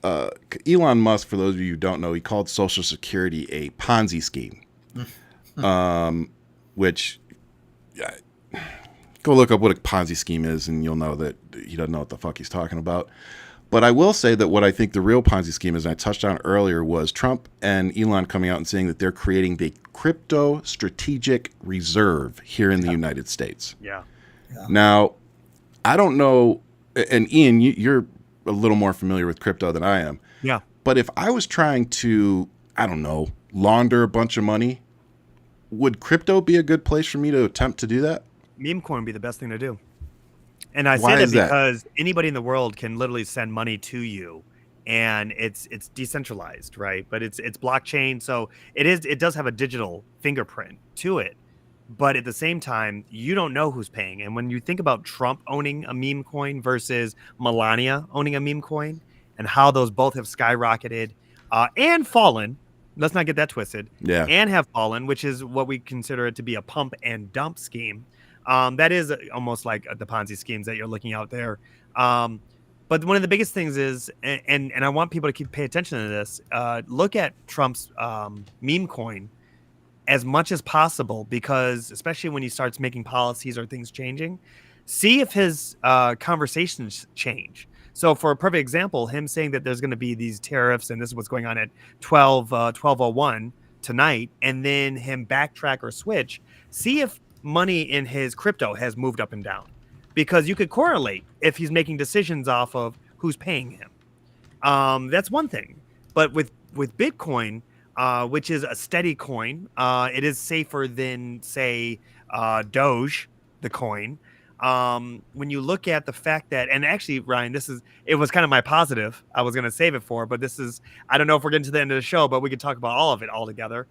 Speaker 1: Elon Musk, for those of you who don't know, he called Social Security a Ponzi scheme, which go look up what a Ponzi scheme is and you'll know that he doesn't know what the fuck he's talking about. But I will say that what I think the real Ponzi scheme is, and I touched on earlier, was Trump and Elon coming out and saying that they're creating the crypto strategic reserve here in the United States.
Speaker 2: Yeah.
Speaker 1: Now, I don't know, and Ian, you're a little more familiar with crypto than I am.
Speaker 2: Yeah.
Speaker 1: But if I was trying to, I don't know, launder a bunch of money, would crypto be a good place for me to attempt to do that?
Speaker 2: Meme coin would be the best thing to do. And I
Speaker 1: Why
Speaker 2: say
Speaker 1: is
Speaker 2: that
Speaker 1: that?
Speaker 2: because anybody in the world can literally send money to you, and it's decentralized, right? But it's blockchain, so it does have a digital fingerprint to it. But at the same time, you don't know who's paying. And when you think about Trump owning a meme coin versus Melania owning a meme coin, and how those both have skyrocketed and fallen, let's not get that twisted.
Speaker 1: Yeah.
Speaker 2: And have fallen, which is what we consider it to be a pump and dump scheme. That is almost like the Ponzi schemes that you're looking out there. But one of the biggest things is, and I want people to pay attention to this, look at Trump's meme coin as much as possible, because especially when he starts making policies or things changing, see if his conversations change. So for a perfect example, him saying that there's going to be these tariffs and this is what's going on at 12:01 tonight, and then him backtrack or switch, see if money in his crypto has moved up and down, because you could correlate if he's making decisions off of who's paying him. That's one thing. But with Bitcoin, which is a steady coin, it is safer than, say, Doge, the coin. When you look at the fact that, and actually, Ryan, it was kind of my positive. I was going to save it for, but I don't know if we're getting to the end of the show, but we could talk about all of it all together.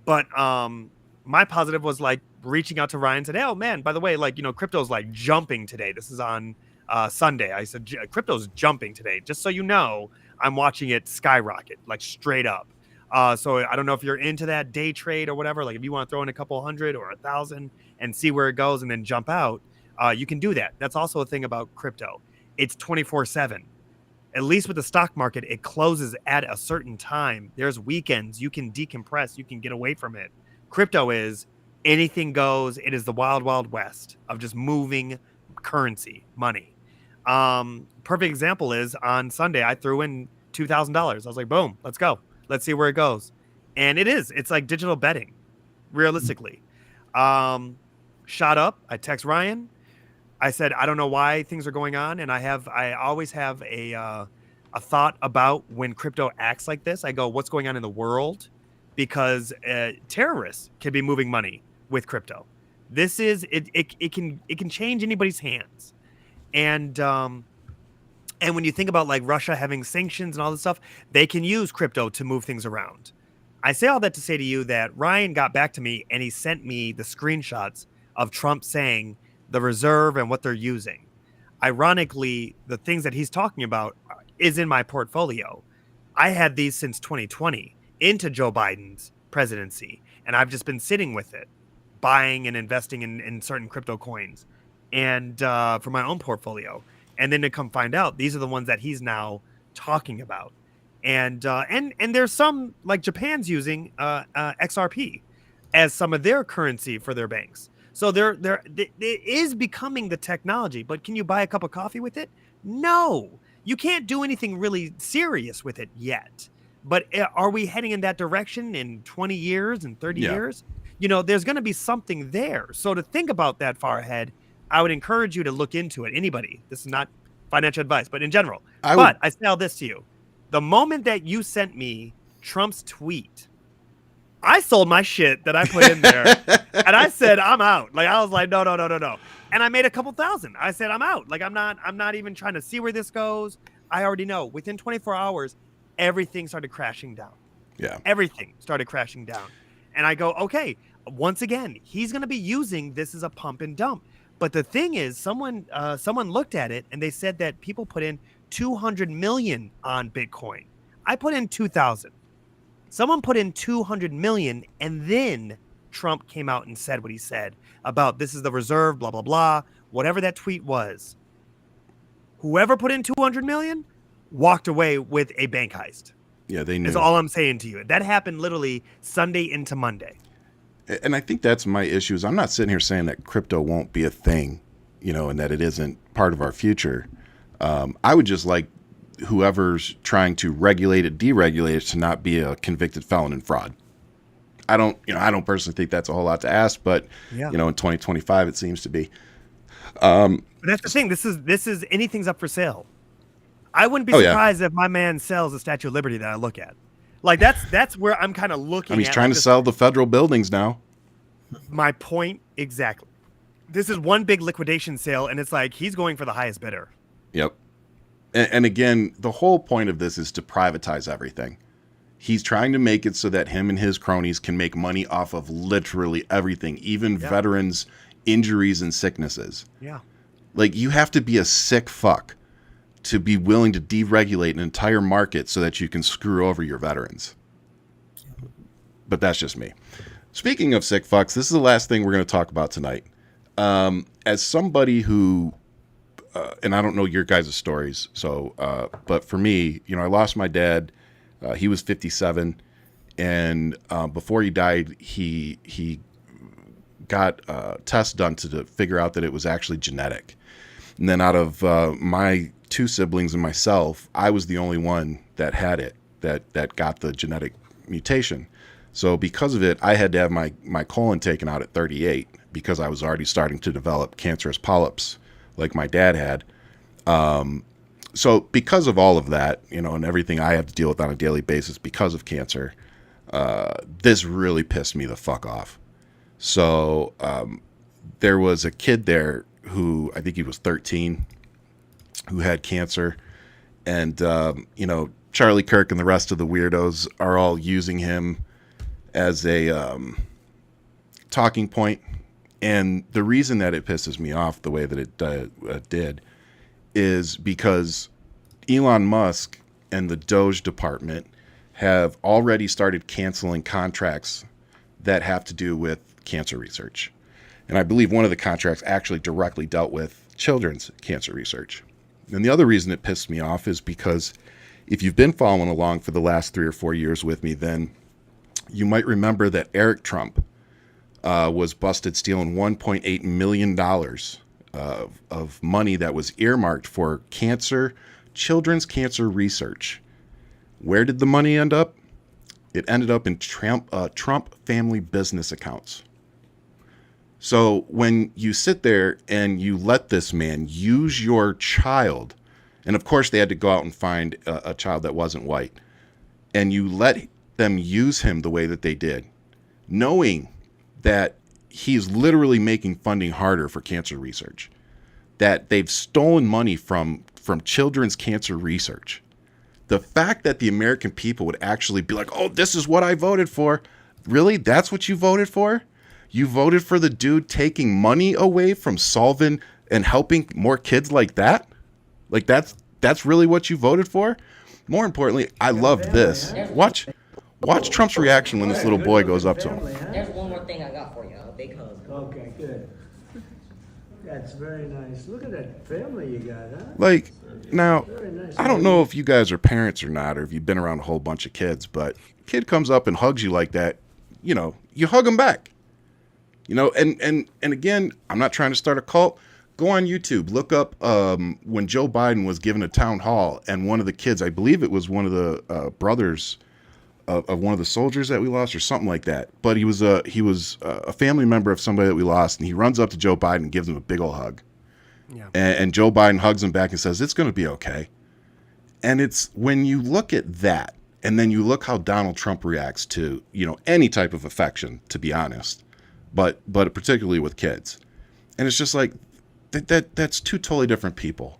Speaker 2: But my positive was like reaching out to Ryan and said, hey, oh man, by the way, like, crypto's like jumping today. This is on Sunday. I said, crypto's jumping today. Just so you know, I'm watching it skyrocket, like straight up. So I don't know if you're into that day trade or whatever. Like if you want to throw in a couple hundred or 1,000 and see where it goes and then jump out, you can do that. That's also a thing about crypto. It's 24/7. At least with the stock market, it closes at a certain time. There's weekends. You can decompress. You can get away from it. Crypto is anything goes. It is the wild, wild west of just moving currency, money. Perfect example is on Sunday, I threw in $2,000. I was like, boom, let's go. Let's see where it goes. And it's like digital betting, realistically. Shot up. I text Ryan. I said, I don't know why things are going on. And I always have a thought about when crypto acts like this. I go, what's going on in the world? Because terrorists can be moving money with crypto. This is, it can change anybody's hands. And when you think about like Russia having sanctions and all this stuff, they can use crypto to move things around. I say all that to say to you that Ryan got back to me and he sent me the screenshots of Trump saying the reserve and what they're using. Ironically, the things that he's talking about is in my portfolio. I had these since 2020 into Joe Biden's presidency, and I've just been sitting with it, buying and investing in certain crypto coins and for my own portfolio. And then to come find out, these are the ones that he's now talking about. And there's some, like Japan's using XRP as some of their currency for their banks. So it is becoming the technology, but can you buy a cup of coffee with it? No, you can't do anything really serious with it yet. But are we heading in that direction in 20 years and 30 years? You know, there's going to be something there. So to think about that far ahead, I would encourage you to look into it. Anybody, this is not financial advice, but in general. I say all this to you. The moment that you sent me Trump's tweet, I sold my shit that I put in there and I said, I'm out. Like, I was like, no. And I made a couple thousand. I said, I'm out. Like, I'm not even trying to see where this goes. I already know within 24 hours, everything started crashing down.
Speaker 1: Yeah.
Speaker 2: Everything started crashing down. And I go, okay, once again, he's going to be using this as a pump and dump. But the thing is, someone looked at it and they said that people put in 200 million on Bitcoin. I put in 2,000. Someone put in 200 million, and then Trump came out and said what he said about this is the reserve, blah, blah, blah, whatever that tweet was. Whoever put in 200 million walked away with a bank heist.
Speaker 1: Yeah, they knew.
Speaker 2: That's all I'm saying to you. That happened literally Sunday into Monday.
Speaker 1: And I think that's my issue is I'm not sitting here saying that crypto won't be a thing, you know, and that it isn't part of our future. I would just like whoever's trying to regulate it, deregulate it to not be a convicted felon in fraud. I don't personally think that's a whole lot to ask, but you know, in 2025 it seems to be.
Speaker 2: But that's the thing. This is anything's up for sale. I wouldn't be surprised if my man sells the Statue of Liberty that I look at. Like that's where I'm kind of looking.
Speaker 1: I mean, he's trying to sell the federal buildings now.
Speaker 2: My point exactly. This is one big liquidation sale, and it's like he's going for the highest bidder.
Speaker 1: Yep. And again, the whole point of this is to privatize everything. He's trying to make it so that him and his cronies can make money off of literally everything, even veterans' injuries and sicknesses.
Speaker 2: Yeah.
Speaker 1: Like, you have to be a sick fuck to be willing to deregulate an entire market so that you can screw over your veterans. But that's just me. Speaking of sick fucks, this is the last thing we're going to talk about tonight. As somebody who, and I don't know your guys' stories, so, but for me, you know, I lost my dad. He was 57, and before he died, he got a test done to figure out that it was actually genetic. And then out of my two siblings and myself, I was the only one that had it, that got the genetic mutation. So because of it, I had to have my colon taken out at 38 because I was already starting to develop cancerous polyps like my dad had. So because of all of that, you know, and everything I have to deal with on a daily basis because of cancer, this really pissed me the fuck off. So there was a kid there who, I think he was 13, who had cancer. And, you know, Charlie Kirk and the rest of the weirdos are all using him as a talking point. And the reason that it pisses me off the way that it did is because Elon Musk and the Doge department have already started canceling contracts that have to do with cancer research. And I believe one of the contracts actually directly dealt with children's cancer research. And the other reason it pissed me off is because if you've been following along for the last 3 or 4 years with me, then you might remember that Eric Trump was busted stealing $1.8 million of money that was earmarked for children's cancer research. Where did the money end up? It ended up in Trump family business accounts. So when you sit there and you let this man use your child, and of course they had to go out and find a child that wasn't white, and you let them use him the way that they did, knowing that he's literally making funding harder for cancer research, that they've stolen money from children's cancer research. The fact that the American people would actually be like, oh, this is what I voted for. Really? That's what you voted for? You voted for the dude taking money away from solving and helping more kids like that? Like that's really what you voted for? More importantly, I love this. Watch Trump's reaction when this little boy goes up to him.
Speaker 6: There's one more thing I got for you, a big hug.
Speaker 7: Okay, good. That's very nice. Look at that family you got, huh?
Speaker 1: Like, now,
Speaker 7: Very nice.
Speaker 1: I don't know if you guys are parents or not, or if you've been around a whole bunch of kids, but kid comes up and hugs you like that, you hug them back. And again, I'm not trying to start a cult. Go on YouTube, look up when Joe Biden was given a town hall, and one of the kids, I believe it was one of the brothers of one of the soldiers that we lost or something like that. But he was a family member of somebody that we lost, and he runs up to Joe Biden and gives him a big old hug.
Speaker 2: Yeah.
Speaker 1: And Joe Biden hugs him back and says, it's going to be okay. And it's when you look at that, and then you look how Donald Trump reacts to, any type of affection, to be honest, but particularly with kids. And it's just like, that's two totally different people.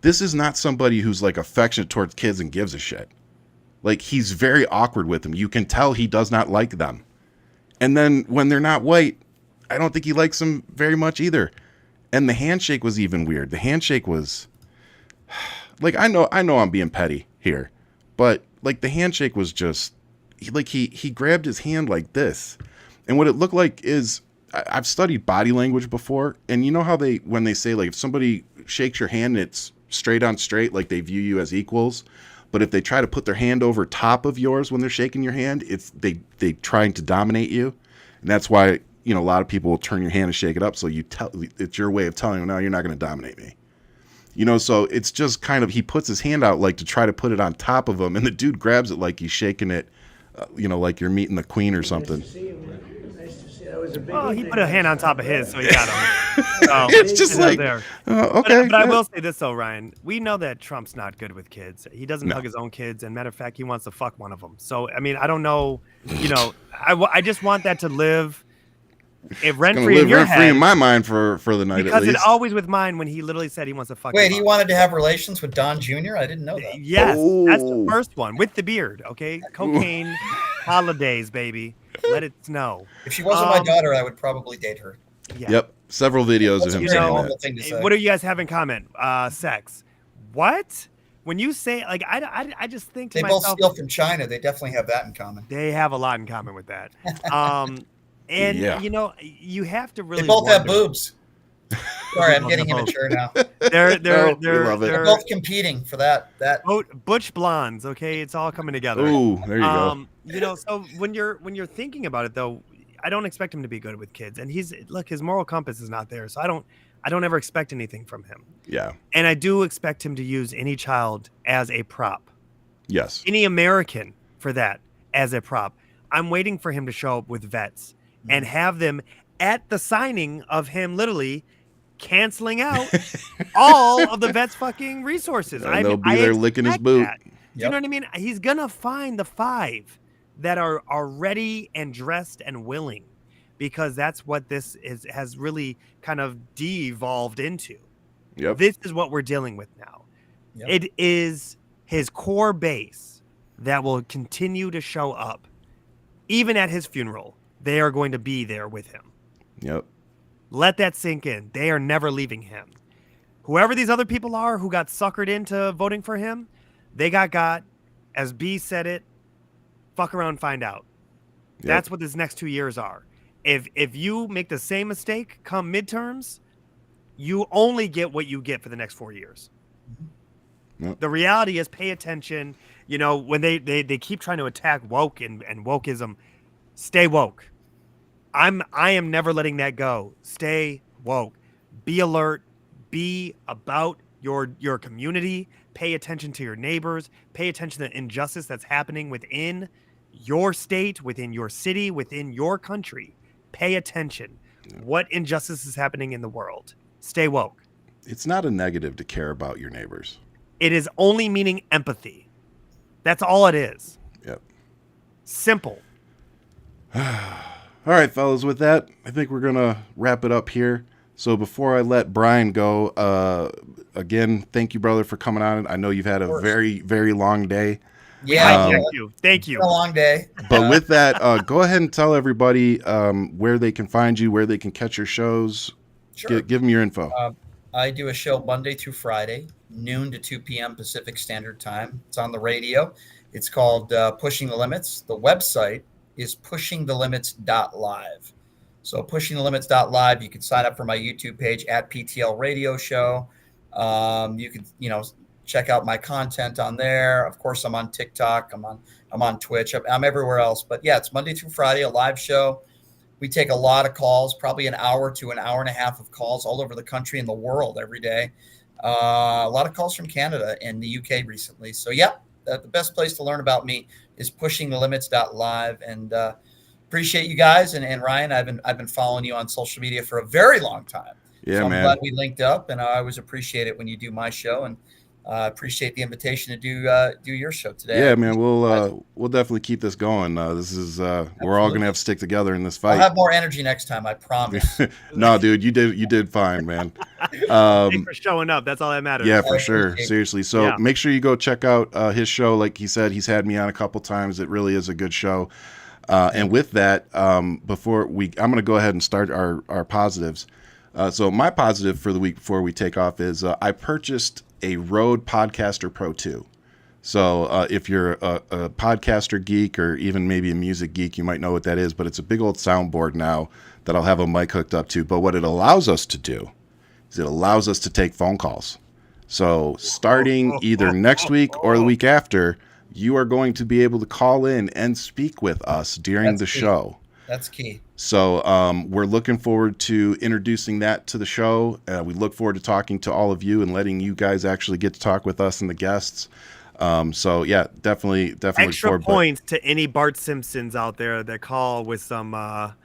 Speaker 1: This is not somebody who's like affectionate towards kids and gives a shit. Like, he's very awkward with them. You can tell he does not like them. And then when they're not white, I don't think he likes them very much either. And the handshake was even weird. The handshake was like, I know I'm being petty here, but like the handshake was just he grabbed his hand like this. And what it looked like is, I've studied body language before, and you know how when they say, like, if somebody shakes your hand, it's straight on straight, like they view you as equals. But if they try to put their hand over top of yours when they're shaking your hand, it's they trying to dominate you. And that's why, a lot of people will turn your hand and shake it up. So it's your way of telling them, no, you're not going to dominate me. So it's just kind of, he puts his hand out like to try to put it on top of him. And the dude grabs it like he's shaking it, like you're meeting the queen or something.
Speaker 7: Nice to see you. Nice to see you. That was a big
Speaker 2: Well, he
Speaker 7: thing.
Speaker 2: put a hand on top of his, so he got him. So,
Speaker 1: It's just like,
Speaker 2: there.
Speaker 1: okay.
Speaker 2: But I will say this, though, Ryan. We know that Trump's not good with kids. He doesn't
Speaker 1: No.
Speaker 2: hug his own kids. And matter of fact, he wants to fuck one of them. So, I mean, I don't know. I just want that to live rent
Speaker 1: Gonna
Speaker 2: free in
Speaker 1: live
Speaker 2: your
Speaker 1: rent free
Speaker 2: head.
Speaker 1: in my mind for the night
Speaker 2: Because
Speaker 1: at
Speaker 2: it
Speaker 1: least.
Speaker 2: always with mine when he literally said he wants to fuck.
Speaker 3: Wait,
Speaker 2: him
Speaker 3: he
Speaker 2: up.
Speaker 3: wanted to have relations with Don Jr.? I didn't know that.
Speaker 2: Yes, that's the
Speaker 1: Oh.
Speaker 2: first one with the beard. Okay, cocaine holidays, baby. Let it snow.
Speaker 3: If she wasn't my daughter, I would probably date her.
Speaker 2: Yeah.
Speaker 1: Yep, several videos
Speaker 3: That's
Speaker 1: of
Speaker 3: a
Speaker 1: him
Speaker 3: very
Speaker 1: saying
Speaker 3: normal
Speaker 1: that.
Speaker 3: thing to say.
Speaker 2: What do you guys have in common? Sex. What? When you say like, I just think to
Speaker 3: They both
Speaker 2: myself,
Speaker 3: steal from China. They definitely have that in common.
Speaker 2: they have a lot in common with that. And
Speaker 1: Yeah.
Speaker 2: you have to really.
Speaker 3: They both have
Speaker 2: wonder-
Speaker 3: boobs. Sorry, I'm
Speaker 2: both
Speaker 3: getting
Speaker 2: have both.
Speaker 3: immature now.
Speaker 2: They're
Speaker 1: No, we love it.
Speaker 3: They're
Speaker 2: they're
Speaker 3: both competing for that.
Speaker 2: butch blondes. Okay, it's all coming together.
Speaker 1: Ooh, there you go.
Speaker 2: So when you're thinking about it though, I don't expect him to be good with kids, and his moral compass is not there. So I don't ever expect anything from him.
Speaker 1: Yeah.
Speaker 2: And I do expect him to use any child as a prop,
Speaker 1: Yes.
Speaker 2: any American for that as a prop. I'm waiting for him to show up with vets and have them at the signing of him literally canceling out all of the vets' fucking resources.
Speaker 1: And they'll be there licking his
Speaker 2: expect
Speaker 1: boot.
Speaker 2: that. You know what I mean? He's gonna find the 5 that are ready and dressed and willing, because that's what this has really kind of de-evolved into.
Speaker 1: Yep.
Speaker 2: This is what we're dealing with now.
Speaker 3: Yep.
Speaker 2: It is his core base that will continue to show up. Even at his funeral, they are going to be there with him.
Speaker 1: Yep.
Speaker 2: Let that sink in. They are never leaving him. Whoever these other people are who got suckered into voting for him, they got, as B said it, fuck around, find out.
Speaker 1: Yep.
Speaker 2: That's what this next 2 years are. If you make the same mistake come midterms, you only get what you get for the next 4 years.
Speaker 1: Yep.
Speaker 2: The reality is, pay attention. You know, when they keep trying to attack woke and wokeism, stay woke. I am never letting that go. Stay woke. Be alert. Be about your community. Pay attention to your neighbors. Pay attention to the injustice that's happening within your state, within your city, within your country. Pay attention. What injustice is happening in the world? Stay woke.
Speaker 1: It's not a negative to care about your neighbors.
Speaker 2: It is only meaning empathy. That's all it is.
Speaker 1: Yep.
Speaker 2: Simple.
Speaker 1: All right, fellas, with that, I think we're going to wrap it up here. So before I let Brian go, again, thank you, brother, for coming on. I know you've had a very, very long day.
Speaker 3: Yeah,
Speaker 2: Thank you. Thank you.
Speaker 3: It's been a long day.
Speaker 1: But with that, go ahead and tell everybody where they can find you, where they can catch your shows.
Speaker 3: Sure.
Speaker 1: Give them your info.
Speaker 3: I do a show Monday through Friday, noon to 2 p.m. Pacific Standard Time. It's on the radio. It's called Pushing the Limits. The website is pushingthelimits.live. So pushingthelimits.live, you can sign up for my YouTube page at PTL Radio Show. You can, check out my content on there. Of course, I'm on TikTok. I'm on Twitch. I'm everywhere else. But yeah, it's Monday through Friday, a live show. We take a lot of calls, probably an hour to an hour and a half of calls all over the country and the world every day. A lot of calls from Canada and the UK recently. So yeah, the best place to learn about me is pushingthelimits.live. And appreciate you guys. And Ryan, I've been following you on social media for a very long time.
Speaker 1: Yeah,
Speaker 3: so I'm
Speaker 1: man.
Speaker 3: glad we linked up, and I always appreciate it when you do my show, and appreciate the invitation to do your show today.
Speaker 1: Yeah, man, we'll definitely keep this going. This is we're all gonna have to stick together in this fight.
Speaker 3: I'll have more energy next time, I promise.
Speaker 1: No, dude, you did fine, man.
Speaker 2: Thanks for showing up. That's all that matters.
Speaker 1: Yeah, for sure.
Speaker 3: appreciate it.
Speaker 1: Seriously. So
Speaker 2: Yeah.
Speaker 1: make sure you go check out his show. Like he said, he's had me on a couple times. It really is a good show. And with that, I'm gonna go ahead and start our positives. So my positive for the week before we take off is I purchased a Rode Podcaster Pro 2. So if you're a podcaster geek or even maybe a music geek, you might know what that is, but it's a big old soundboard now that I'll have a mic hooked up to. But what it allows us to do is it allows us to take phone calls. So starting either next week or the week after, you are going to be able to call in and speak with us during the show.
Speaker 3: That's key.
Speaker 1: So we're looking forward to introducing that to the show. We look forward to talking to all of you and letting you guys actually get to talk with us and the guests. So yeah, definitely
Speaker 2: Extra
Speaker 1: forward,
Speaker 2: points to any Bart Simpsons out there that call with some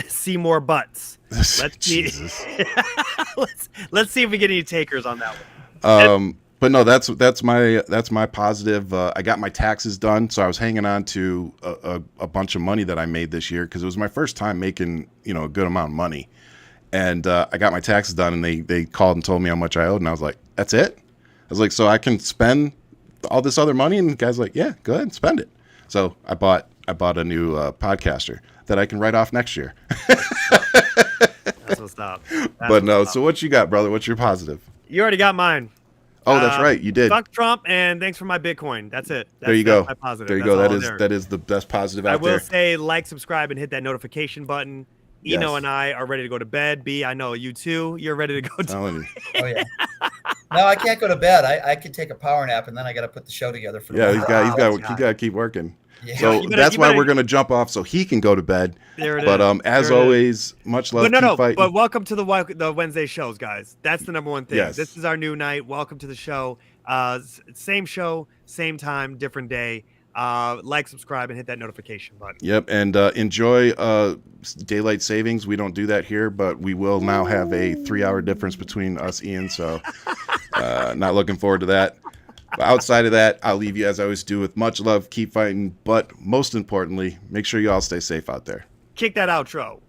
Speaker 2: Seymour butts. Let's see.
Speaker 1: Jesus.
Speaker 2: let's see if we get any takers on that one.
Speaker 1: But no, that's my positive. I got my taxes done, so I was hanging on to a bunch of money that I made this year because it was my first time making a good amount of money, and I got my taxes done, and they called and told me how much I owed, and I was like, that's it. I was like, so I can spend all this other money, and the guy's like, yeah, go ahead and spend it. So I bought a new podcaster that I can write off next year.
Speaker 2: That's what's up.
Speaker 1: But no, so what you got, brother? What's your positive?
Speaker 2: You already got mine.
Speaker 1: Oh, that's right, you did.
Speaker 2: Fuck Trump, and thanks for my Bitcoin. That's it.
Speaker 1: There you go.
Speaker 2: That's my positive.
Speaker 1: There you
Speaker 2: That's
Speaker 1: go.
Speaker 2: all
Speaker 1: That is the best positive out
Speaker 2: I will
Speaker 1: there.
Speaker 2: say like, subscribe, and hit that notification button. Eno
Speaker 1: Yes.
Speaker 2: and I are ready to go to bed. B, I know you too. You're ready to go to
Speaker 1: Telling you.
Speaker 3: Oh yeah. No, I can't go to bed. I can take a power nap, and then I got to put the show together for.
Speaker 1: Yeah,
Speaker 3: tomorrow.
Speaker 1: he's got to keep working.
Speaker 3: Yeah.
Speaker 1: So
Speaker 2: You better-
Speaker 1: that's
Speaker 2: you
Speaker 1: why
Speaker 2: better-
Speaker 1: we're gonna jump off so he can go to bed.
Speaker 2: There it
Speaker 1: But
Speaker 2: is.
Speaker 1: as
Speaker 2: There it is.
Speaker 1: always, much love.
Speaker 2: But no,
Speaker 1: keep
Speaker 2: no.
Speaker 1: fighting.
Speaker 2: But welcome to the Wednesday shows, guys. That's the number one thing.
Speaker 1: Yes.
Speaker 2: This is our new night. Welcome to the show. Same show, same time, different day. Like, subscribe, and hit that notification button.
Speaker 1: Yep, and enjoy daylight savings. We don't do that here, but we will now have a 3-hour difference between us, Ian. So, not looking forward to that. But outside of that, I'll leave you as I always do with much love. Keep fighting, but most importantly, make sure you all stay safe out there.
Speaker 2: Kick that outro.